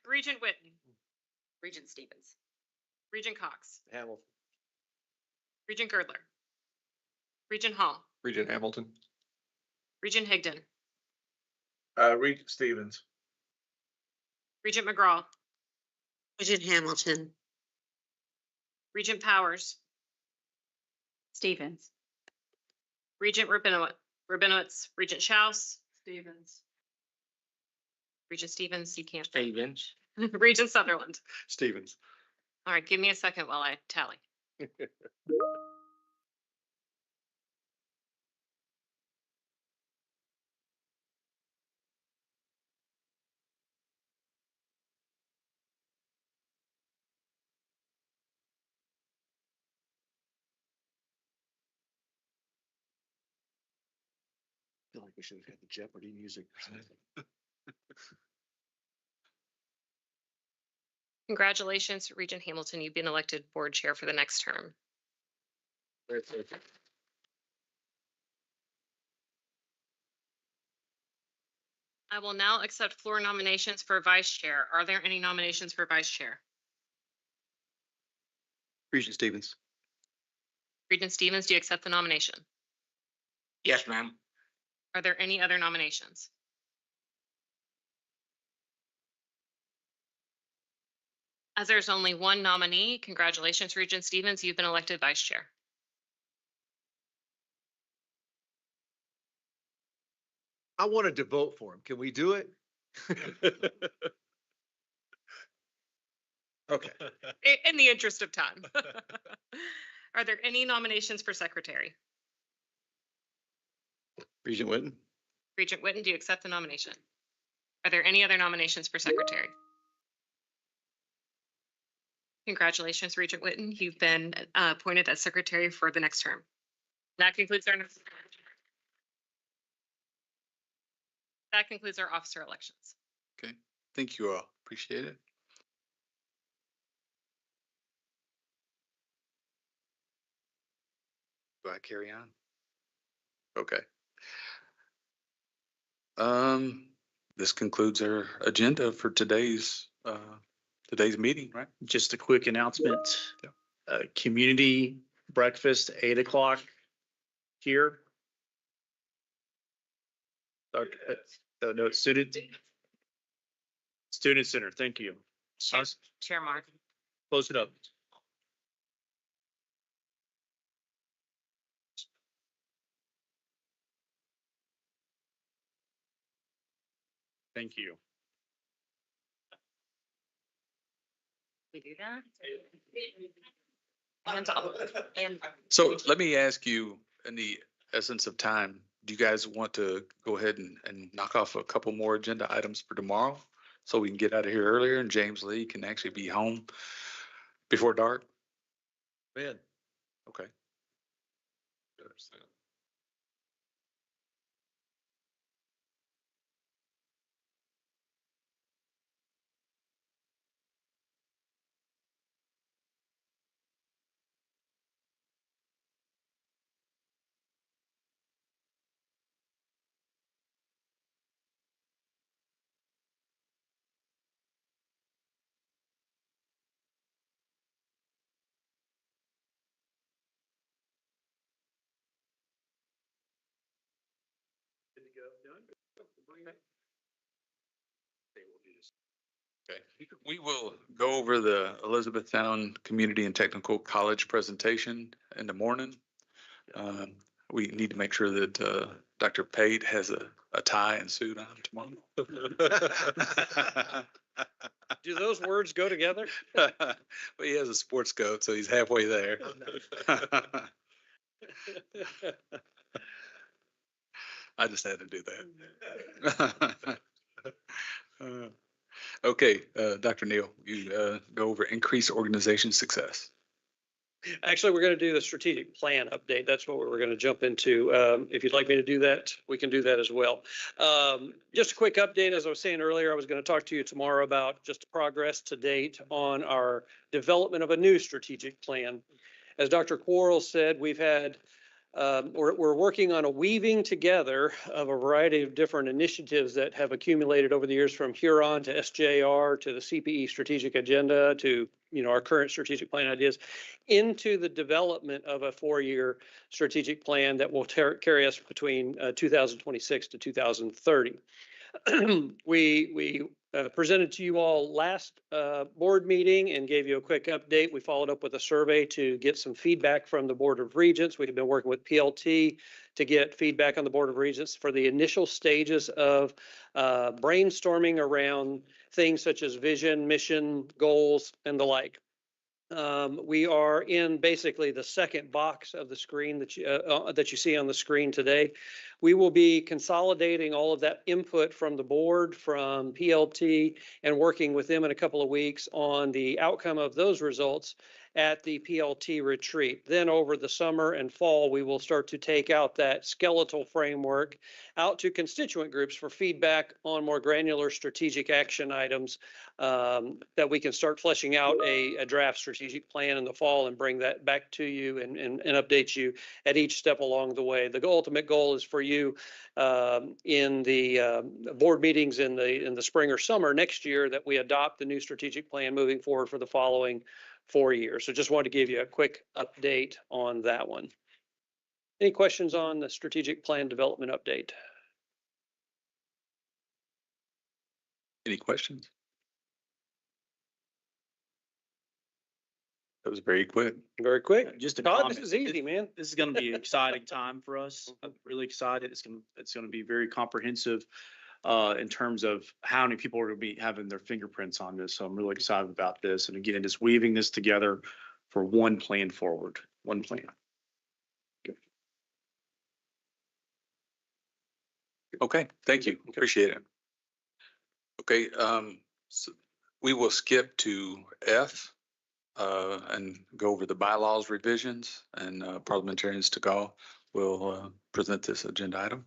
Regent Whitten, Regent Stevens. Regent Cox, Hamilton. Regent Girdler, Regent Hall, Regent Hamilton. Regent Higdon, Regent Stevens. Regent McGraw, Regent Hamilton. Regent Powers, Stevens. Regent Rabinowitz, Regent Schaus. Stevens. Regent Stevens, you can't. Stevens. Regent Sutherland. Stevens. All right, give me a second while I tally. I feel like we should have had the Jeopardy music. Congratulations, Regent Hamilton. You've been elected board chair for the next term. I will now accept floor nominations for vice chair. Are there any nominations for vice chair? Regent Stevens. Regent Stevens, do you accept the nomination? Yes, ma'am. Are there any other nominations? As there's only one nominee, congratulations, Regent Stevens. You've been elected vice chair. I wanted to vote for him. Can we do it? Okay. In the interest of time. Are there any nominations for secretary? Regent Whitten. Regent Whitten, do you accept the nomination? Are there any other nominations for secretary? Congratulations, Regent Whitten. You've been appointed as secretary for the next term. That concludes our officer elections. Okay, thank you all. Appreciate it. Do I carry on? Okay. This concludes our agenda for today's meeting, right? Just a quick announcement. Community breakfast, 8 o'clock here. No, student center. Thank you. Chair Martin. Close it up. Thank you. We do that? So let me ask you, in the essence of time, do you guys want to go ahead and knock off a couple more agenda items for tomorrow? So we can get out of here earlier and James Lee can actually be home before dark? Man. Okay. Okay, we will go over the Elizabethtown Community and Technical College presentation in the morning. We need to make sure that Dr. Pate has a tie and suit on tomorrow. Do those words go together? But he has a sports coat, so he's halfway there. I just had to do that. Okay, Dr. Neal, you go over increased organization success. Actually, we're going to do the strategic plan update. That's what we're going to jump into. If you'd like me to do that, we can do that as well. Just a quick update. As I was saying earlier, I was going to talk to you tomorrow about just progress to date on our development of a new strategic plan. As Dr. Quarles said, we've had we're working on a weaving together of a variety of different initiatives that have accumulated over the years, from Huron to SJR to the CPE strategic agenda to, you know, our current strategic plan ideas, into the development of a 4-year strategic plan that will carry us between 2026 to 2030. We presented to you all last board meeting and gave you a quick update. We followed up with a survey to get some feedback from the Board of Regents. We have been working with PLT to get feedback on the Board of Regents for the initial stages of brainstorming around things such as vision, mission, goals, and the like. We are in basically the second box of the screen that you see on the screen today. We will be consolidating all of that input from the board, from PLT, and working with them in a couple of weeks on the outcome of those results at the PLT retreat. Then over the summer and fall, we will start to take out that skeletal framework out to constituent groups for feedback on more granular strategic action items that we can start fleshing out a draft strategic plan in the fall and bring that back to you and update you at each step along the way. The ultimate goal is for you in the board meetings in the spring or summer next year that we adopt the new strategic plan moving forward for the following 4 years. So just wanted to give you a quick update on that one. Any questions on the strategic plan development update? Any questions? That was very quick. Very quick. Just a Todd, comment. this is easy, man. This is going to be an exciting time for us. I'm really excited. It's going to be very comprehensive in terms of how many people are going to be having their fingerprints on this. So I'm really excited about this. And again, just weaving this together for one plan forward, one plan. Okay, thank you. Appreciate it. Okay, so we will skip to F and go over the bylaws revisions, and parliamentarians to go will present this agenda item.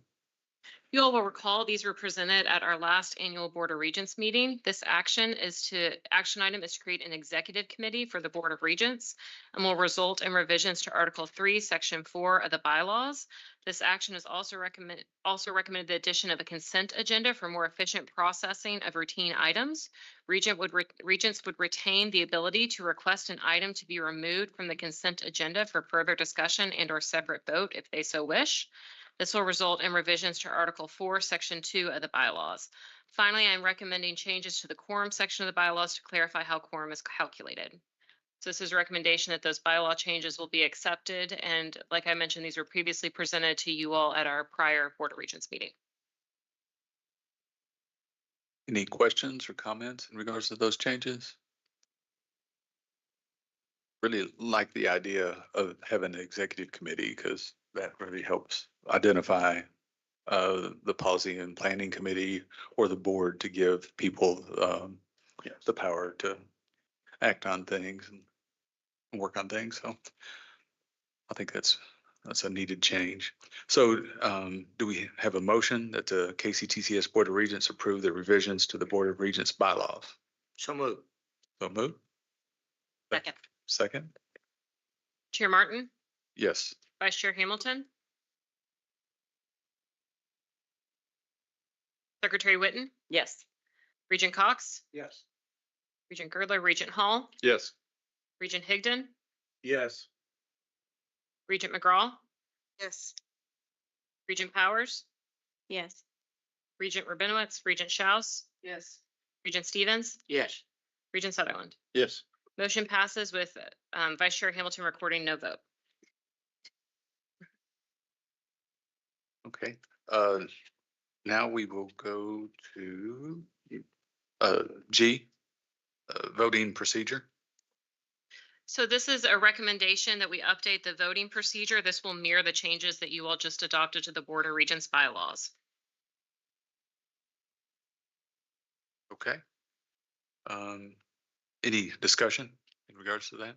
You all will recall these were presented at our last annual Board of Regents meeting. This action item is to create an executive committee for the Board of Regents and will result in revisions to Article 3, Section 4 of the bylaws. This action is also recommended the addition of a consent agenda for more efficient processing of routine items. Regents would retain the ability to request an item to be removed from the consent agenda for further discussion and/or separate vote if they so wish. This will result in revisions to Article 4, Section 2 of the bylaws. Finally, I'm recommending changes to the quorum section of the bylaws to clarify how quorum is calculated. So this is a recommendation that those bylaw changes will be accepted. And like I mentioned, these were previously presented to you all at our prior Board of Regents meeting. Any questions or comments in regards to those changes? Really like the idea of having an executive committee because that really helps identify the policy and planning committee or the board to give people the power to act on things and work on things. So I think that's a needed change. So do we have a motion that the KCTCS Board of Regents approve the revisions to the Board of Regents bylaws? So moved. So moved. Second. Second? Chair Martin, Yes. Vice Chair Hamilton, Secretary Whitten, Yes. Regent Cox, Yes. Regent Girdler, Regent Hall, Yes. Regent Higdon, Yes. Regent McGraw, Yes. Regent Powers, Yes. Regent Rabinowitz, Regent Schaus, Yes. Regent Stevens, Yes. Regent Sutherland. Yes. Motion passes with Vice Chair Hamilton recording no vote. Okay. Now we will go to G, voting procedure. So this is a recommendation that we update the voting procedure. This will mirror the changes that you all just adopted to the Board of Regents bylaws. Okay. Any discussion in regards to that?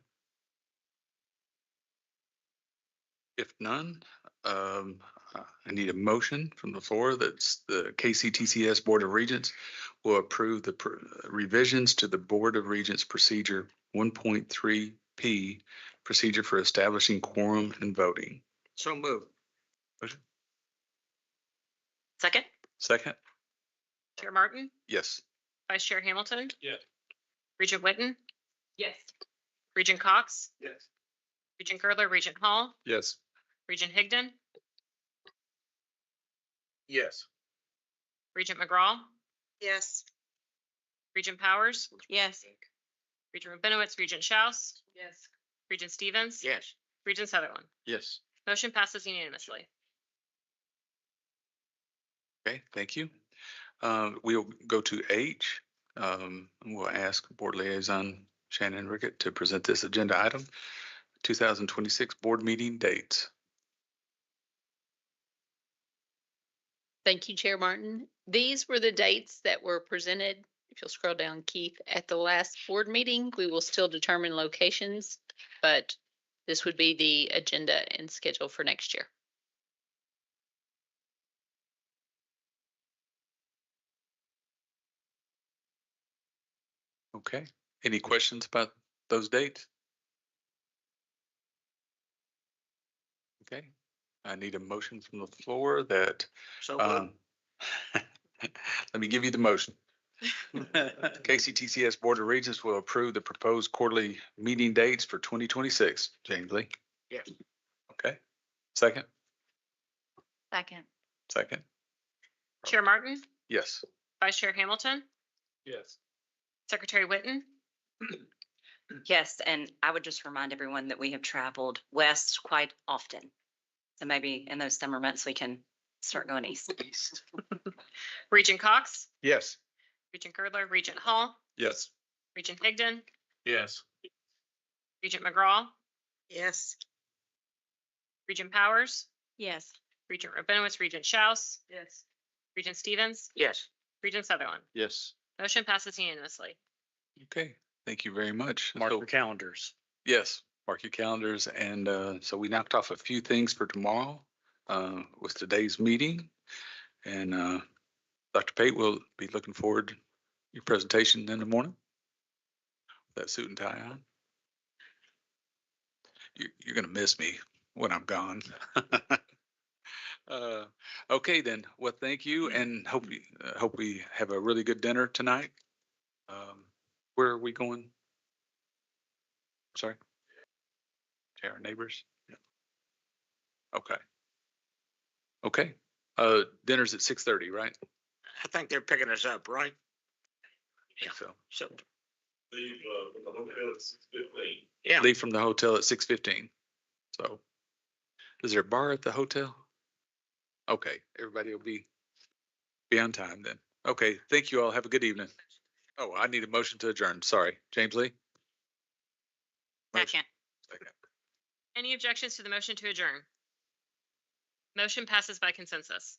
If none, I need a motion from the floor that's the KCTCS Board of Regents will approve the revisions to the Board of Regents Procedure 1.3P, procedure for establishing quorum and voting. So move. Second? Second? Chair Martin, Yes. Vice Chair Hamilton, Yes. Regent Witten, Yes. Regent Cox, Yes. Regent Girdler, Regent Hall, Yes. Regent Higdon, Yes. Regent McGraw, Yes. Regent Powers, Yes. Regent Rabinowitz, Regent Schaus, Yes. Regent Stevens, Yes. Regent Sutherland. Yes. Motion passes unanimously. Okay, thank you. We'll go to H. And we'll ask Board Liaison Shannon Rickett to present this agenda item, 2026 board meeting dates. Thank you, Chair Martin. These were the dates that were presented. If you'll scroll down, Keith, at the last board meeting, we will still determine locations, but this would be the agenda and schedule for next year. Okay, any questions about those dates? Okay, I need a motion from the floor that, So move. let me give you the motion. KCTCS Board of Regents will approve the proposed quarterly meeting dates for 2026. James Lee? Yes. Okay, second, Second. second, Chair Martin, yes. Vice Chair Hamilton, Yes. Secretary Witten, Yes, and I would just remind everyone that we have traveled west quite often. So maybe in those summer months, we can start going east. Regent Cox, Yes. Regent Girdler, Regent Hall, Yes. Regent Higdon, Yes. Regent McGraw, Yes. Regent Powers, Yes. Regent Rabinowitz, Regent Schaus, Yes. Regent Stevens, Yes. Regent Sutherland. Yes. Motion passes unanimously. Okay, thank you very much. Mark So- your calendars. Yes, mark your calendars. And so we knocked off a few things for tomorrow with today's meeting. And Dr. Pate will be looking forward to your presentation in the morning. That suit and tie on. You're going to miss me when I'm gone. Okay, then. Well, thank you, and hope we have a really good dinner tonight. Where are we going? Sorry. To our neighbors. Yeah. Okay. Okay. Dinner's at 6:30, right? I think they're picking us up, right? I think so. So, Leave from the hotel at 6:15. yeah. Leave from the hotel at 6:15. So, is there a bar at the hotel? Okay, everybody will be on time then. Okay, thank you all. Have a good evening. Oh, I need a motion to adjourn. Sorry, James Lee. Second. Second. Any objections to the motion to adjourn? Motion passes by consensus.